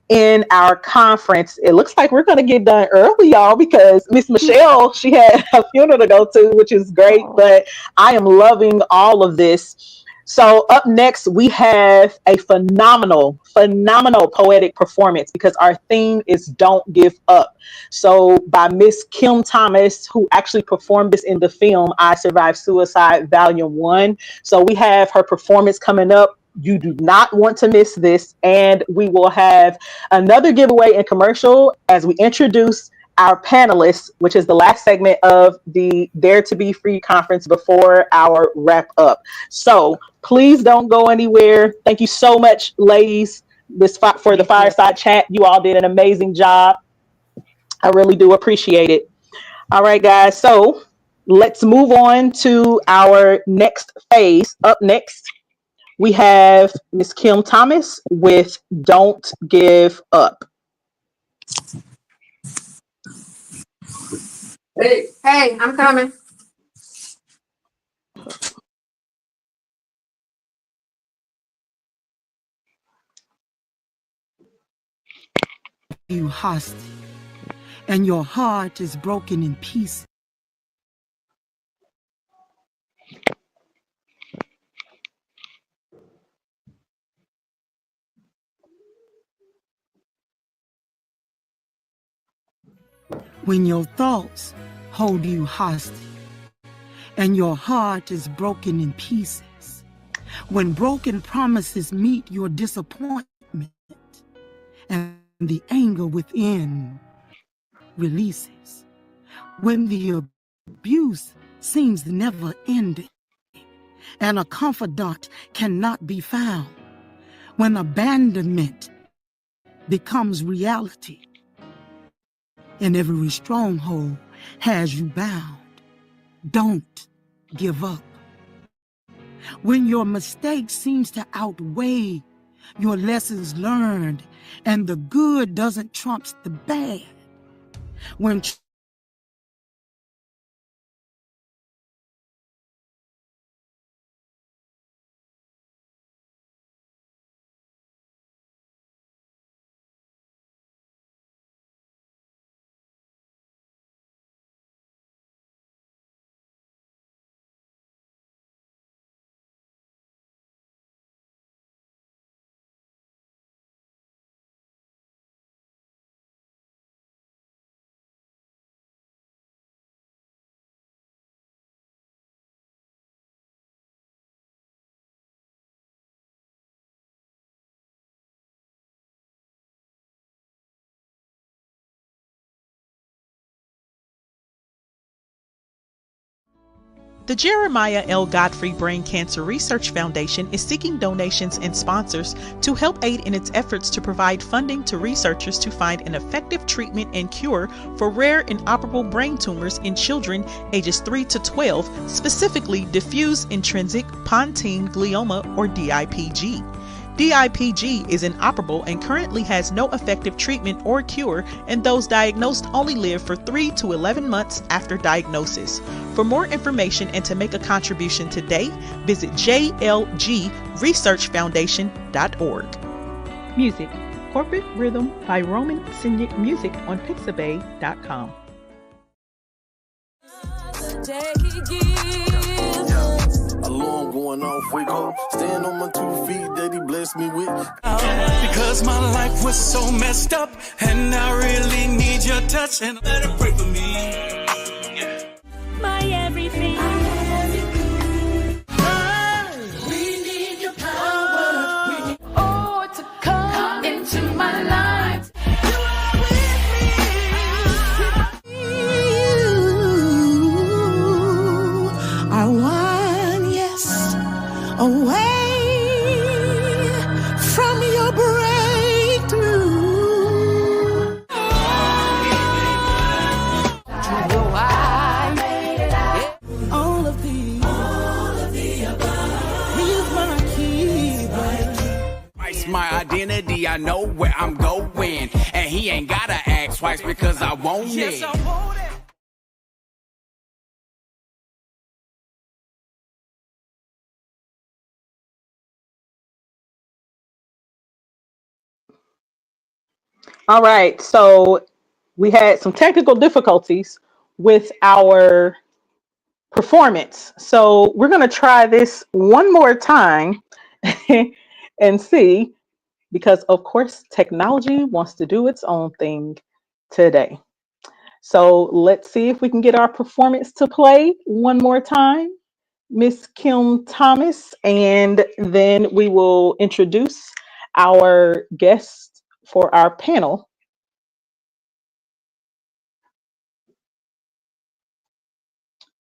in our conference. It looks like we're going to get done early, y'all, because Miss Michelle, she had a funeral to go to, which is great, but I am loving all of this. So up next, we have a phenomenal poetic performance, because our theme is Don't Give Up. So by Miss Kim Thomas, who actually performed this in the film I Survived Suicide Volume 1. So we have her performance coming up. You do not want to miss this. And we will have another giveaway and commercial as we introduce our panelists, which is the last segment of the Dare to Be Free conference before our wrap up. So please don't go anywhere. Thank you so much, ladies, for the fireside chat. You all did an amazing job. I really do appreciate it. All right, guys. So let's move on to our next phase. Up next, we have Miss Kim Thomas with Don't Give Up. Hey, I'm coming. You hostage, and your heart is broken in pieces. when your thoughts hold you hostage and your heart is broken in pieces, when broken promises meet your disappointment and the anger within releases, when the abuse seems never ending and a confidant cannot be found, when abandonment becomes reality and every stronghold has you bound, don't give up. When your mistake seems to outweigh your lessons learned and the good doesn't trump the bad, when The Jeremiah L. Godfrey Brain Cancer Research Foundation is seeking donations and sponsors to help aid in its efforts to provide funding to researchers to find an effective treatment and cure for rare inoperable brain tumors in children ages 3 to 12, specifically diffuse intrinsic pontine glioma or DIPG. DIPG is inoperable and currently has no effective treatment or cure, and those diagnosed only live for 3 to 11 months after diagnosis. For more information and to make a contribution today, visit jlgresearchfoundation.org. Music: Corporate Rhythm by Roman Sinic Music on Pixabay.com. Alarm going off, wake up. Stand on my 2 feet, daddy bless me with. Because my life was so messed up, and I really need your touch, and let it pray for me. My everything. We need your power. Oh, to come into my life. You are with me. you are one, yes, away from your breakthrough. All of the above. He's my keeper. It's my identity, I know where I'm going, and he ain't gotta ask twice because I want it. All right, so we had some technical difficulties with our performance. So we're going to try this one more time and see, because of course technology wants to do its own thing today. So let's see if we can get our performance to play one more time, Miss Kim Thomas, and then we will introduce our guest for our panel.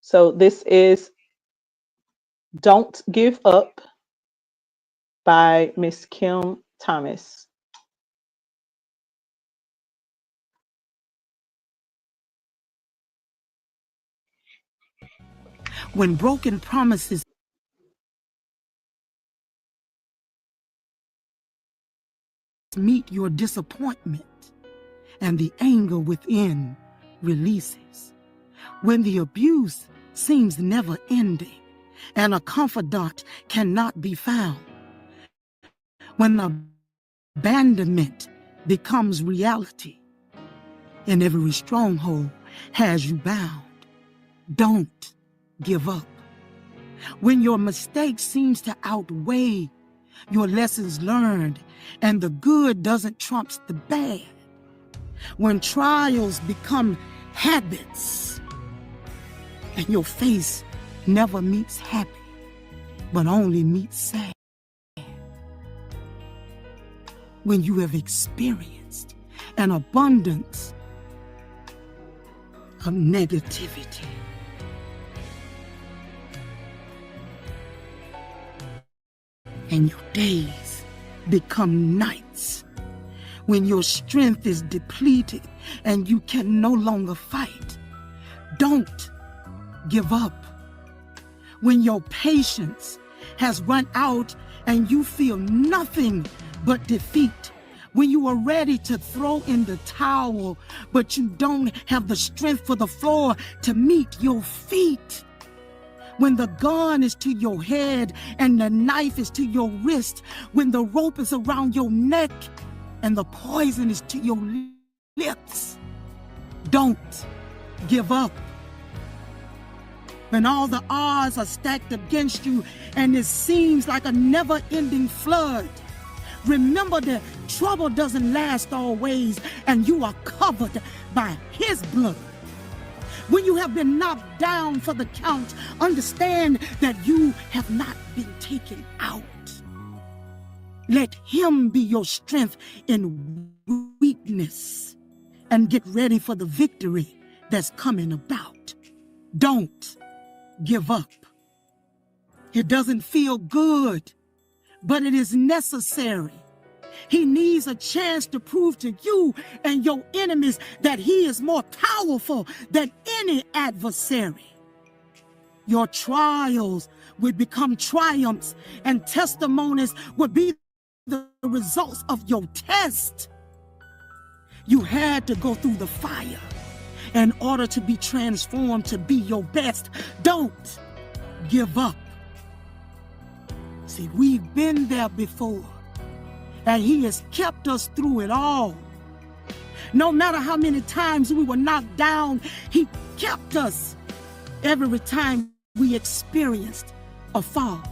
So this is Don't Give Up by Miss Kim Thomas. When broken promises meet your disappointment and the anger within releases, when the abuse seems never ending and a confidant cannot be found, when abandonment becomes reality and every stronghold has you bound, don't give up. When your mistake seems to outweigh your lessons learned and the good doesn't trump the bad, when trials become habits, and your face never meets happy, but only meets sad. When you have experienced an abundance of negativity. And your days become nights when your strength is depleted and you can no longer fight. Don't give up. When your patience has run out and you feel nothing but defeat. When you are ready to throw in the towel, but you don't have the strength for the floor to meet your feet. When the gun is to your head and the knife is to your wrist. When the rope is around your neck and the poison is to your lips. Don't give up. When all the odds are stacked against you and it seems like a never-ending flood. Remember that trouble doesn't last always, and you are covered by His blood. When you have been knocked down for the count, understand that you have not been taken out. Let Him be your strength in weakness, and get ready for the victory that's coming about. Don't give up. It doesn't feel good, but it is necessary. He needs a chance to prove to you and your enemies that He is more powerful than any adversary. Your trials would become triumphs, and testimonies would be the results of your test. You had to go through the fire in order to be transformed to be your best. Don't give up. See, we've been there before, and He has kept us through it all. No matter how many times we were knocked down, He kept us every time we experienced a fall.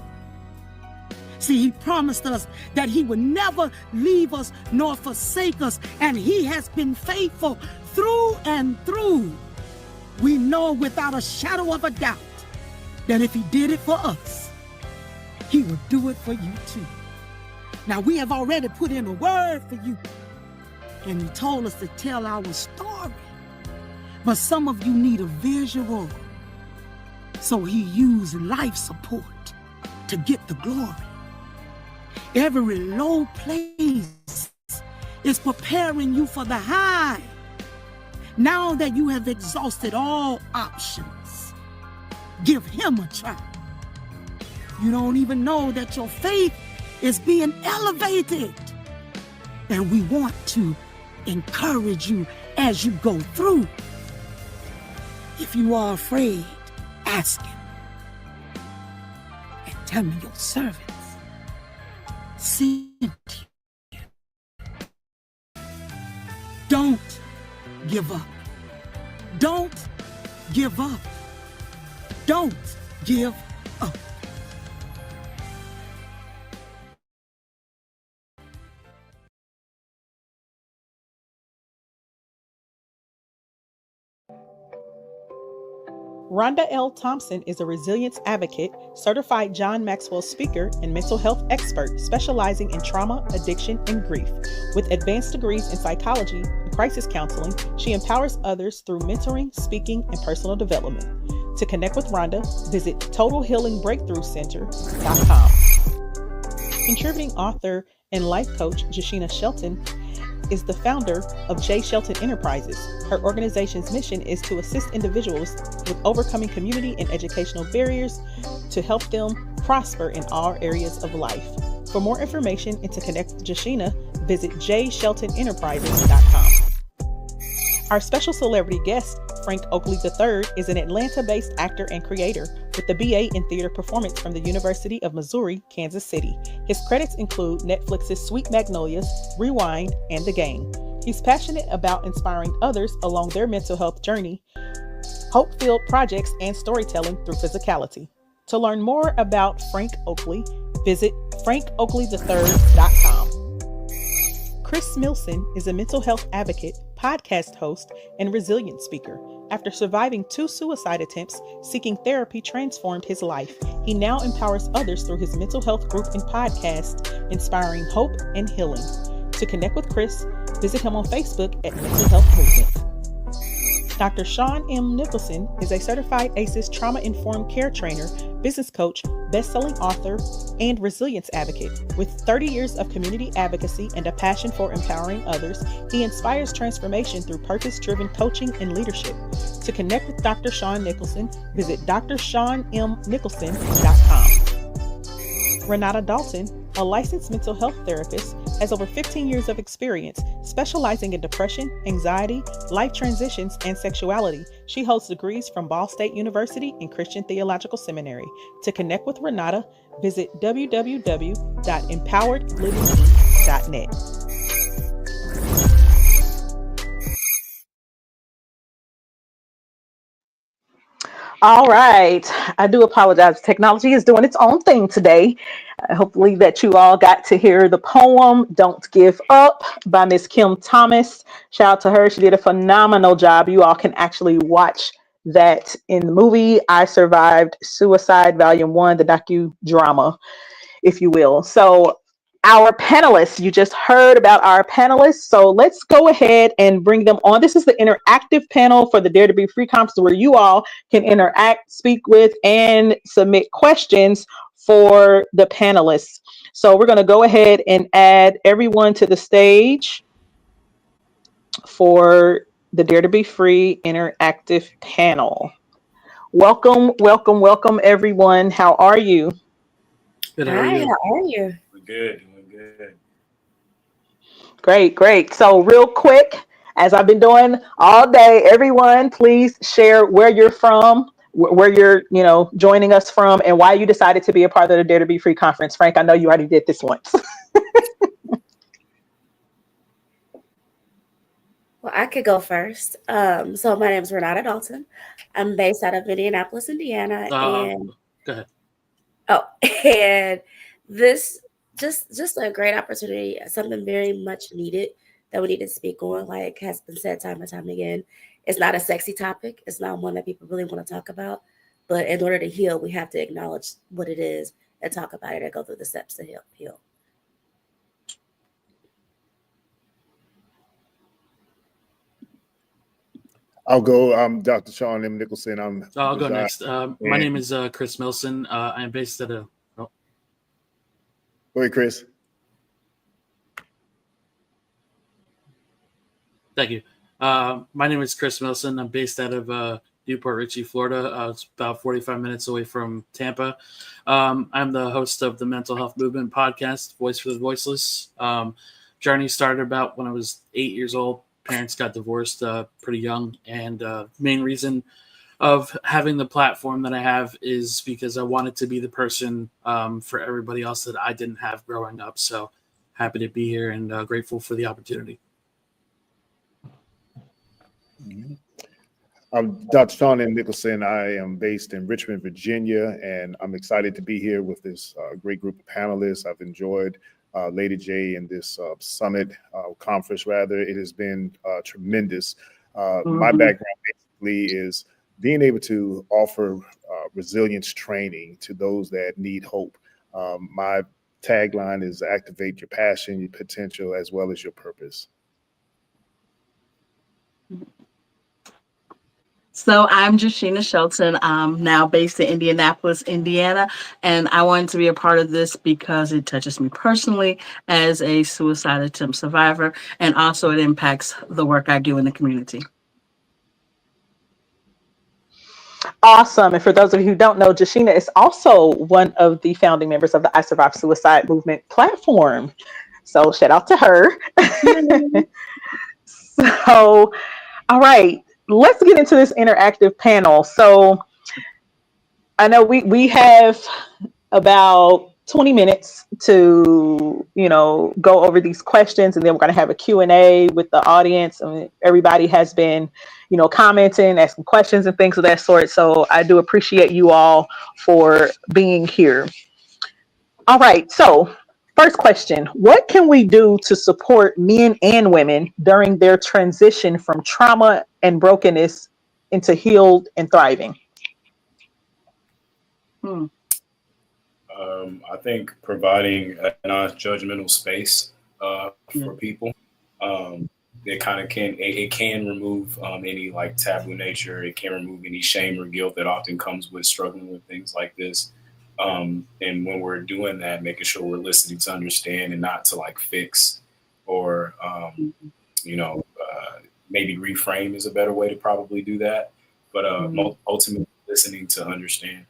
See, He promised us that He would never leave us nor forsake us, and He has been faithful through and through. We know without a shadow of a doubt that if He did it for us, He will do it for you too. Now, we have already put in a word for you, and He told us to tell our story. But some of you need a visual, so He used life support to get the glory. Every low place is preparing you for the high. Now that you have exhausted all options, give Him a try. You don't even know that your faith is being elevated. And we want to encourage you as you go through. If you are afraid, ask Him. And tell me your servants sent you. Don't give up. Don't give up. Don't give up. Rhonda L. Thompson is a resilience advocate, certified John Maxwell speaker, and mental health expert specializing in trauma, addiction, and grief. With advanced degrees in psychology and crisis counseling, she empowers others through mentoring, speaking, and personal development. To connect with Rhonda, visit TotalHealingBreakthroughCenter.com. Contributing author and life coach Jashina Shelton is the founder of J. Shelton Enterprises. Her organization's mission is to assist individuals with overcoming community and educational barriers to help them prosper in all areas of life. For more information and to connect with Jashina, visit jsheltonenterprises.com. Our special celebrity guest, Frank Oakley III, is an Atlanta-based actor and creator with a BA in theater performance from the University of Missouri, Kansas City. His credits include Netflix's Sweet Magnolias, Rewind, and The Game. He's passionate about inspiring others along their mental health journey, hope-filled projects, and storytelling through physicality. To learn more about Frank Oakley, visit frankoakleyIII.com. Chris Milson is a mental health advocate, podcast host, and resilience speaker. After surviving 2 suicide attempts, seeking therapy transformed his life. He now empowers others through his mental health group and podcast, inspiring hope and healing. To connect with Chris, visit him on Facebook at Mental Health Movement. Dr. Sean M. Nicholson is a certified ACEs trauma-informed care trainer, business coach, best-selling author, and resilience advocate. With 30 years of community advocacy and a passion for empowering others, he inspires transformation through purpose-driven coaching and leadership. To connect with Dr. Sean Nicholson, visit drshawnmnicholson.com. Renata Dalton, a licensed mental health therapist, has over 15 years of experience specializing in depression, anxiety, life transitions, and sexuality. She holds degrees from Ball State University and Christian Theological Seminary. To connect with Renata, visit www.empoweredlivinginc.net. All right. I do apologize. Technology is doing its own thing today. Hopefully that you all got to hear the poem Don't Give Up by Miss Kim Thomas. Shout out to her. She did a phenomenal job. You all can actually watch that in the movie I Survived Suicide Volume 1, the docudrama, if you will. So our panelists, you just heard about our panelists. So let's go ahead and bring them on. This is the interactive panel for the Dare to Be Free conference where you all can interact, speak with, and submit questions for the panelists. So we're going to go ahead and add everyone to the stage for the Dare to Be Free interactive panel. Welcome, welcome, welcome, everyone. How are you? Good. How are Hi, you? how are you? Doing good, doing good. Great, great. So real quick, as I've been doing all day, everyone, please share where you're from, where you're, joining us from, and why you decided to be a part of the Dare to Be Free conference. Frank, I know you already did this once. Well, I could go first. So my name is Renata Dalton. I'm based out of Indianapolis, Indiana, and Go ahead. and this just a great opportunity, something very much needed that we need to speak on. Like has been said time and time again, it's not a sexy topic. It's not one that people really want to talk about. But in order to heal, we have to acknowledge what it is and talk about it and go through the steps to heal. I'll go. I'm Dr. Sean M. Nicholson. I'll go next. My name is Chris Milson. I am based at a. Oh. Go ahead, Chris. Thank you. My name is Chris Milson. I'm based out of Newport Richey, Florida. It's about 45 minutes away from Tampa. I'm the host of the Mental Health Movement podcast, Voice for the Voiceless. Journey started about when I was 8 years old. Parents got divorced pretty young, and main reason of having the platform that I have is because I wanted to be the person for everybody else that I didn't have growing up. So happy to be here and grateful for the opportunity. I'm Dr. Sean M. Nicholson. I am based in Richmond, Virginia, and I'm excited to be here with this great group of panelists. I've enjoyed Lady J in this summit conference, rather. It has been tremendous. My background basically is being able to offer resilience training to those that need hope. My tagline is activate your passion, your potential, as well as your purpose. So I'm Jashina Shelton. I'm now based in Indianapolis, Indiana, and I wanted to be a part of this because it touches me personally as a suicide attempt survivor, and also it impacts the work I do in the community. Awesome. And for those of you who don't know, Jashina is also one of the founding members of the I Survived Suicide Movement platform. So shout out to her. So, all right. Let's get into this interactive panel. So I know we have about 20 minutes to, go over these questions, and then we're going to have a Q&A with the audience. I mean, everybody has been, commenting, asking questions and things of that sort. So I do appreciate you all for being here. All right. So First question: what can we do to support men and women during their transition from trauma and brokenness into healed and thriving? I think providing a non-judgmental space for people, it kind of it can remove any like taboo nature. It can remove any shame or guilt that often comes with struggling with things like this. And when we're doing that, making sure we're listening to understand and not to like fix or you know maybe reframe is a better way to probably do that. But ultimately, listening to understand.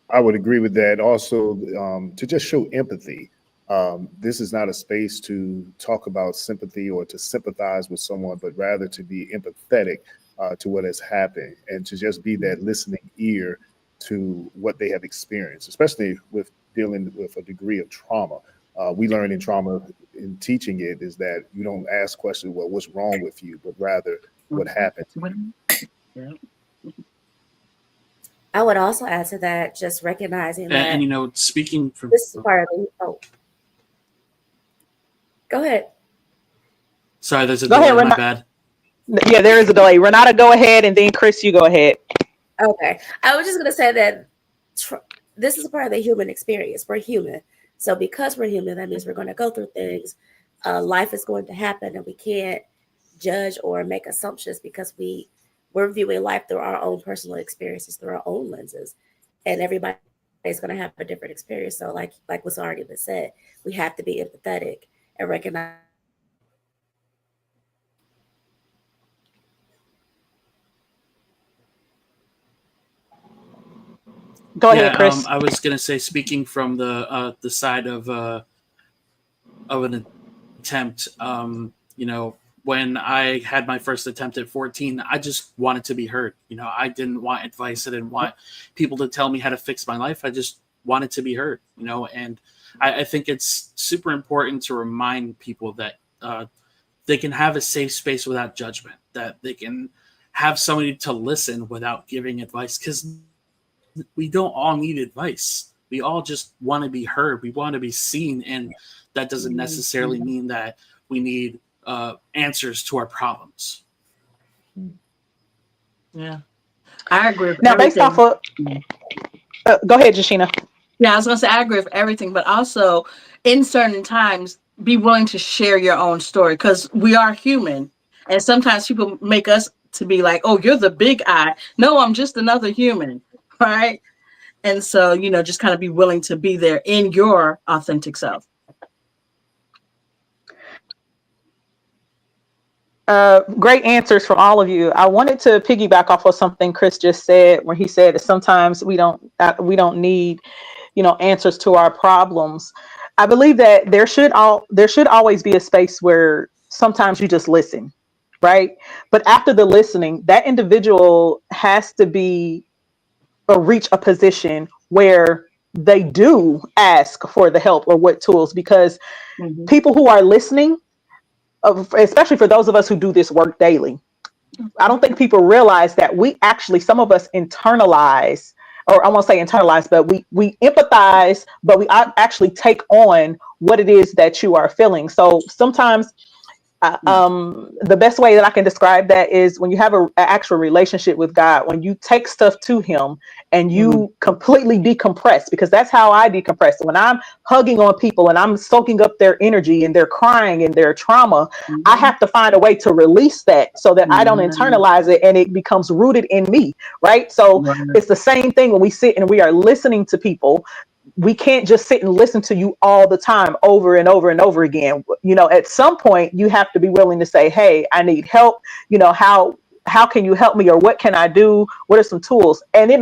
I would agree with that. Also, to just show empathy. This is not a space to talk about sympathy or to sympathize with someone, but rather to be empathetic to what has happened and to just be that listening ear to what they have experienced, especially with dealing with a degree of trauma. We learn in trauma in teaching it is that you don't ask questions, well, what's wrong with you, but rather what happened. Yeah. I would also add to that, just recognizing that And you know, speaking from this is part of the. Oh, go ahead. sorry, there's a Go delay. ahead, My Renata. bad. Yeah, there is a delay. Renata, go ahead, and then Chris, you go ahead. Okay, I was just gonna say that this is a part of the human experience. We're human, so because we're human, that means we're going to go through things. Life is going to happen, and we can't judge or make assumptions because we're viewing life through our own personal experiences, through our own lenses, and everybody's going to have a different experience. So, like what's already been said, we have to be empathetic and recognize. Go Yeah, ahead, Chris. I was gonna say, speaking from the side of an attempt, you know, when I had my first attempt at 14, I just wanted to be heard. You know, I didn't want advice. I didn't want people to tell me how to fix my life. I just wanted to be heard. You know, and I think it's super important to remind people that they can have a safe space without judgment. That they can have somebody to listen without giving advice, because we don't all need advice. We all just want to be heard. We want to be seen, and that doesn't necessarily mean that we need answers to our problems. Yeah, I agree with Now, based off everything. of, go ahead, Jashina. Yeah, I was gonna say I agree with everything, but also in certain times, be willing to share your own story because we are human, and sometimes people make us to be like, "Oh, you're the big I." No, I'm just another human, right? And so, just kind of be willing to be there in your authentic self. Great answers from all of you. I wanted to piggyback off of something Chris just said, where he said that sometimes we don't need, answers to our problems. I believe that there should always be a space where sometimes you just listen, right? But after the listening, that individual has to be or reach a position where they do ask for the help or what tools, because people who are listening, especially for those of us who do this work daily, I don't think people realize that we actually, some of us internalize, or I won't say internalize, but we empathize, but we actually take on what it is that you are feeling. So sometimes the best way that I can describe that is when you have an actual relationship with God, when you take stuff to Him and you completely decompress, because that's how I decompress. When I'm hugging on people and I'm soaking up their energy and their crying and their trauma, I have to find a way to release that so that I don't internalize it and it becomes rooted in me, right? So it's the same thing when we sit and we are listening to people. We can't just sit and listen to you all the time over and over and over again. At some point you have to be willing to say, hey, I need help. How can you help me, or what can I do? What are some tools? And it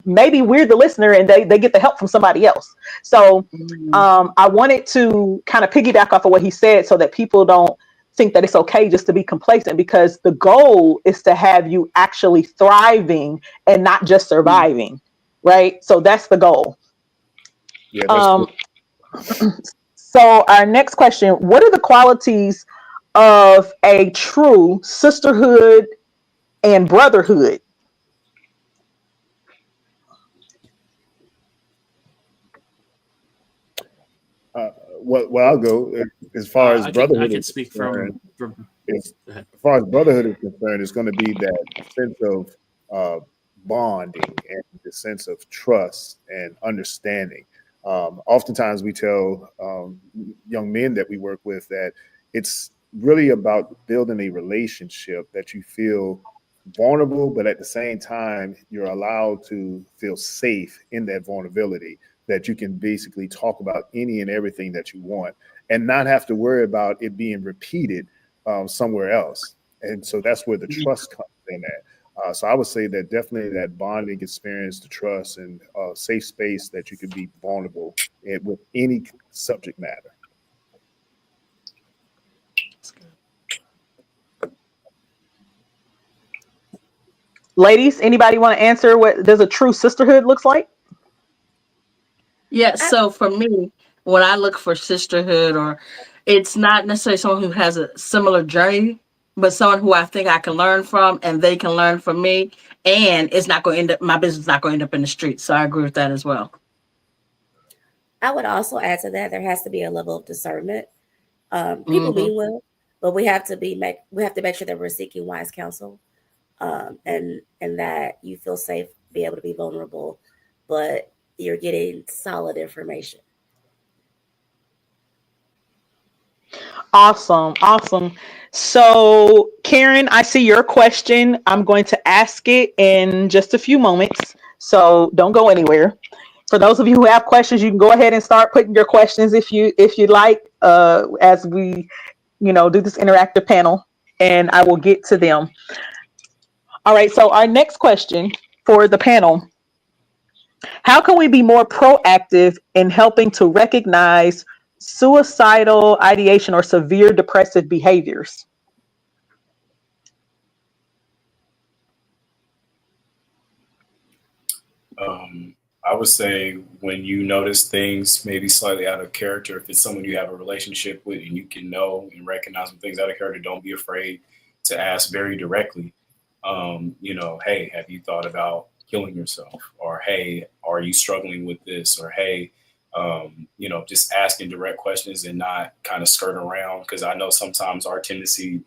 maybe we're the listener and they get the help from somebody else. So I wanted to kind of piggyback off of what he said so that people don't think that it's okay just to be complacent, because the goal is to have you actually thriving and not just surviving. Right. So that's the goal. Yeah, that's cool. So our next question: what are the qualities of a true sisterhood and brotherhood? well, I'll go as far as I brotherhood can is speak concerned. from. As Go ahead. far as brotherhood is concerned, it's going to be that sense of bonding and the sense of trust and understanding. Oftentimes, we tell young men that we work with that it's really about building a relationship that you feel vulnerable, but at the same time, you're allowed to feel safe in that vulnerability, that you can basically talk about any and everything that you want and not have to worry about it being repeated somewhere else. And so that's where the trust comes in at. So I would say that definitely that bonding experience, the trust and safe space that you can be vulnerable with any subject matter. Ladies, anybody want to answer what does a true sisterhood looks like? Yeah, so for me, when I look for sisterhood, or it's not necessarily someone who has a similar journey, but someone who I think I can learn from and they can learn from me, and it's not going to end up, my business is not going to end up in the street. So I agree with that as well. I would also add to that there has to be a level of discernment. People Mm-hmm. mean well, but we have to make sure that we're seeking wise counsel, and that you feel safe, be able to be vulnerable, but you're getting solid information. Awesome. Awesome. So, Karen, I see your question. I'm going to ask it in just a few moments. So, don't go anywhere. For those of you who have questions, you can go ahead and start putting your questions if you'd like as we, do this interactive panel, and I will get to them. All right. So, our next question for the panel: how can we be more proactive in helping to recognize suicidal ideation or severe depressive behaviors? I would say when you notice things maybe slightly out of character, if it's someone you have a relationship with and you can know and recognize when things out of character, don't be afraid to ask very directly. Hey, have you thought about killing yourself? Or hey, are you struggling with this? Or hey, just asking direct questions and not kind of skirt around. Because I know sometimes our tendency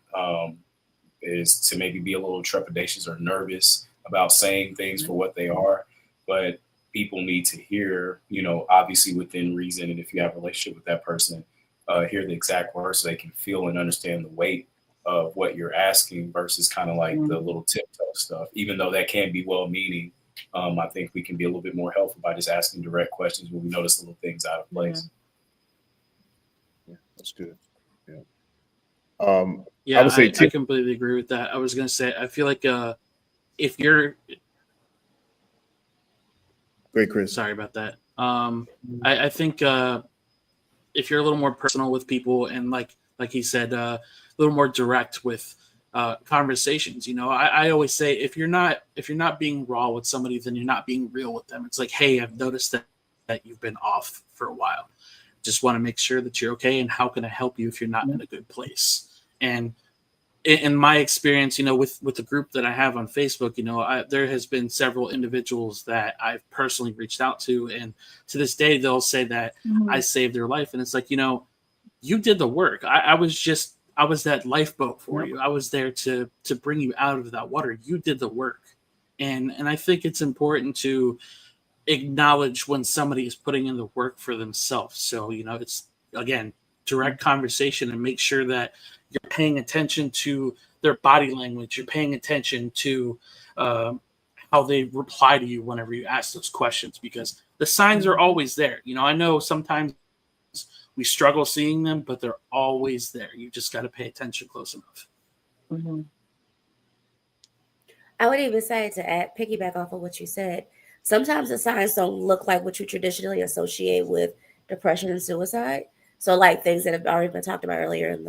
is to maybe be a little trepidatious or nervous about saying things for what they are. But people need to hear, obviously within reason. And if you have a relationship with that person, hear the exact words so they can feel and understand the weight of what you're asking versus kind of like the little tiptoe stuff. Even though that can be well meaning, I think we can be a little bit more helpful by just asking direct questions when we notice little things out of place. Yeah, that's good. Yeah. Yeah, I would say I completely agree with that. I was going to say, I feel like if you're great, Chris. Sorry about that. I think if you're a little more personal with people and like he said, a little more direct with conversations. I always say if you're not being raw with somebody, then you're not being real with them. It's like, hey, I've noticed that you've been off for a while. Just want to make sure that you're okay, and how can I help you if you're not in a good place? And in my experience, with the group that I have on Facebook, there has been several individuals that I've personally reached out to, and to this day, they'll say that I saved their life. And it's like, you did the work. I was that lifeboat for you. I was there to bring you out of that water. You did the work. And I think it's important to acknowledge when somebody is putting in the work for themselves. So, it's again, direct conversation, and make sure that you're paying attention to their body language. You're paying attention to how they reply to you whenever you ask those questions, because the signs are always there. I know sometimes we struggle seeing them, but they're always there. You just got to pay attention close enough. Mm-hmm. I would even say to piggyback off of what you said, sometimes the signs don't look like what you traditionally associate with depression and suicide. So, like things that have already been talked about earlier in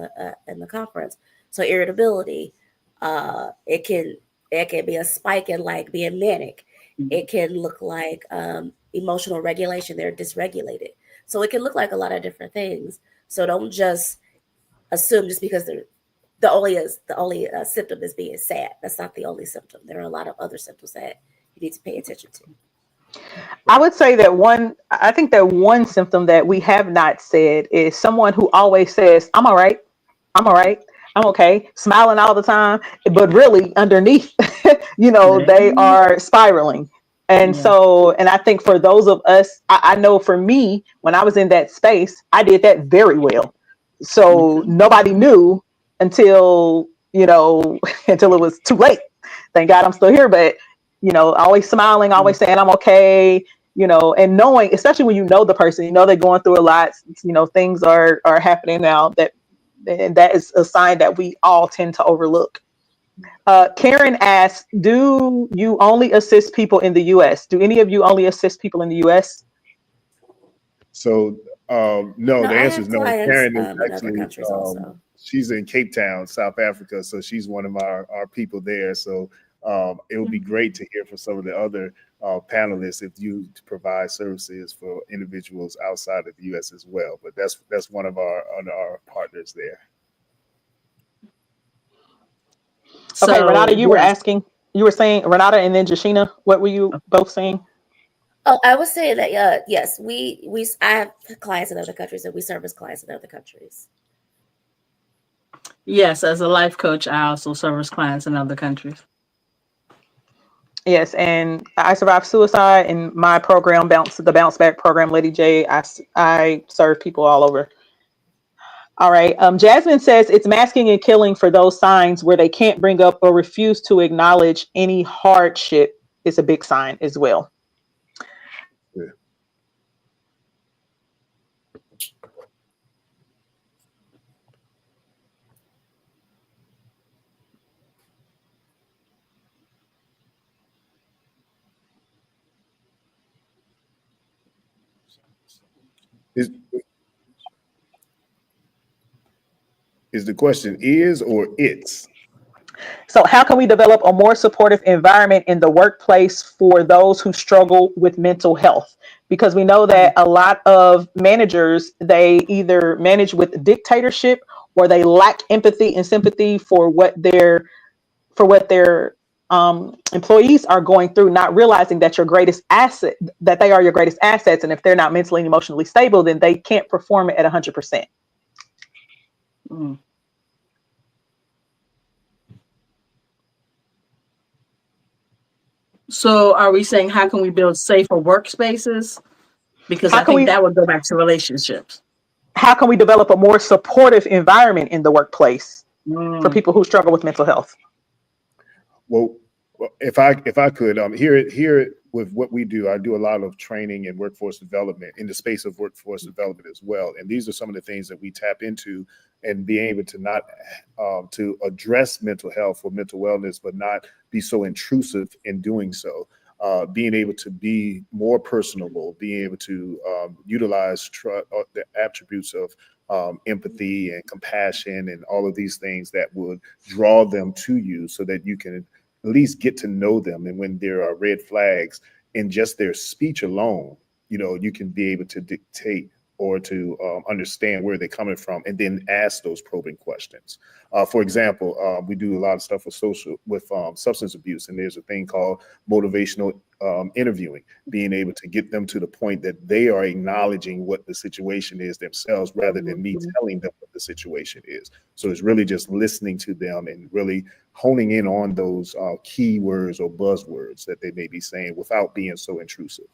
the conference. So, irritability, it can be a spike in like being manic. It can look like emotional regulation; they're dysregulated. So, it can look like a lot of different things. So, don't just assume just because the only symptom is being sad. That's not the only symptom. There are a lot of other symptoms that you need to pay attention to. I would say I think that one symptom that we have not said is someone who always says, I'm all right, I'm all right, I'm okay, smiling all the time, but really underneath, they Man. are spiraling. And Yeah. so, and I think for those of us, I know for me, when I was in that space, I did that very well. Me So too. nobody knew until, until it was too late. Thank God I'm still here, but, always smiling, always saying I'm okay, and knowing, especially when you know the person, they're going through a lot, things are happening now and that is a sign that we all tend to overlook. Karen asks, do you only assist people in the US? Do any of you only assist people in the US? So no, No, the I answer is have no. clients Karen is in other actually countries also. she's in Cape Town, South Africa. So she's one of our people there. So it would be great to hear from some of the other panelists if you provide services for individuals outside of the U.S. as well. But that's one of our partners there. Okay, Renata, So yes. you were saying Renata and then Jashina, what were you both saying? Oh, I was saying that yes, I have clients in other countries and we service clients in other countries. Yes, as a life coach, I also service clients in other countries. Yes, and I survived suicide in my program, the Bounce Back program, Lady J. I serve people all over. All right. Jasmine says it's masking and killing for those signs where they can't bring up or refuse to acknowledge any hardship is a big sign as well. Yeah. Is the question is or it's? So, how can we develop a more supportive environment in the workplace for those who struggle with mental health? Because we know that a lot of managers, they either manage with dictatorship or they lack empathy and sympathy for what their employees are going through, not realizing that that they are your greatest assets, and if they're not mentally and emotionally stable, then they can't perform it at 100%. Mm. So are we saying how can we build safer workspaces? Because How I can think we that would go back to relationships. how can we develop a more supportive environment in the workplace for Mm. people who struggle with mental health? Well, if I could here with what we do, I do a lot of training and workforce development in the space of workforce development as well. And these are some of the things that we tap into and being able to not to address mental health or mental wellness, but not be so intrusive in doing so. Being able to be more personable, being able to utilize the attributes of empathy and compassion and all of these things that would draw them to you so that you can at least get to know them. And when there are red flags in just their speech alone, you can be able to dictate or to understand where they're coming from and then ask those probing questions. For example, we do a lot of stuff with substance abuse, and there's a thing called motivational interviewing, being able to get them to the point that they are acknowledging what the situation is themselves rather than me telling them what the situation is. So it's really just listening to them and really honing in on those key words or buzzwords that they may be saying without being so intrusive.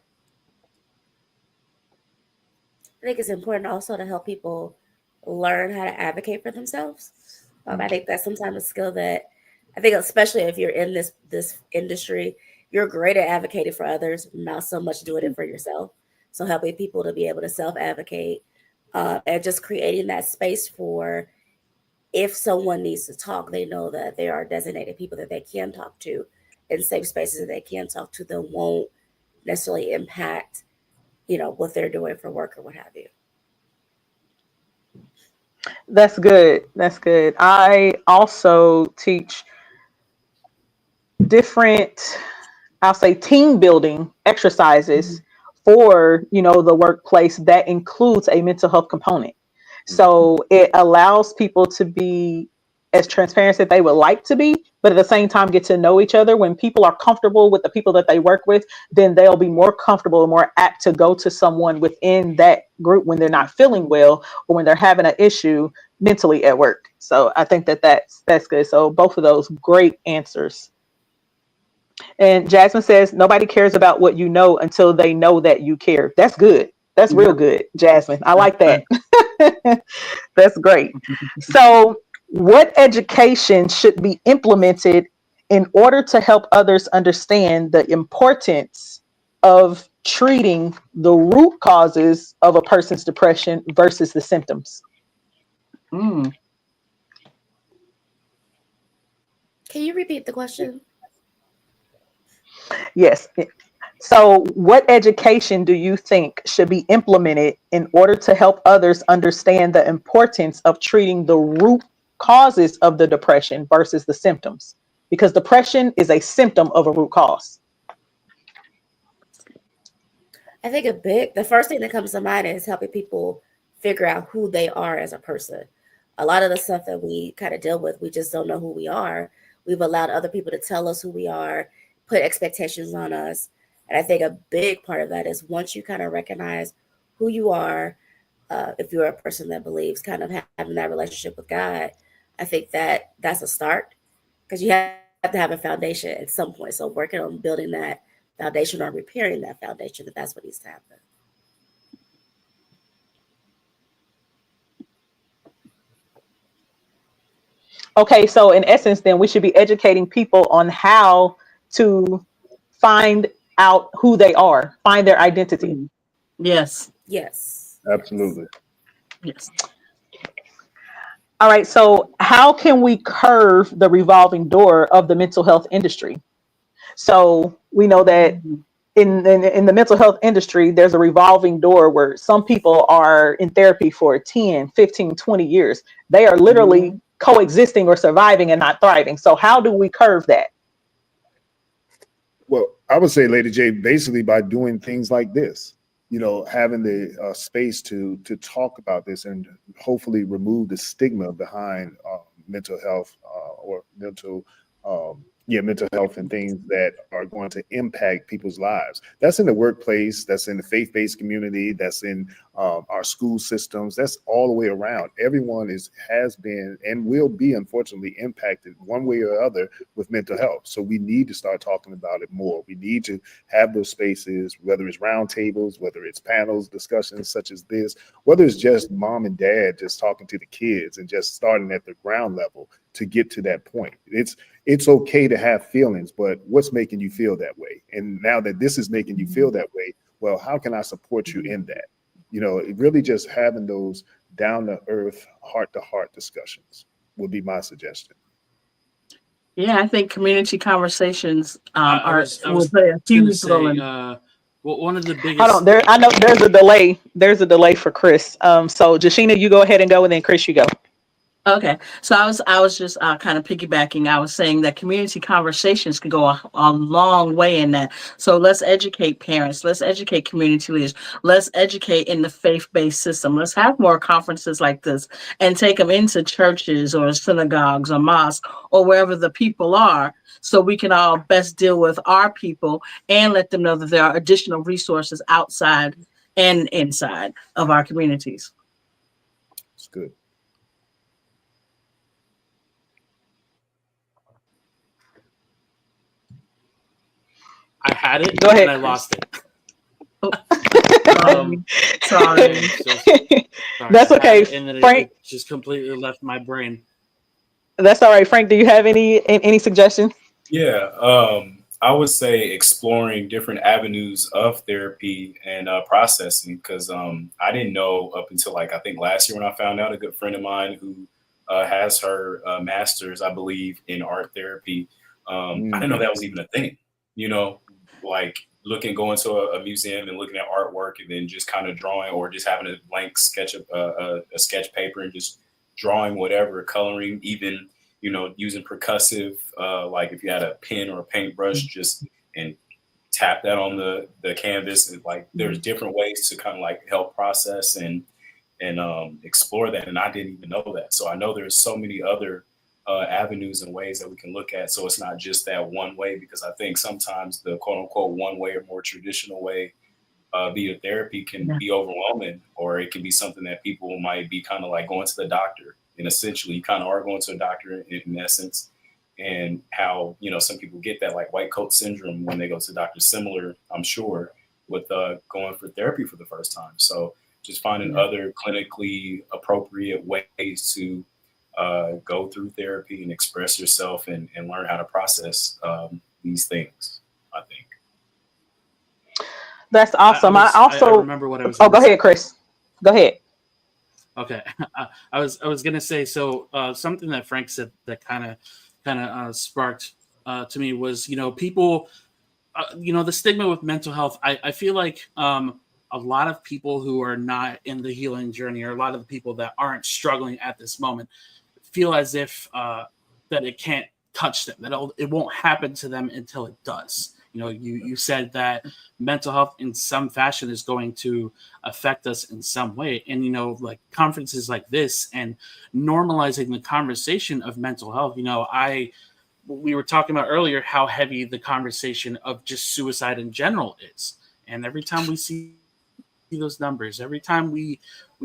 I think it's important also to help people learn how to advocate for themselves. I think that's sometimes a skill that I think, especially if you're in this industry, you're great at advocating for others, not so much doing it for yourself. So helping people to be able to self advocate and just creating that space for if someone needs to talk, they know that there are designated people that they can talk to in safe spaces that they can talk to that won't necessarily impact, what they're doing for work or what have you. That's good. That's good. I also teach different, I'll say, team building exercises for, the workplace that includes a mental health component. So it allows people to be as transparent as they would like to be, but at the same time get to know each other. When people are comfortable with the people that they work with, then they'll be more comfortable and more apt to go to someone within that group when they're not feeling well or when they're having an issue mentally at work. So I think that that's good. So both of those great answers. And Jasmine says, nobody cares about what you know until they know that you care. That's good. That's real good, Jasmine. I like that. That's great. So, what education should be implemented in order to help others understand the importance of treating the root causes of a person's depression versus the symptoms? Can you repeat the question? Yes. So, what education do you think should be implemented in order to help others understand the importance of treating the root causes of the depression versus the symptoms? Because depression is a symptom of a root cause. I think the first thing that comes to mind is helping people figure out who they are as a person. A lot of the stuff that we kind of deal with, we just don't know who we are. We've allowed other people to tell us who we are, put expectations on us. And I think a big part of that is once you kind of recognize who you are, if you're a person that believes kind of having that relationship with God, I think that that's a start because you have to have a foundation at some point. So working on building that foundation or repairing that foundation, if that's what needs to happen. Okay, so in essence, then we should be educating people on how to find out who they are, find their identity. Yes. Yes. Absolutely. Yes. All right, so how can we curve the revolving door of the mental health industry? So we know that in the mental health industry, there's a revolving door where some people are in therapy for 10, 15, 20 years. They are literally coexisting or surviving and not thriving. So how do we curve that? Well, I would say, Lady J, basically by doing things like this, having the space to talk about this and hopefully remove the stigma behind mental health or mental health and things that are going to impact people's lives. That's in the workplace, that's in the faith-based community, that's in our school systems, that's all the way around. Everyone has been and will be unfortunately impacted one way or other with mental health. So we need to start talking about it more. We need to have those spaces, whether it's roundtables, whether it's panels, discussions such as this, whether it's just mom and dad just talking to the kids and just starting at the ground level to get to that point. It's okay to have feelings, but what's making you feel that way? And now that this is making you feel that way, well, how can I support you in that? Really just having those down to earth, heart to heart discussions would be my suggestion. Yeah, I think community conversations I was will play a gonna huge say, role in. well, one of the Hold biggest. on, I know there's a delay. There's a delay for Chris. So Jashina, you go ahead and go, and then Chris, you go. Okay, so I was just kind of piggybacking. I was saying that community conversations can go a long way in that. So let's educate parents. Let's educate community leaders. Let's educate in the faith-based system. Let's have more conferences like this and take them into churches or synagogues or mosques or wherever the people are, so we can all best deal with our people and let them know that there are additional resources outside and inside of our communities. It's good. I had it Go ahead, and I Chris. lost it. Sorry. Sorry. That's I had okay, it and then Frank. it just completely left my brain. That's all right, Frank. Do you have any suggestions? Yeah, I would say exploring different avenues of therapy and processing, because I didn't know up until like I think last year when I found out. A good friend of mine who has her master's, I believe, in art therapy. I didn't know that was even a thing. Like going to a museum and looking at artwork and then just kind of drawing, or just having a blank sketch of a sketch paper and just drawing whatever, coloring, even using percussive, like if you had a pen or a paintbrush, just and tap that on the canvas. And like there's different ways to kind of like help process and explore that. And I didn't even know that. So I know there's so many other avenues and ways that we can look at. So it's not just that one way, because I think sometimes the quote unquote one way or more traditional way via therapy can be overwhelming, or it can be something that people might be kind of like going to the doctor. And essentially, you kind of are going to a doctor in essence. And how, some people get that like white coat syndrome when they go to the doctor, similar, I'm sure, with going for therapy for the first time. So just finding other clinically appropriate ways to go through therapy and express yourself and learn how to process these things, I think. That's awesome. I remember what I was. Oh, go ahead, Chris. Go ahead. Okay, I was gonna say, so something that Frank said that kind of sparked to me was, people, the stigma with mental health. I feel like a lot of people who are not in the healing journey, or a lot of the people that aren't struggling at this moment, feel as if that it can't touch them, that it won't happen to them until it does. You said that mental health in some fashion is going to affect us in some way. And, like conferences like this and normalizing the conversation of mental health, we were talking about earlier how heavy the conversation of just suicide in general is. And every time we see those numbers, every time we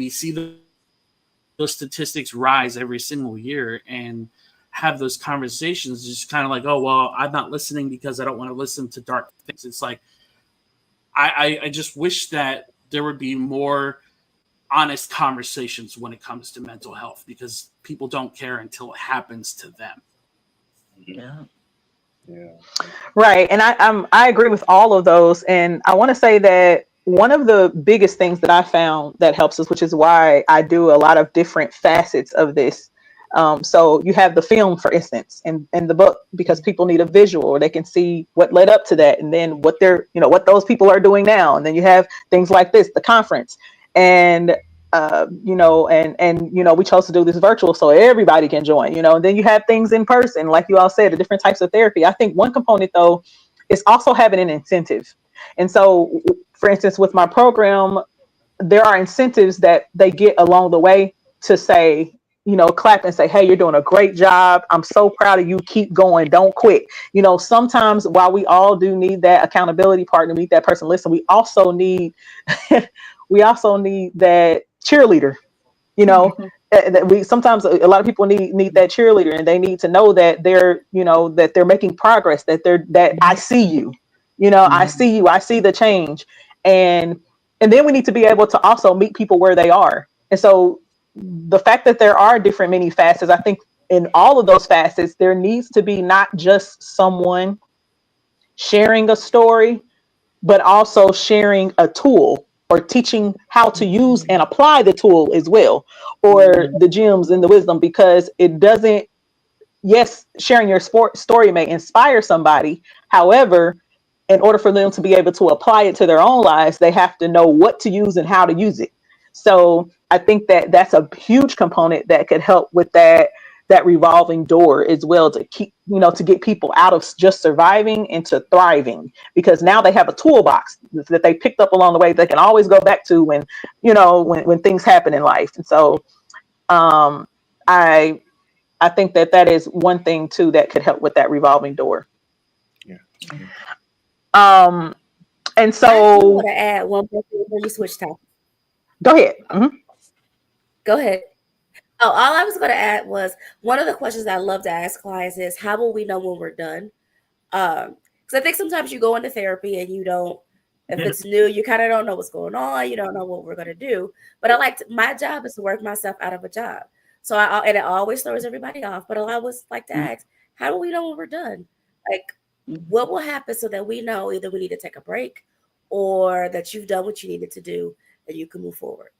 see those statistics rise every single year, and have those conversations, just kind of like, oh, well, I'm not listening because I don't want to listen to dark things. It's like, I just wish that there would be more honest conversations when it comes to mental health, because people don't care until it happens to them. Yeah. Right. And I agree with all of those. And I want to say that one of the biggest things that I found that helps us, which is why I do a lot of different facets of this. So you have the film, for instance, in the book, because people need a visual, or they can see what led up to that, and then what what those people are doing now. And then you have things like this, the conference, and we chose to do this virtual so everybody can join. And then you have things in person, like you all said, the different types of therapy. I think one component though is also having an incentive. And so, for instance, with my program, there are incentives that they get along the way to say, clap and say, hey, you're doing a great job. I'm so proud of you. Keep going. Don't quit. Sometimes while we all do need that accountability partner, need that person, listen, we also need, that cheerleader, that we sometimes a lot of people need that cheerleader, and they need to know that they're making progress, that I see you, I see you, I see the change. And then we need to be able to also meet people where they are. And so the fact that there are different many facets, I think in all of those facets, there needs to be not just someone sharing a story, but also sharing a tool, or teaching how to use and apply the tool as well, or the gems and the wisdom, because it doesn't, yes, sharing your story may inspire somebody. However, in order for them to be able to apply it to their own lives, they have to know what to use and how to use it. So I think that that's a huge component that could help with that revolving door as well, to keep, to get people out of just surviving into thriving, because now they have a toolbox that they picked up along the way they can always go back to when things happen in life. And so I think that is one thing too that could help with that revolving door. And so I do want to add one more thing before you switch topics. Go ahead. Mm-hmm. Go ahead. Oh, all I was going to add was, one of the questions I love to ask clients is, how will we know when we're done? Because I think sometimes you go into therapy and you don't, if it's new, you kind of don't know what's going on. You don't know what we're going to do. But my job is to work myself out of a job. So and it always throws everybody off. But I always like to ask, how do we know when we're done? Like, what will happen so that we know either we need to take a break, or that you've done what you needed to do and you can move forward?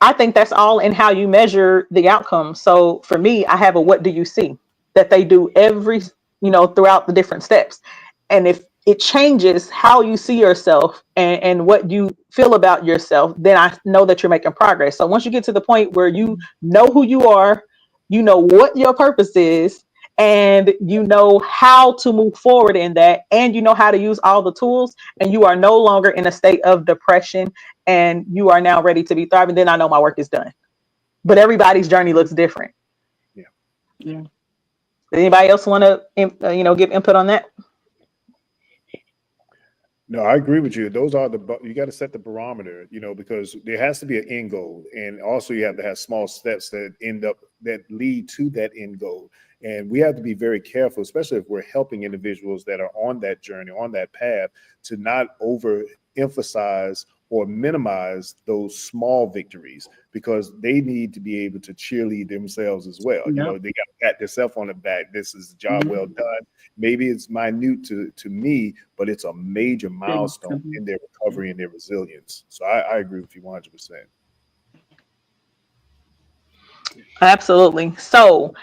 I think that's all in how you measure the outcome. So for me, I have a what do you see that they do every, throughout the different steps. And if it changes how you see yourself and what you feel about yourself, then I know that you're making progress. So once you get to the point where you know who you are, you know what your purpose is, and you know how to move forward in that, and you know how to use all the tools, and you are no longer in a state of depression, and you are now ready to be thriving, then I know my work is done. But everybody's journey looks different. Yeah. Yeah. Anybody else want to, give input on that? No, I agree with you. Those are you got to set the barometer, because there has to be an end goal. And also you have to have small steps that lead to that end goal. And we have to be very careful, especially if we're helping individuals that are on that journey, on that path, to not overemphasize or minimize those small victories, because they need to be able to cheerlead themselves as well. Yep. They got to pat themselves on the back. This is a job well Mhm. done. Maybe it's minute to me, but it's a major milestone in their recovery and their resilience. So I agree with you 100%. Absolutely. So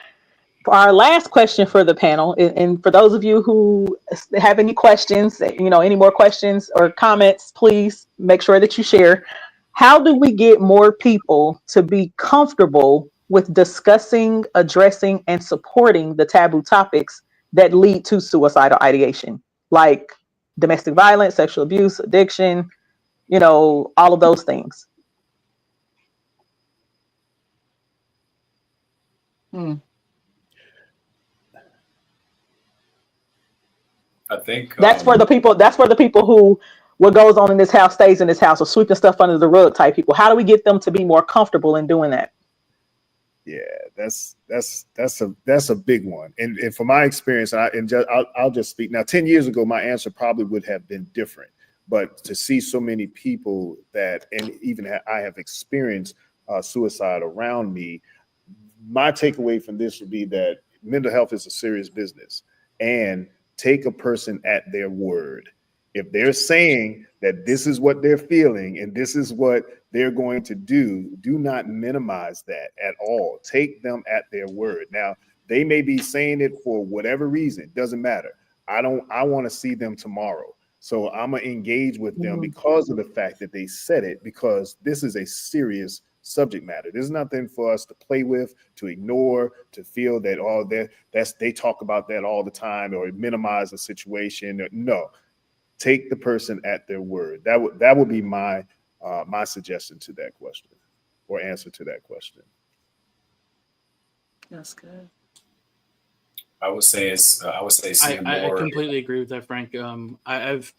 for our last question for the panel, and for those of you who have any questions, any more questions or comments, please make sure that you share. How do we get more people to be comfortable with discussing, addressing, and supporting the taboo topics that lead to suicidal ideation, like domestic violence, sexual abuse, addiction, all of those things? Hmm. I think That's for the people. That's for the people who what goes on in this house stays in this house, or sweeping stuff under the rug type people. How do we get them to be more comfortable in doing that? Yeah, that's a big one. And from my experience, I'll just speak now. 10 years ago, my answer probably would have been different. But to see so many people and even I have experienced suicide around me, my takeaway from this would be that mental health is a serious business, and take a person at their word. If they're saying that this is what they're feeling and this is what they're going to do not minimize that at all. Take them at their word. Now, they may be saying it for whatever reason, doesn't matter. I want to see them tomorrow. So I'm going to engage with them because of the fact that they said it, because this is a serious subject matter. There's nothing for us to play with, to ignore, to feel that they talk about that all the time or minimize the situation. No, take the person at their word. That would be my suggestion to that question, or answer to that question. That's good. I would say seeing I more. completely agree with that, Frank. I've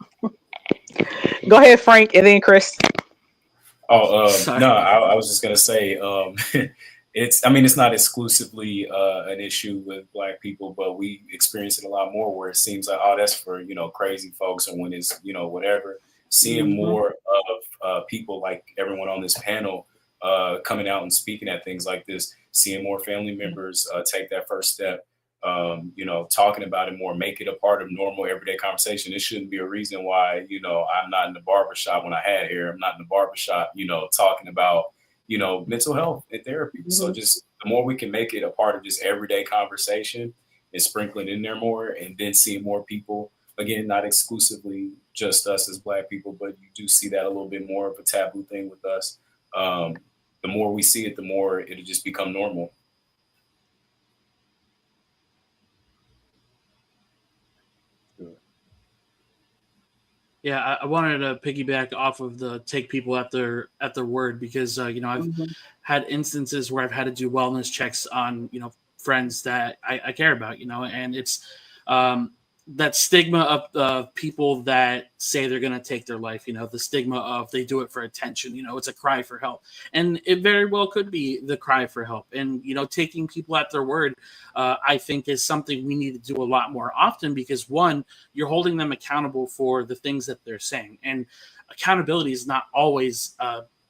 Go ahead, Frank, and then Chris. Sorry. No, I was just gonna say, it's not exclusively an issue with Black people, but we experience it a lot more where it seems like, oh, that's for crazy folks, or when it's whatever. Seeing more of people like everyone on this panel coming out and speaking at things like this, seeing more family members take that first step. Talking about it more, make it a part of normal everyday conversation. It shouldn't be a reason why, I'm not in the barbershop when I had hair. I'm not in the barbershop, talking about, mental health and therapy. So just the more we can make it a part of just everyday conversation and sprinkling in there more, and then seeing more people, again, not exclusively just us as Black people, but you do see that a little bit more of a taboo thing with us. The more we see it, the more it'll just become normal. Yeah, I wanted to piggyback off of the take people at their word, because I've had instances where I've had to do wellness checks on friends that I care about, and it's that stigma of people that say they're going to take their life, the stigma of they do it for attention, it's a cry for help, and it very well could be the cry for help. And taking people at their word, I think, is something we need to do a lot more often, because one, you're holding them accountable for the things that they're saying, and accountability is not always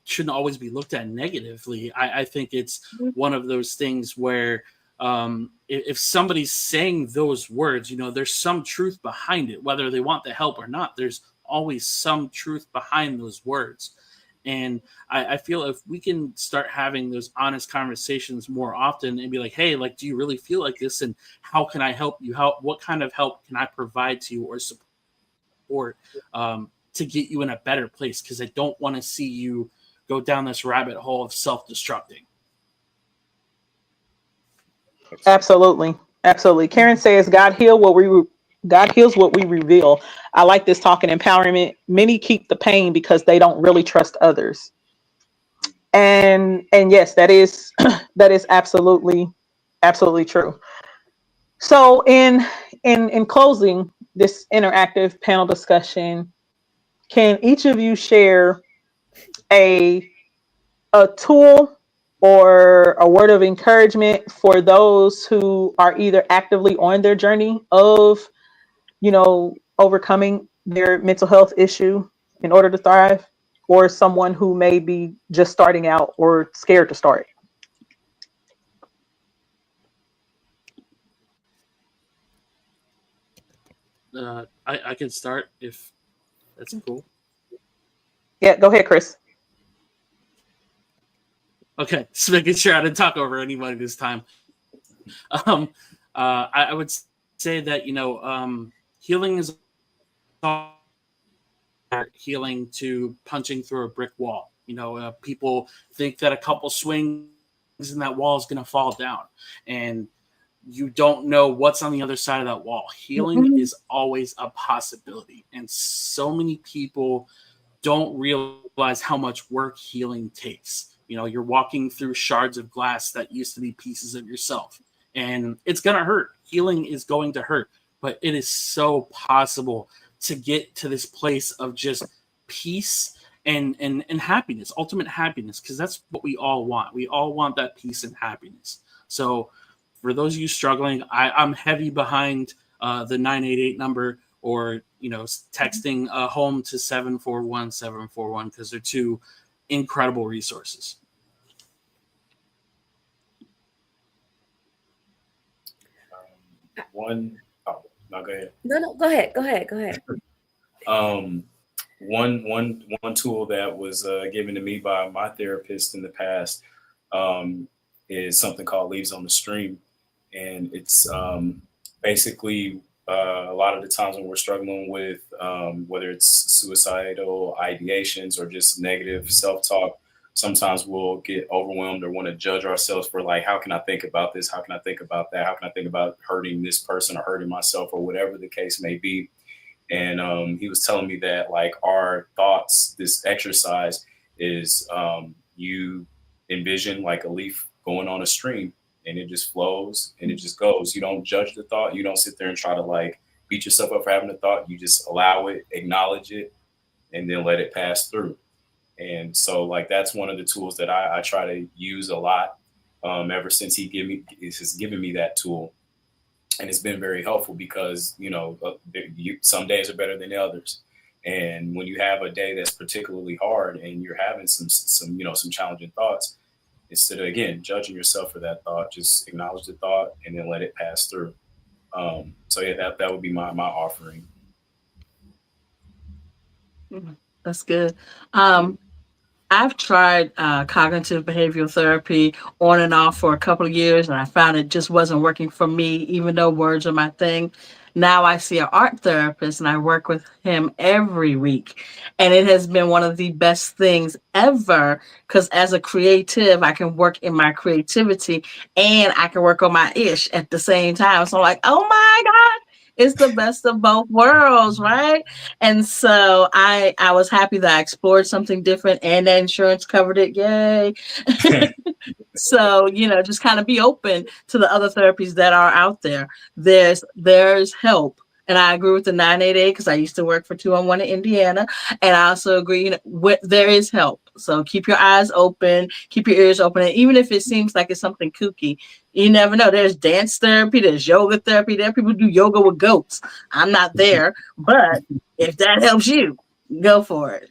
shouldn't always be looked at negatively. I think it's one of those things where if somebody's saying those words, there's some truth behind it, whether they want the help or not. There's always some truth behind those words. And I feel if we can start having those honest conversations more often and be like, hey, like, do you really feel like this? And how can I help you? What kind of help can I provide to you or support to get you in a better place? Because I don't want to see you go down this rabbit hole of self-destructing. Absolutely. Karen says, God heals what we reveal. I like this talk and empowerment. Many keep the pain because they don't really trust others. And yes, that is that is absolutely Absolutely true. So in closing this interactive panel discussion, can each of you share a a tool or a word of encouragement for those who are either actively on their journey of, overcoming their mental health issue in order to thrive, or someone who may be just starting out or scared to start? I can start if that's cool. Yeah, go ahead, Chris. Okay, just making sure I didn't talk over anybody this time. Um, I would say that healing is healing to punching through a brick wall. People think that a couple swings and that wall is going to fall down, and you don't know what's on the other side of that wall. Healing is always a possibility, and so many people don't realize how much work healing takes. You're walking through shards of glass that used to be pieces of yourself, and it's going to hurt. Healing is going to hurt, but it is so possible to get to this place of just peace and happiness, ultimate happiness, because that's what we all want. We all want that peace and happiness. So for those of you struggling, I'm heavy behind the 988 number, or texting home to 741-741, because they're two incredible resources. No, go ahead. No, go ahead. One tool that was given to me by my therapist in the past is something called Leaves on the Stream, and it's basically a lot of the times when we're struggling with whether it's suicidal ideations or just negative self-talk, sometimes we'll get overwhelmed or want to judge ourselves for, like, how can I think about this? How can I think about that? How can I think about hurting this person or hurting myself, or whatever the case may be? And he was telling me that, like, our thoughts, this exercise is you envision like a leaf going on a stream, and it just flows and it just goes. You don't judge the thought. You don't sit there and try to, like, beat yourself up for having a thought. You just allow it, acknowledge it, and then let it pass through. And so, like, that's one of the tools that I try to use a lot ever since he has given me that tool. And it's been very helpful because, some days are better than others. And when you have a day that's particularly hard and you're having some challenging thoughts, instead of, again, judging yourself for that thought, just acknowledge the thought and then let it pass through. So yeah, that would be my offering. That's good. I've tried cognitive behavioral therapy on and off for a couple of years, and I found it just wasn't working for me, even though words are my thing. Now I see an art therapist, and I work with him every week. And it has been one of the best things ever, because as a creative, I can work in my creativity and I can work on my ish at the same time. So I'm like, oh my God, it's the best of both worlds, right? And so I was happy that I explored something different, and that insurance covered it. Yay. So, just kind of be open to the other therapies that are out there. There's help. And I agree with the 988, because I used to work for 211 in Indiana. And I also agree, there is help. So keep your eyes open, keep your ears open. And even if it seems like it's something kooky, you never know. There's dance therapy, there's yoga therapy. There are people who do yoga with goats. I'm not there, but if that helps you, go for it.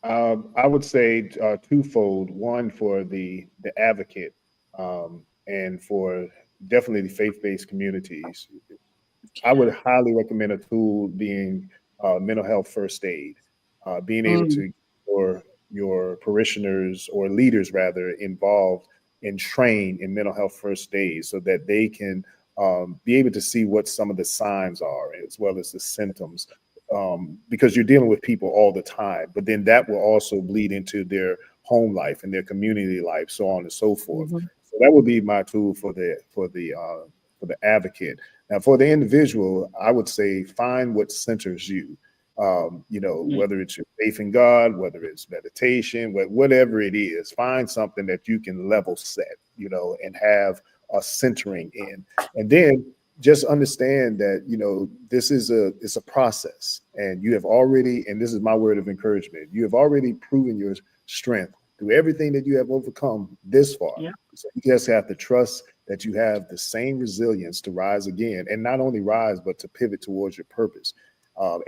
I would say twofold. One for the advocate, and for definitely the faith-based communities. I would highly recommend a tool being mental health first aid, being able to get your parishioners, or leaders rather, involved and trained in mental health first aid, so that they can be able to see what some of the signs are as well as the symptoms, because you're dealing with people all the time, but then that will also bleed into their home life and their community life, so on and so forth. So that would be my tool for the advocate. Now, for the individual, I would say find what centers you. Whether it's your faith in God, whether it's meditation, whatever it is, find something that you can level set, and have a centering in. And then just understand that, this is it's a process, and you have already, and this is my word of encouragement, you have already proven your strength through everything that you have overcome this far. Yeah. So you just have to trust that you have the same resilience to rise again, and not only rise, but to pivot towards your purpose.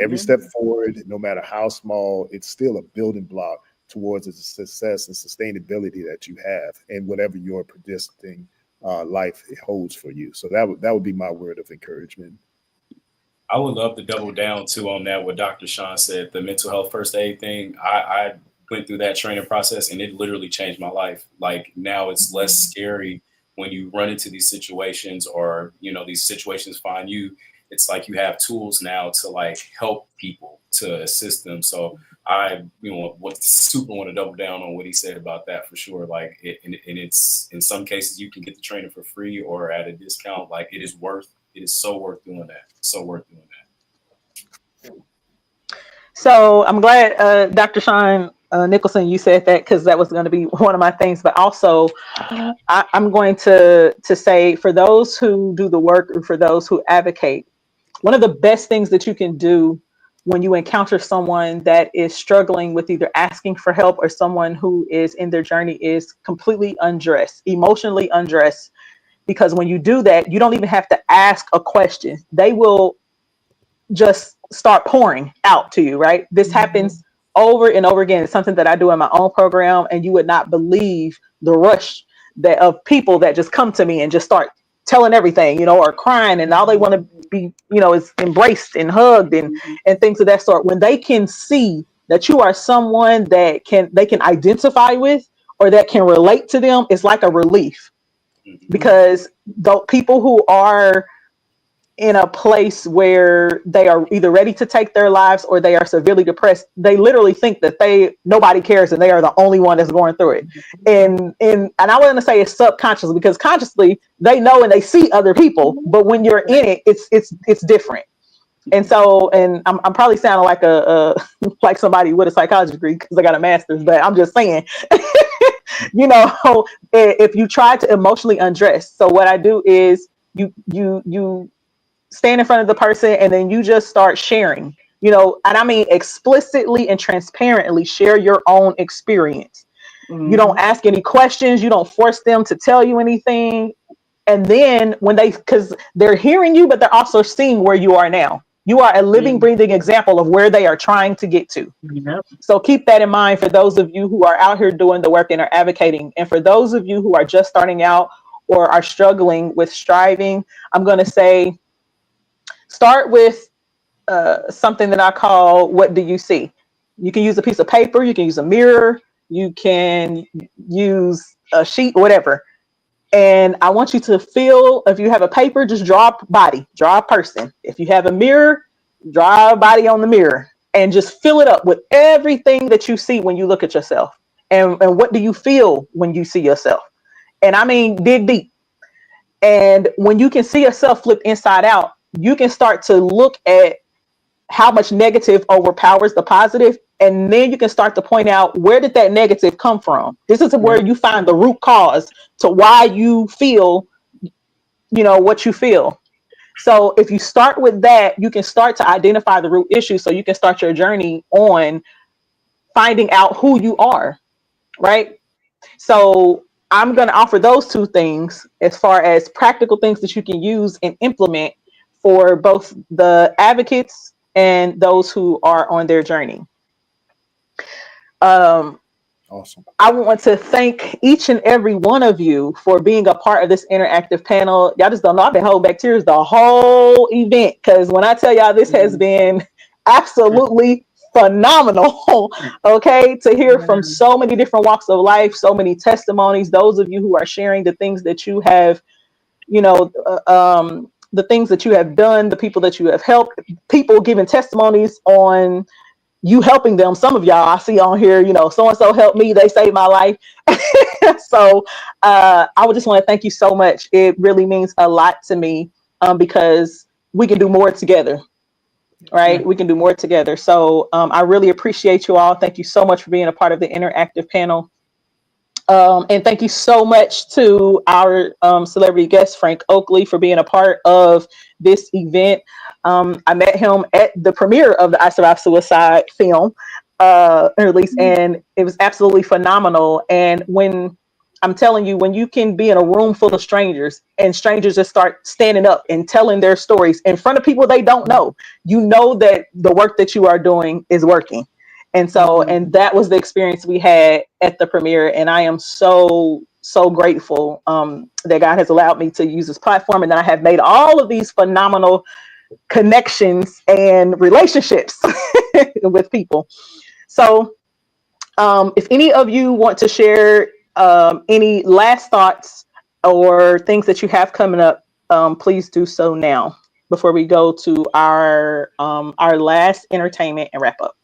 Every step forward, no matter how small, it's still a building block towards the success and sustainability that you have, and whatever your predestined life holds for you. So that would be my word of encouragement. I would love to double down too on that, what Dr. Sean said, the mental health first aid thing. I went through that training process, and it literally changed my life. Like, now it's less scary when you run into these situations, or, these situations find you. It's like you have tools now to like help people, to assist them. So I, super want to double down on what he said about that for sure. Like, and it's, in some cases you can get the training for free or at a discount. Like, it is so worth doing that. So worth doing that. So I'm glad, Dr. Sean Nicholson, you said that, because that was going to be one of my things. But also, I'm going to say, for those who do the work, or for those who advocate, one of the best things that you can do when you encounter someone that is struggling with either asking for help or someone who is in their journey is completely undress, emotionally undress. Because when you do that, you don't even have to ask a question. They will just start pouring out to you, right? This happens over and over again. It's something that I do in my own program, and you would not believe the rush of people that just come to me and just start telling everything, or crying, and all they want to be, is embraced and hugged and things of that sort. When they can see that you are someone that they can identify with, or that can relate to them, it's like a relief. Because the people who are in a place where they are either ready to take their lives or they are severely depressed, they literally think that nobody cares and they are the only one that's going through it. And I want to say it's subconsciously, because consciously they know and they see other people, but when you're in it, it's different. And so, and I'm probably sounding like like somebody with a psychology degree because I got a master's, but I'm just saying, if you try to emotionally undress. So what I do is you stand in front of the person, and then you just start sharing, and I mean explicitly and transparently share your own experience. You don't ask any questions. You don't force them to tell you anything. And then because they're hearing you, but they're also seeing where you are now. You are a living, breathing example of where they are trying to get to. Yep. So keep that in mind for those of you who are out here doing the work and are advocating. And for those of you who are just starting out or are struggling with striving, I'm going to say, start with something that I call, what do you see? You can use a piece of paper, you can use a mirror, you can use a sheet, whatever. And I want you to feel, if you have a paper, just draw a body, draw a person. If you have a mirror, draw a body on the mirror, and just fill it up with everything that you see when you look at yourself. And what do you feel when you see yourself? And I mean, dig deep. And when you can see yourself flipped inside out, you can start to look at how much negative overpowers the positive. And then you can start to point out, where did that negative come from? This is where you find the root cause to why you feel, what you feel. So if you start with that, you can start to identify the root issue, so you can start your journey on finding out who you are, right? So I'm going to offer those two things as far as practical things that you can use and implement for both the advocates and those who are on their journey. Awesome. I want to thank each and every one of you for being a part of this interactive panel. Y'all just don't know, I've been holding back tears the whole event, because when I tell y'all, this has been absolutely phenomenal. Okay, to hear from so many different walks of life, so many testimonies, those of you who are sharing the things that you have, the things that you have done, the people that you have helped, people giving testimonies on you helping them. Some of y'all I see on here, so-and-so helped me, they saved my life. So I would just want to thank you so much. It really means a lot to me, because we can do more together. right? Yeah. We can do more together. So I really appreciate you all. Thank you so much for being a part of the interactive panel. And thank you so much to our celebrity guest, Frank Oakley, for being a part of this event. I met him at the premiere of the I Survived Suicide film release, and it was absolutely phenomenal. And when I'm telling you, when you can be in a room full of strangers and strangers just start standing up and telling their stories in front of people they don't know, you know that the work that you are doing is working. And so, and that was the experience we had at the premiere. And I am so, so grateful that God has allowed me to use this platform. And that I have made all of these phenomenal connections and relationships with people. So if any of you want to share any last thoughts or things that you have coming up, please do so now before we go to our last entertainment and wrap up.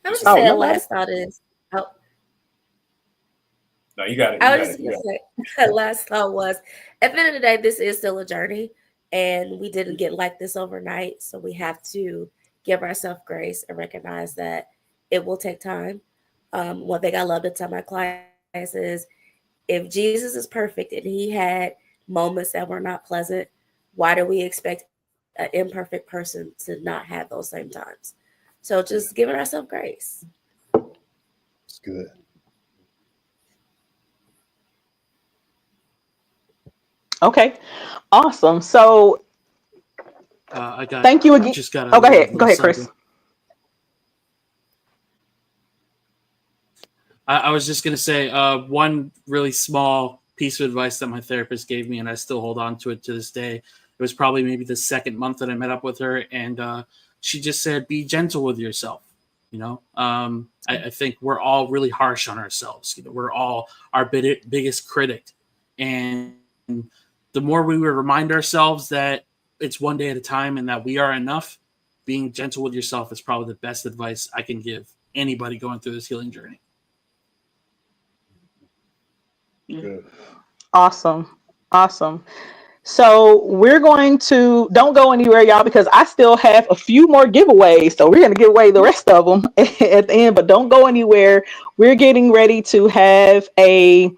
I was just saying, last thought is, No, you got it. I was just going to say, last thought was, at the end of the day, this is still a journey, and we didn't get like this overnight. So we have to give ourselves grace and recognize that it will take time. One thing I love to tell my clients is, if Jesus is perfect and he had moments that were not pleasant, why do we expect an imperfect person to not have those same times? So just giving ourselves grace. It's good. Okay, awesome. So thank you again. Go ahead, Chris. I was just going to say one really small piece of advice that my therapist gave me, and I still hold on to it to this day. It was probably maybe the second month that I met up with her, and she just said, be gentle with yourself. You know, I think we're all really harsh on ourselves. You know, we're all our biggest critic. And the more we would remind ourselves that it's one day at a time and that we are enough, being gentle with yourself is probably the best advice I can give anybody going through this healing journey. Good. Awesome. So we're going to, don't go anywhere, y'all, because I still have a few more giveaways. So we're going to give away the rest of them at the end, but don't go anywhere. We're getting ready to have a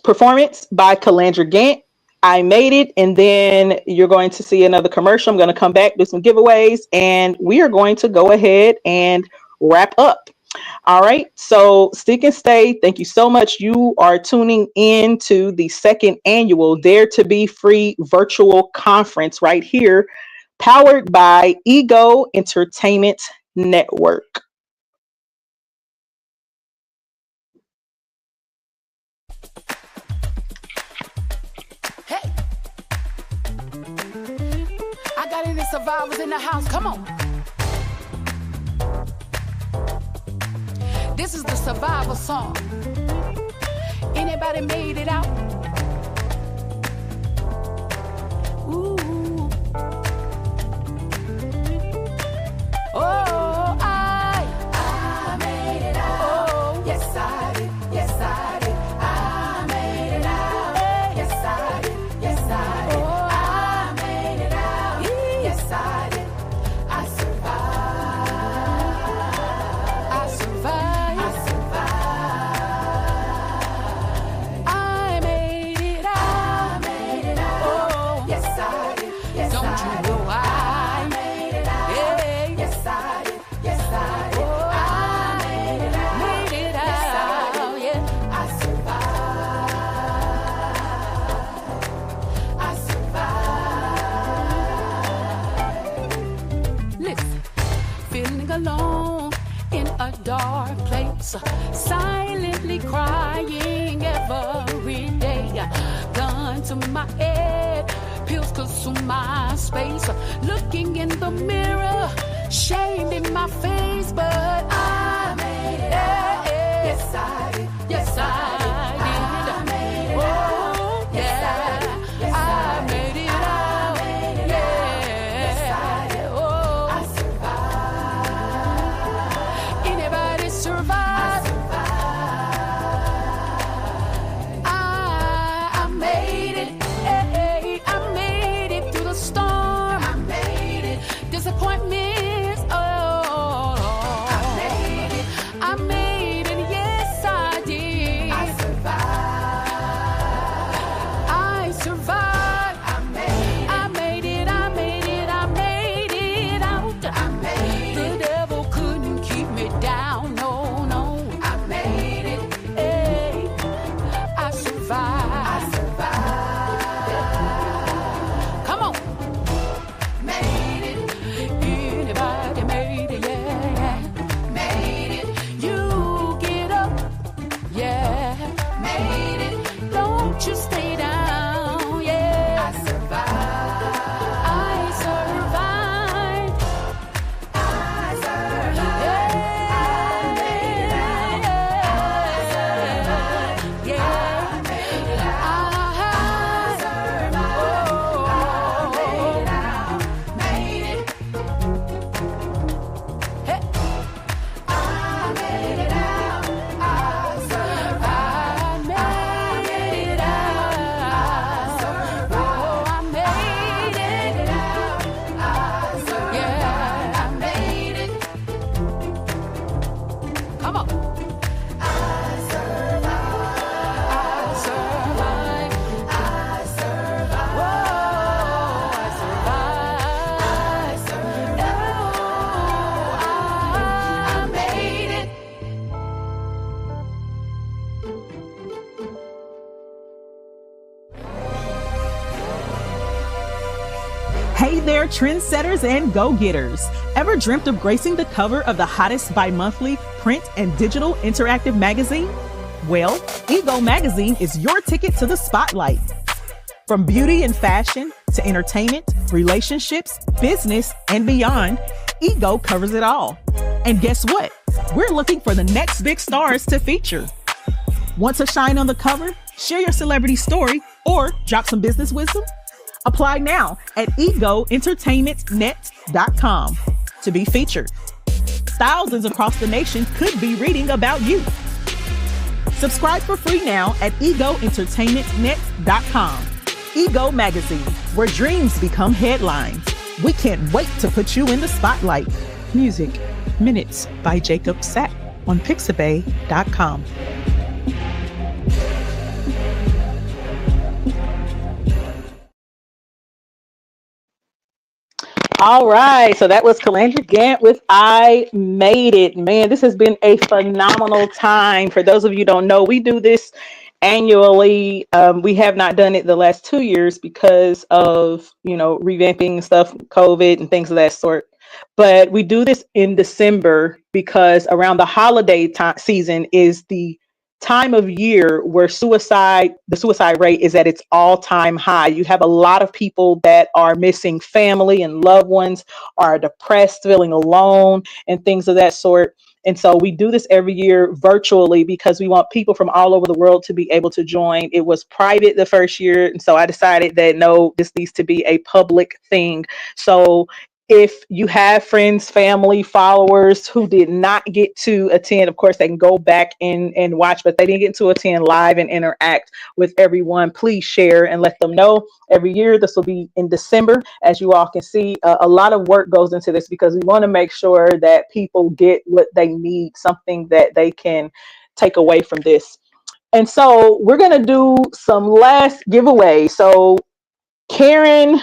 performance by Calandra Gant. I Made It. And then you're going to see another commercial. I'm going to come back, do some giveaways, and we are going to go ahead and wrap up. All right. So stick and stay. Thank you so much. You are tuning in to the second annual Dare to Be Free virtual conference right here, powered by Ego Entertainment Network. Hey, I got any survivors in the house. Come on. This is the survivor song. Anybody made it out? Ooh. Oh, I made it out. Oh, yes I did. Yes I did. I made it out. Yes I did. Yes I did. I made it out. Yes I did. I survived. I survived. Alone in a dark place, silently crying every day. Gun to my head, pills consume my space. Looking in the mirror, shame in my face, but I made it out. Yes, I did. Yes, I did. I made it out. Oh, yeah. I made it out. Yes, I did. Oh, I survived. Anybody survive? I on. I survive. I survive. I survive. Whoa, I survive. I survive. Oh, I made it. Hey there, trendsetters and go-getters. Ever dreamt of gracing the cover of the hottest bi-monthly print and digital interactive magazine? Well, Ego Magazine is your ticket to the spotlight. From beauty and fashion to entertainment, relationships, business, and beyond, Ego covers it all. And guess what? We're looking for the next big stars to feature. Want to shine on the cover, share your celebrity story, or drop some business wisdom? Apply now at egoentertainmentnet.com to be featured. Thousands across the nation could be reading about you. Subscribe for free now at egoentertainmentnet.com. Ego Magazine, where dreams become headlines. We can't wait to put you in the spotlight. Music, Minutes by Jacob Sapp on pixabay.com. All right, so that was Calandra Gant with I Made It. Man, this has been a phenomenal time. For those of you who don't know, we do this annually. We have not done it the last 2 years because of, revamping stuff, COVID and things of that sort. But we do this in December because around the holiday time season is the time of year where the suicide rate is at its all-time high. You have a lot of people that are missing family and loved ones, are depressed, feeling alone, and things of that sort. And so we do this every year virtually because we want people from all over the world to be able to join. It was private the first year, and so I decided that no, this needs to be a public thing. So if you have friends, family, followers who did not get to attend, of course, they can go back and watch, but they didn't get to attend live and interact with everyone. Please share and let them know. Every year, this will be in December. As you all can see, a lot of work goes into this because we want to make sure that people get what they need, something that they can take away from this. And so we're going to do some last giveaways. So Karen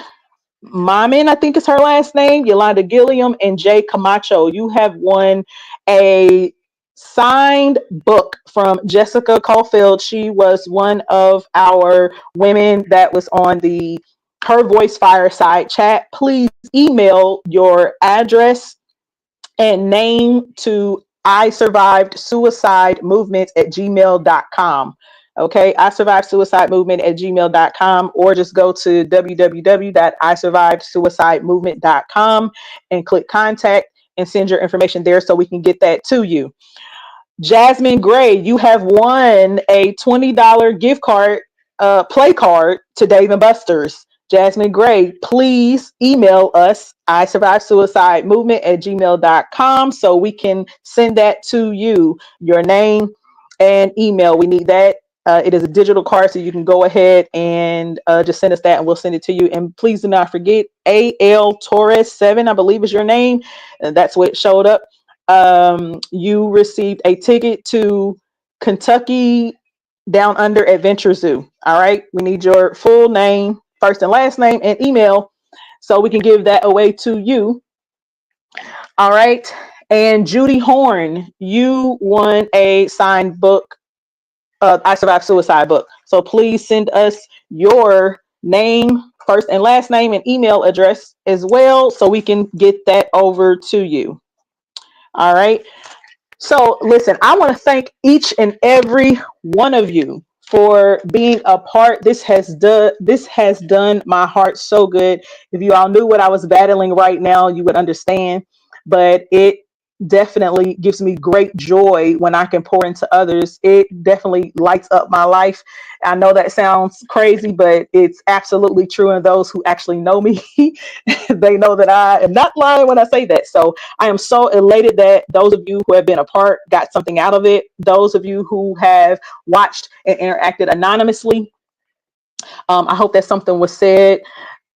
Mamin, I think is her last name, Yolanda Gilliam, and Jay Camacho, you have won a signed book from Jessica Caulfield. She was one of our women that was on the Her Voice Fireside Chat. Please email your address and name to I survived suicide movement at gmail.com. Okay, I survived suicide movement at gmail.com, or just go to www.isurvivedsuicidemovement.com and click contact and send your information there so we can get that to you. Jasmine Gray, you have won a $20 gift card, play card to Dave and Buster's. Jasmine Gray, please email us, I survived suicide movement at gmail.com, so we can send that to you, your name and email. We need that. It is a digital card, so you can go ahead and just send us that and we'll send it to you. And please do not forget AL Torres 7, I believe is your name. And that's what showed up. You received a ticket to Kentucky Down Under Adventure Zoo. All right. We need your full name, first and last name, and email so we can give that away to you. All right. And Judy Horn, you won a signed book, I Survived Suicide book. So please send us your name, first and last name, and email address as well so we can get that over to you. All right. So listen, I want to thank each and every one of you for being a part. This has done my heart so good. If you all knew what I was battling right now, you would understand. But it definitely gives me great joy when I can pour into others. It definitely lights up my life. I know that sounds crazy, but it's absolutely true. And those who actually know me, they know that I am not lying when I say that. So I am so elated that those of you who have been a part got something out of it. Those of you who have watched and interacted anonymously, I hope that something was said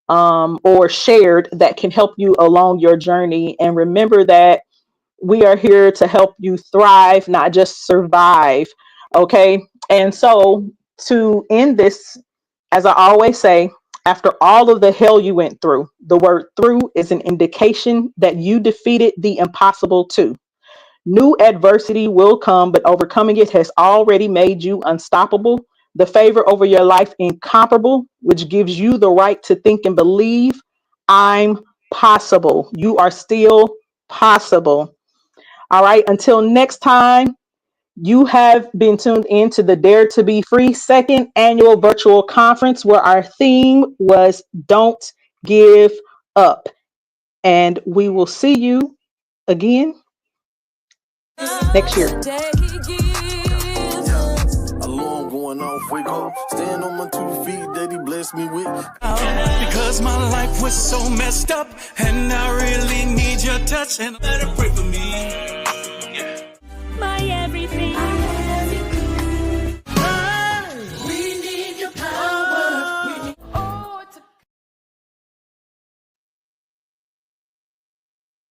or shared that can help you along your journey. And remember that We are here to help you thrive, not just survive. Okay. And so to end this, as I always say, after all of the hell you went through, the word through is an indication that you defeated the impossible too. New adversity will come, but overcoming it has already made you unstoppable. The favor over your life incomparable, which gives you the right to think and believe, I'm possible. You are still possible. All right. Until next time, you have been tuned in to the Dare to Be Free second annual virtual conference, where our theme was Don't Give Up. And we will see you again next year. Alarm going off, wake up, stand on my 2 feet, daddy bless me with. Because my life was so messed up, and I really need your touch, and let it pray for me.